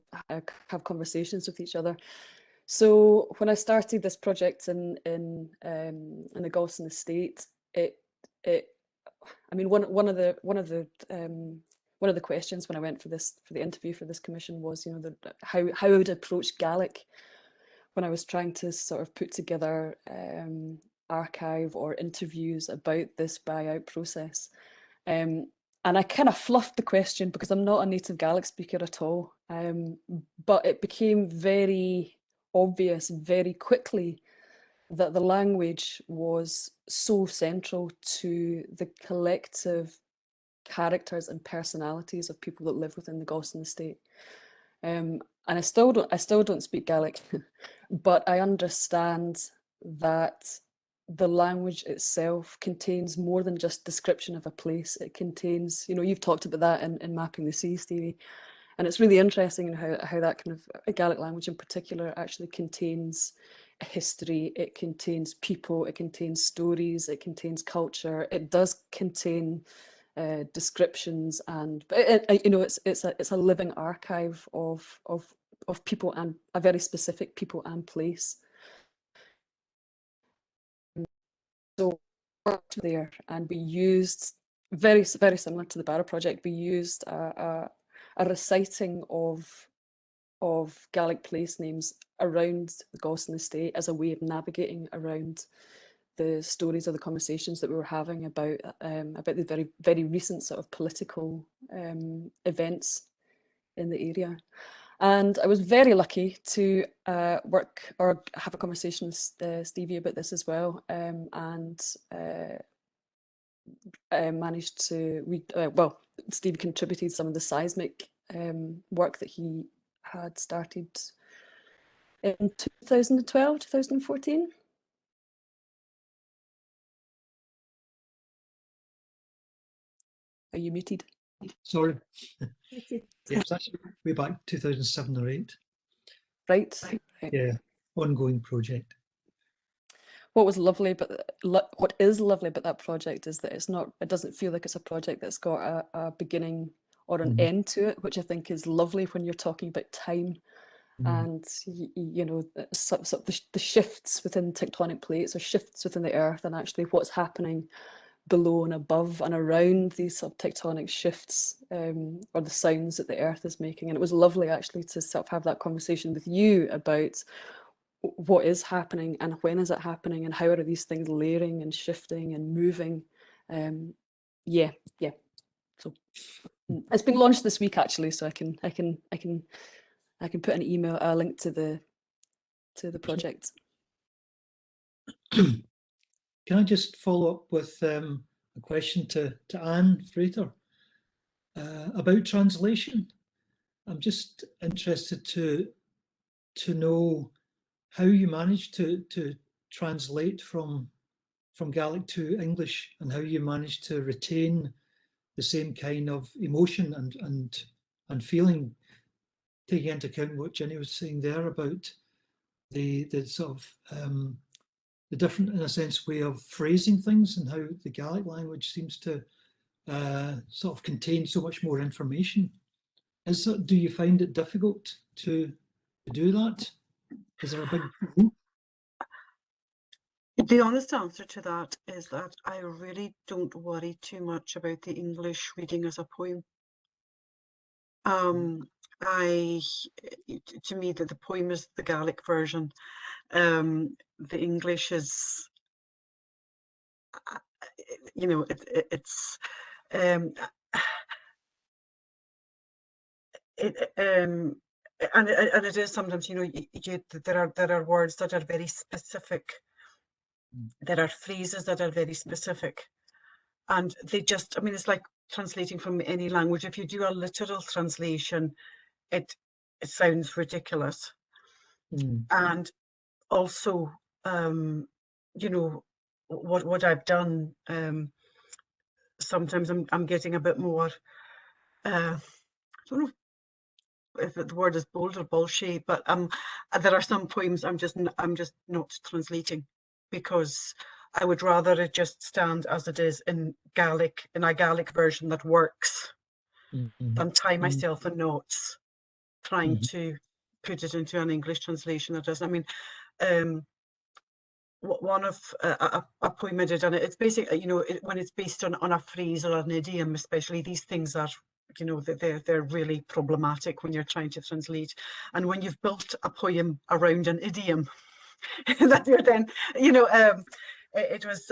have conversations with each other. So when I started this project in the Gdańsk estate, I mean, one of the questions when I went for the interview for this commission was, you know, how I would approach Gaelic when I was trying to sort of put together archive or interviews about this buyout process. And I kind of fluffed the question because I'm not a native Gaelic speaker at all. But it became very obvious very quickly that the language was so central to the collective characters and personalities of people that live within the Gdańsk estate. And I still don't speak Gaelic, but I understand that the language itself contains more than just description of a place. It contains, you know, you've talked about that in Mapping the Sea, Stevie, and it's really interesting how that kind of a Gaelic language in particular actually contains a history, it contains people, it contains stories, it contains culture, it does contain descriptions, and you know, it's a living archive of people, and a very specific people and place. So there, and we used very similar to the bàrr project. We used a reciting of Gaelic place names around the Gdańsk estate as a way of navigating around the stories or the conversations that we were having about the very recent sort of political events in the area. And I was very lucky to work or have a conversation with Stevie about this as well, and managed to well, Stevie contributed some of the seismic work that he had started in 2012, 2014. Are you muted? Sorry. Yes, actually way back 2007 or 8. Right. Yeah, ongoing project. what was lovely, but what is lovely about that project is that it doesn't feel like it's a project that's got a beginning or an end to it, which I think is lovely when you're talking about time and the shifts within tectonic plates or shifts within the earth, and actually what's happening below and above and around these sort of tectonic shifts, or the sounds that the earth is making. And it was lovely actually to sort of have that conversation with you about what is happening and when is it happening and how are these things layering and shifting and moving. Yeah. So it's been launched this week actually, so I can put an email, a link to the project. Can I just follow up with a question to Anne Frater about translation? I'm just interested to know how you managed to translate from Gaelic to English, and how you managed to retain the same kind of emotion and feeling, taking into account what Jenny was saying there about the sort of the different, in a sense, way of phrasing things, and how the Gaelic language seems to sort of contain so much more information. Do you find it difficult to do that? Is there a big leap? The honest answer to that is that I really don't worry too much about the English reading as a poem. To me, the poem is the Gaelic version. The English is, it's and it is sometimes, there are words that are very specific. There are phrases that are very specific, and they just, it's like translating from any language. If you do a literal translation, it sounds ridiculous. And also, what I've done, sometimes I'm getting a bit more, I don't know if the word is bold or bullshit, but there are some poems I'm just not translating, because I would rather it just stand as it is in Gaelic, in a Gaelic version that works, than tie myself in knots trying to put it into an English translation that doesn't. One of a poem I did, and it's basically, when it's based on a phrase or an idiom, especially, these things are, they're really problematic when you're trying to translate. And when you've built a poem around an idiom, that you're then, it was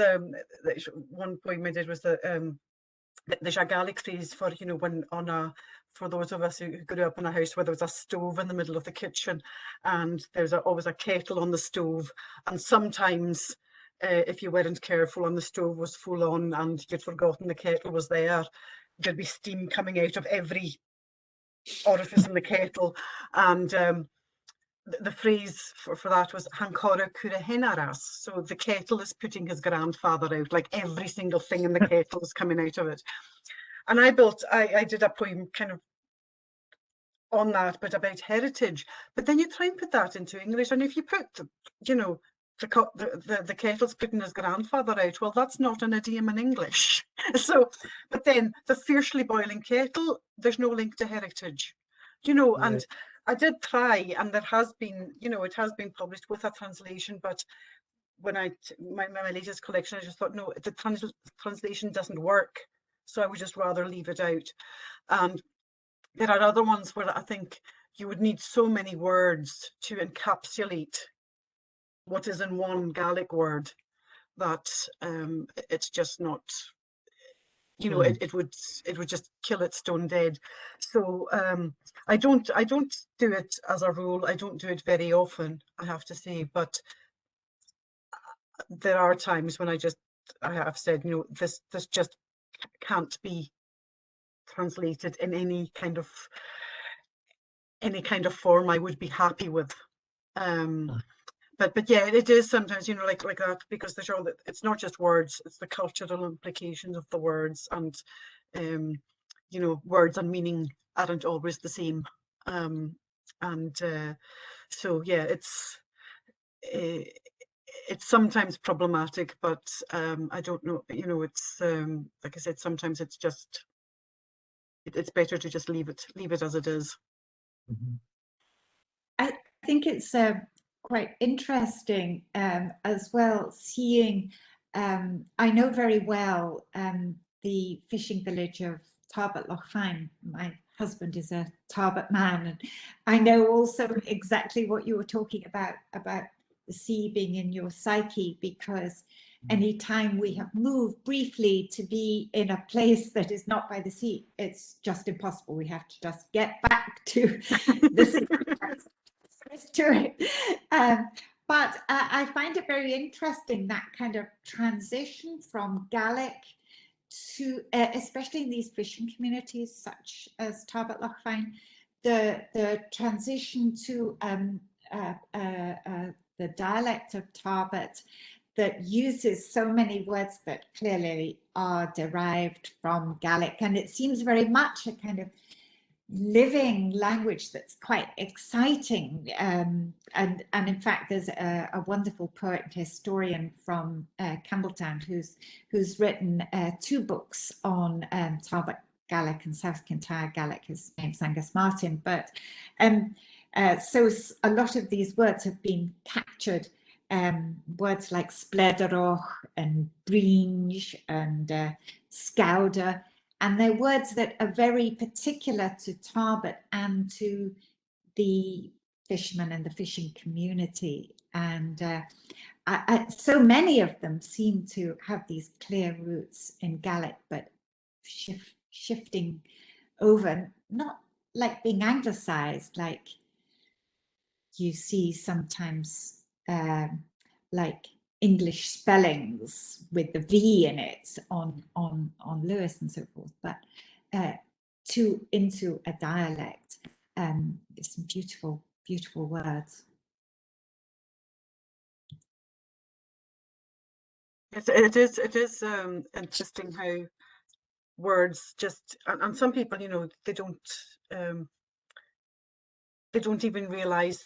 one poem I did was there's a Gaelic phrase for, when for those of us who grew up in a house where there was a stove in the middle of the kitchen, and there's always a kettle on the stove, and sometimes if you weren't careful and the stove was full on and you'd forgotten the kettle was there, there'd be steam coming out of every orifice in the kettle. And the phrase for that was Hancora cura henaras. So the kettle is putting his grandfather out, like every single thing in the kettle is coming out of it. And I did a poem kind of on that, but about heritage. But then you try and put that into English, and if you put the kettle's putting his grandfather out, well, that's not an idiom in English. So, but then the fiercely boiling kettle, there's no link to heritage, and I did try, and there has been, it has been published with a translation, but when my latest collection, I just thought, no, the translation doesn't work, so I would just rather leave it out. And there are other ones where I think you would need so many words to encapsulate what is in one Gaelic word that it's just not, it would just kill it stone dead. So I don't do it as a rule. I don't do it very often, I have to say, but there are times when I have said, this just can't be translated in any kind of form I would be happy with. But yeah, it is sometimes, like that, because there's all that, it's not just words, it's the cultural implications of the words, and words and meaning aren't always the same. So yeah, it's sometimes problematic, but I don't know, you know, it's like I said, sometimes it's just it's better to just leave it as it is. Mm-hmm. I think it's quite interesting as well, seeing, I know very well the fishing village of Tarbert Loch Fyne. My husband is a Tarbert man, and I know also exactly what you were talking about the sea being in your psyche, because anytime we have moved briefly to be in a place that is not by the sea, it's just impossible. We have to just get back to the sea. To it. But I find it very interesting, that kind of transition from Gaelic to, especially in these fishing communities such as Tarbert Loch Fyne, the transition to the dialect of Tarbert that uses so many words that clearly are derived from Gaelic, and it seems very much a kind of living language that's quite exciting, and in fact there's a wonderful poet and historian from Campbelltown who's written 2 books on Tarbert Gaelic and South Kintyre Gaelic. His name's Angus Martin, but so a lot of these words have been captured, words like splederoch and brine and scouder. And they're words that are very particular to Tarbert and to the fishermen and the fishing community. And so many of them seem to have these clear roots in Gaelic, but shifting over, not like being anglicized, like you see sometimes like English spellings with the V in it on Lewis and so forth, but into a dialect. Some beautiful words. It is interesting how words just, and some people, you know, they don't even realize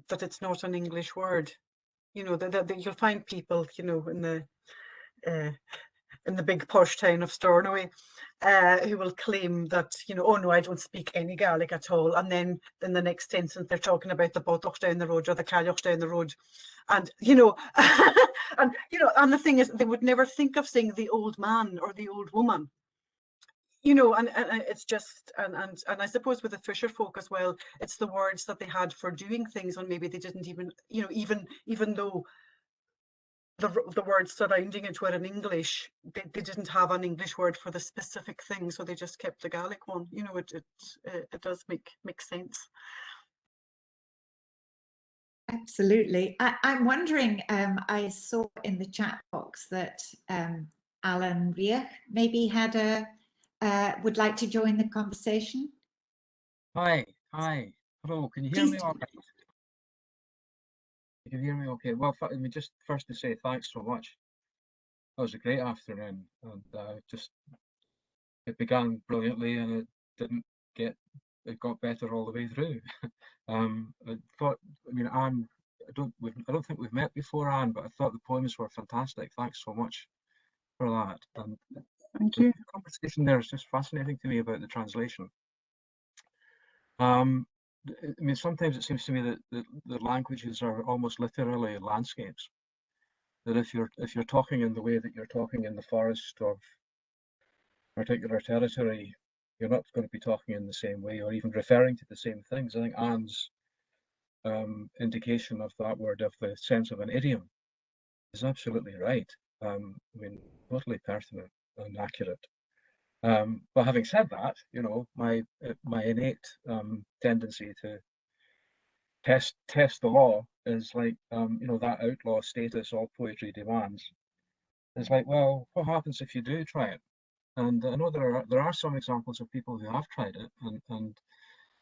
that it's not an English word. You know, that you'll find people, you know, in the big posh town of Stornoway, who will claim that, you know, oh no, I don't speak any Gaelic at all, and then in the next sentence they're talking about the Botoch down the road or the Cailloch down the road, and you know, and the thing is, they would never think of saying the old man or the old woman. You know, and it's just, and I suppose with the fisher folk as well, it's the words that they had for doing things, and maybe they didn't even, you know, even though the words surrounding it were in English, they didn't have an English word for the specific thing, so they just kept the Gaelic one. You know, it does make sense. Absolutely. I'm wondering, I saw in the chat box that Alan Riech maybe had would like to join the conversation. Hi, hello, can you hear me all right? You can hear me okay? Well, let me just first to say thanks so much. That was a great afternoon, and it began brilliantly, and it got better all the way through. I thought, I mean, Anne, I don't think we've met before, Anne, but I thought the poems were fantastic. Thanks so much for that. And thank you. The conversation there is just fascinating to me about the translation. I mean, sometimes it seems to me that the languages are almost literally landscapes. That if you're talking in the way that you're talking in the forest of a particular territory, you're not going to be talking in the same way or even referring to the same things. I think Anne's indication of that word, of the sense of an idiom, is absolutely right. I mean, totally pertinent and accurate. But having said that, you know, my innate tendency to test the law is like, you know, that outlaw status all poetry demands. It's like, well, what happens if you do try it? And I know there are some examples of people who have tried it, and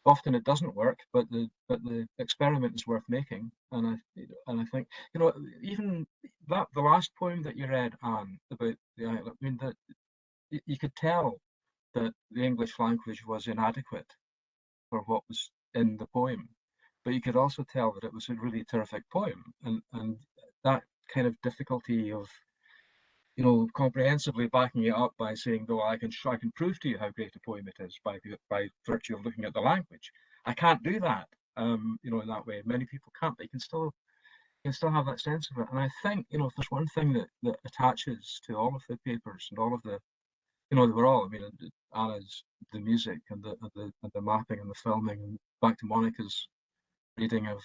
often it doesn't work, but the experiment is worth making. And I think, you know, even the last poem that you read, Anne, about the island, I mean, that you could tell that the English language was inadequate for what was in the poem, but you could also tell that it was a really terrific poem, and that kind of difficulty of, you know, comprehensively backing it up by saying, "Though I can prove to you how great a poem it is by virtue of looking at the language." I can't do that, you know, in that way. Many people can't, but you can still have that sense of it. And I think, you know, if there's one thing that attaches to all of the papers and all of the, you know, they were all, I mean, Anna's, the music and the mapping and the filming, and back to Monika's reading of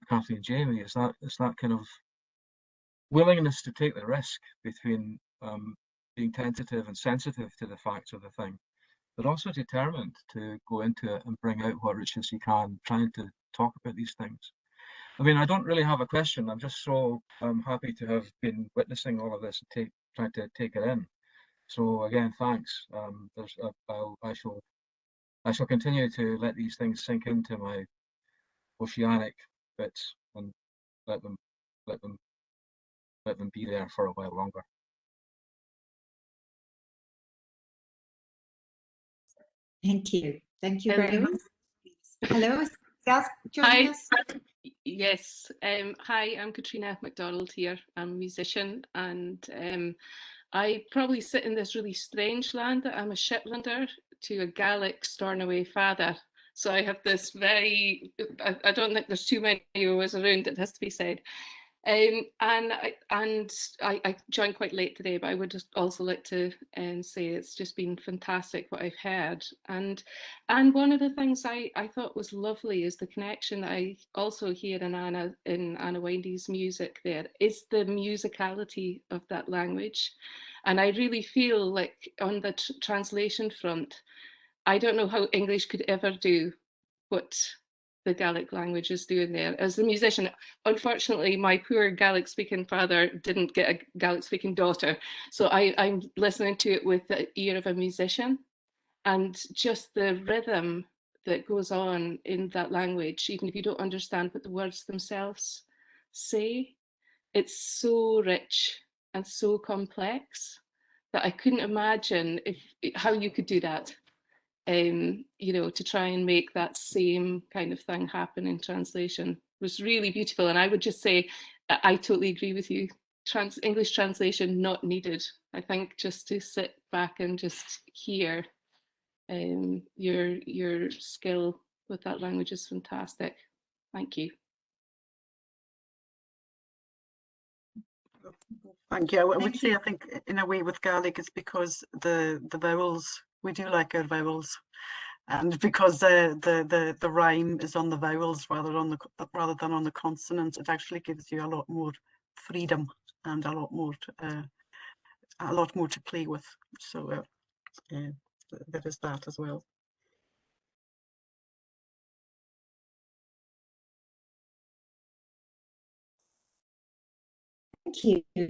Kathleen and Jamie, is that kind of willingness to take the risk between being tentative and sensitive to the facts of the thing, but also determined to go into it and bring out what richness you can, trying to talk about these things. I mean, I don't really have a question. I'm just so happy to have been witnessing all of this and trying to take it in. So again, thanks. I shall continue to let these things sink into my oceanic bits and let them be there for a while longer. Thank you. Thank you very much. Hello, Gus, joining us. Yes. Hi, I'm Katrina Mcdonald here. I'm a musician, and I probably sit in this really strange land that I'm a Shiplander to a Gaelic Stornoway father. So I have this very, I don't think there's too many of us around, it has to be said. And I joined quite late today, but I would just also like to say it's just been fantastic what I've heard. And one of the things I thought was lovely is the connection that I also hear in Anna-Wendy's music there is the musicality of that language. And I really feel like on the translation front, I don't know how English could ever do what the Gaelic language is doing there. As a musician, unfortunately, my poor Gaelic speaking father didn't get a Gaelic speaking daughter. So I'm listening to it with the ear of a musician, and just the rhythm that goes on in that language, even if you don't understand what the words themselves say, it's so rich and so complex that I couldn't imagine how you could do that. You know, to try and make that same kind of thing happen in translation was really beautiful. And I would just say, I totally agree with you. English translation not needed. I think just to sit back and just hear your skill with that language is fantastic. Thank you. Thank you. I would say, I think, in a way, with Gaelic, it's because the vowels, we do like our vowels, and because the rhyme is on the vowels rather than on the consonants, it actually gives you a lot more freedom and a lot more to play with. So there is that as well.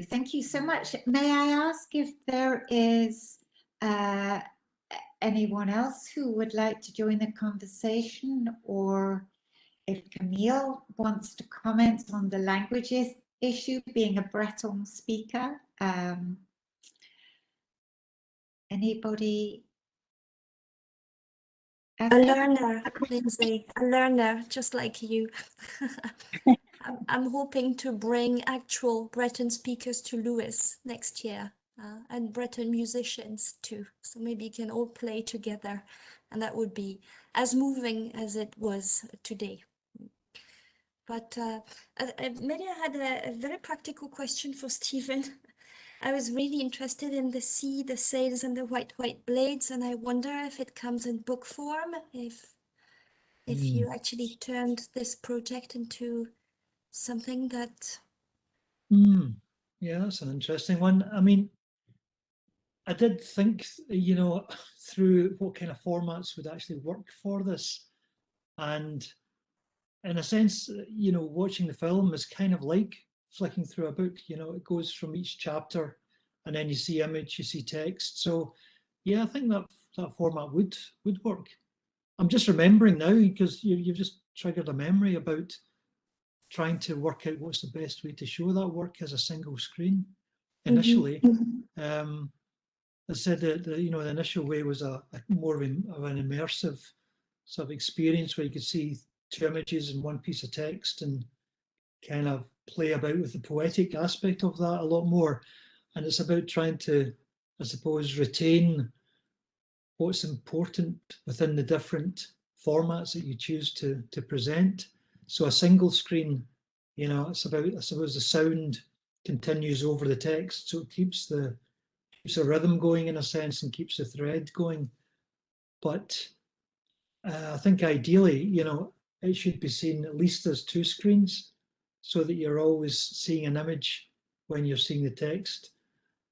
Thank you so much. May I ask if there is anyone else who would like to join the conversation, or if Camille wants to comment on the languages issue, being a Breton speaker? Anybody? A learner, Lindsay, a learner, just like you. I'm hoping to bring actual Breton speakers to Lewis next year, and Breton musicians too. So maybe you can all play together, and that would be as moving as it was today. But maybe I had a very practical question for Stephen. I was really interested in the sea, the sails, and the white blades, and I wonder if it comes in book form, if you actually turned this project into something that... Yeah, that's an interesting one. I mean, I did think, you know, through what kind of formats would actually work for this. And in a sense, you know, watching the film is kind of like flicking through a book. You know, it goes from each chapter and then you see image, you see text. So yeah, I think that format would work. I'm just remembering now, because you've just triggered a memory about trying to work out what's the best way to show that work as a single screen initially. I said that the initial way was a more of an immersive sort of experience where you could see two images and one piece of text and kind of play about with the poetic aspect of that a lot more. And it's about trying to, I suppose, retain what's important within the different formats that you choose to present. So a single screen, you know, it's about, I suppose, the sound continues over the text, so it keeps the rhythm going in a sense and keeps the thread going. But I think ideally, you know, it should be seen at least as 2 screens, so that you're always seeing an image when you're seeing the text.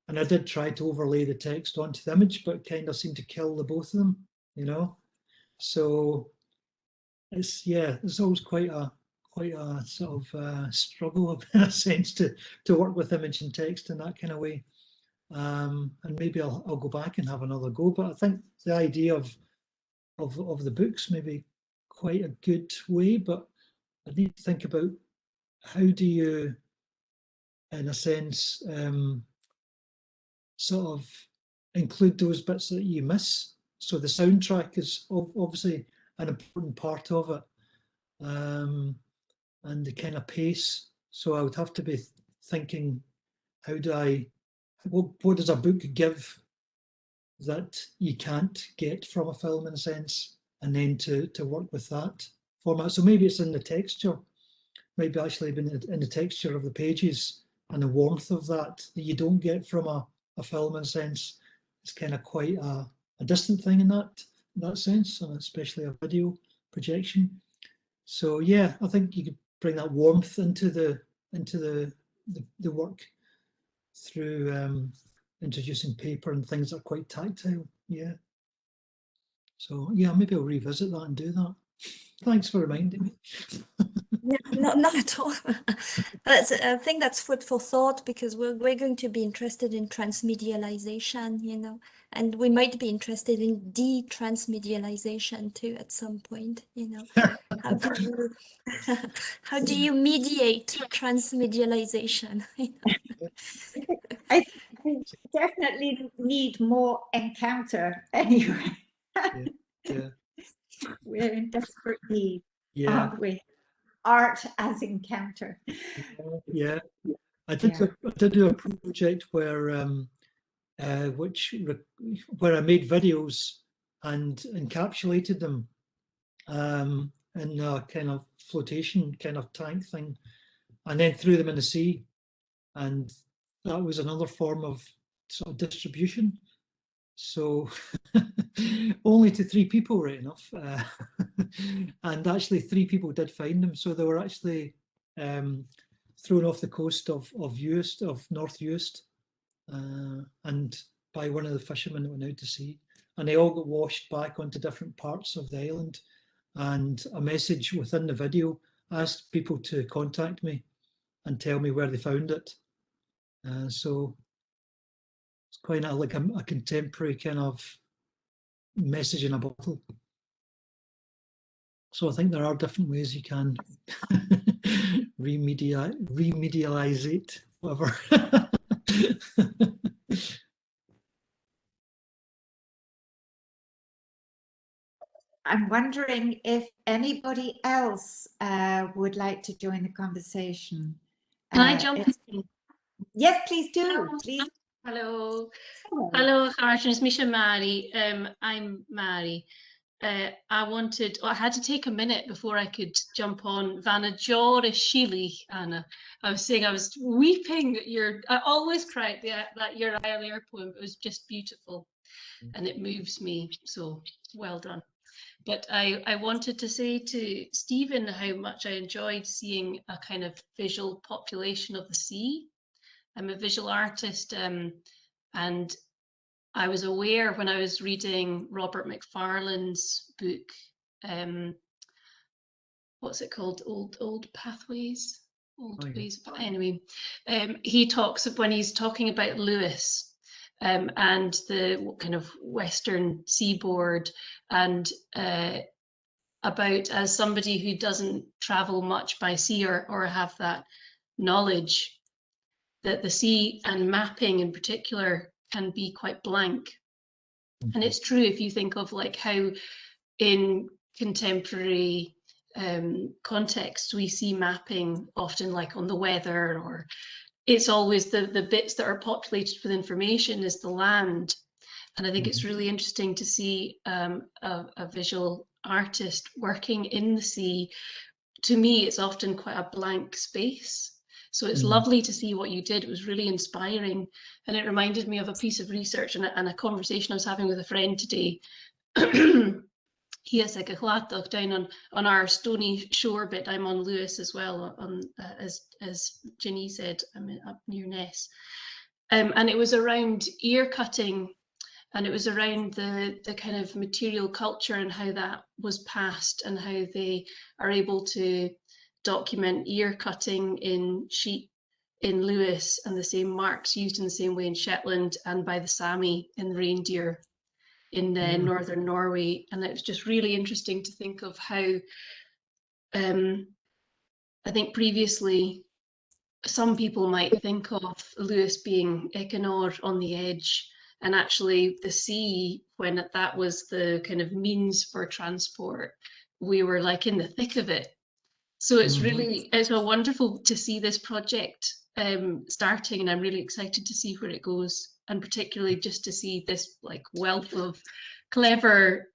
And I did try to overlay the text onto the image, but kind of seemed to kill the both of them, you know. So it's, yeah, it's always quite a sort of struggle in a sense to work with image and text in that kind of way. And maybe I'll go back and have another go. But I think the idea of the books may be quite a good way, but I need to think about how do you, in a sense, sort of include those bits that you miss. So the soundtrack is obviously an important part of it, and the kind of pace. So I would have to be thinking, how do I, what does a book give that you can't get from a film in a sense, and then to work with that format. So maybe it's in the texture, maybe actually been in the texture of the pages and the warmth of that you don't get from a film in a sense. It's kind of quite a distant thing in that sense, and especially a video projection. So yeah, I think you could bring that warmth into the work through introducing paper and things that are quite tactile. Yeah. So yeah, maybe I'll revisit that and do that. Thanks for reminding me. No, not at all. I think that's food for thought, because we're going to be interested in transmedialization, you know, and we might be interested in de-transmedialization too at some point, you know. How do you mediate transmedialization? I definitely need more encounter anyway. Yeah. We're in desperate need, Yeah. aren't we? Art as encounter. Yeah. I did do a project where where I made videos and encapsulated them in a kind of flotation kind of tank thing, and then threw them in the sea, and that was another form of sort of distribution. So only to 3 people, right enough, and actually 3 people did find them. So they were actually thrown off the coast of Uist, of North Uist, and by one of the fishermen that went out to sea, and they all got washed back onto different parts of the island. And a message within the video asked people to contact me and tell me where they found it. So it's quite like a contemporary kind of message in a bottle. So I think there are different ways you can remedialize it, whatever. I'm wondering if anybody else would like to join the conversation. Can I jump in? Yes, please do. Please. Hello. Hello, It's Misha Mary. I'm Mary. I had to take a minute before I could jump on Vanna Jor Shili, Anna. I was saying I was weeping at I always cry at that your earlier poem. It was just beautiful and it moves me. So well done. But I wanted to say to Stephen how much I enjoyed seeing a kind of visual population of the sea. I'm a visual artist, and I was aware when I was reading Robert Macfarlane's book, what's it called? Old Pathways? Old Ways. Anyway, he talks of when he's talking about Lewis. And the kind of Western seaboard, and about, as somebody who doesn't travel much by sea or have that knowledge, that the sea and mapping in particular can be quite blank. And it's true if you think of like how in contemporary contexts we see mapping often like on the weather, or it's always the bits that are populated with information is the land. And I think it's really interesting to see a visual artist working in the sea. To me, it's often quite a blank space. So it's lovely to see what you did. It was really inspiring. And it reminded me of a piece of research and a conversation I was having with a friend today. He has like a chladach down on our stony shore bit. I'm on Lewis as well, as Ginny said, I'm up near Ness. And it was around ear cutting, and it was around the kind of material culture and how that was passed, and how they are able to document ear cutting in sheep in Lewis, and the same marks used in the same way in Shetland and by the Sami in reindeer in northern Norway. And it was just really interesting to think of how I think previously some people might think of Lewis being Ekinor on the edge, and actually the sea, when that was the kind of means for transport, we were like in the thick of it. So it's really, it's so wonderful to see this project starting, and I'm really excited to see where it goes, and particularly just to see this like wealth of clever,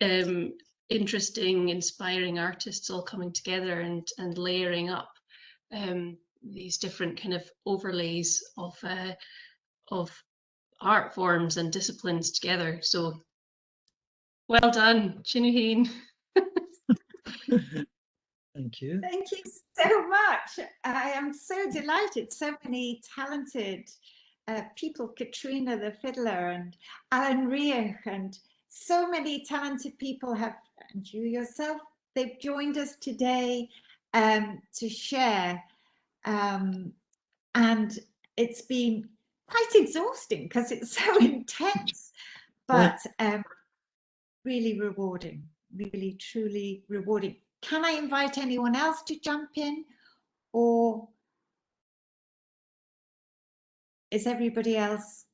interesting, inspiring artists all coming together and layering up these different kind of overlays of art forms and disciplines together. So well done, Chinuheen. Thank you. Thank you so much. I am so delighted. So many talented people, Katrina the fiddler and Alan Riech, and so many talented people have, and you yourself, they've joined us today to share. And it's been quite exhausting because it's so intense, but really rewarding, really, truly rewarding. Can I invite anyone else to jump in, or is everybody else,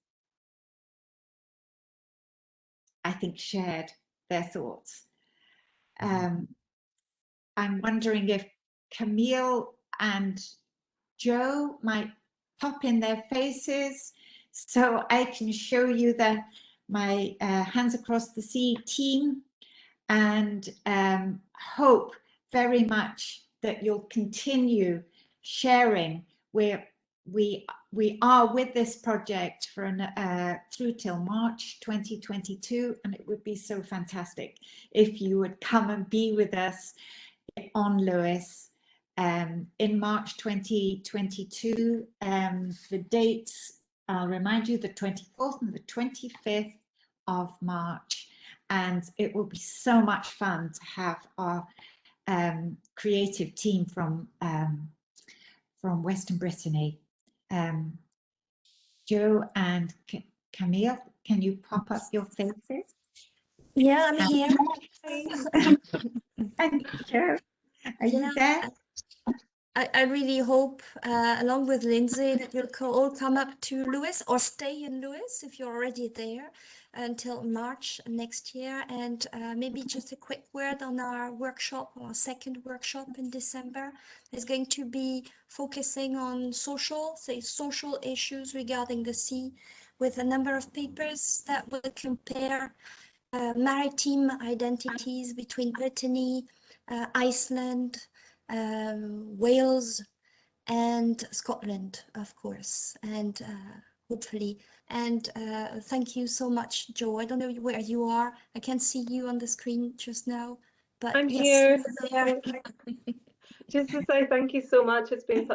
I think, shared their thoughts? I'm wondering if Camille and Joe might pop in their faces so I can show you my Hands Across the Sea team, and hope very much that you'll continue sharing. We are with this project for through till March 2022, and it would be so fantastic if you would come and be with us on Lewis in March 2022. The dates, I'll remind you, the 24th and the 25th of March. And it will be so much fun to have our creative team from Western Brittany. Joe and Camille, can you pop up your faces? Yeah, I'm here. And Joe, are you there? I really hope, along with Lindsay, that you'll all come up to Lewis, or stay in Lewis if you're already there, until March next year. And maybe just a quick word on our workshop, our second workshop in December. Is going to be focusing on social issues regarding the sea, with a number of papers that will compare maritime identities between Brittany, Iceland, Wales and Scotland, of course, and hopefully. And thank you so much, Joe. I don't know where you are. I can't see you on the screen just now, but I'm yes, here. Just to say thank you so much. It's been such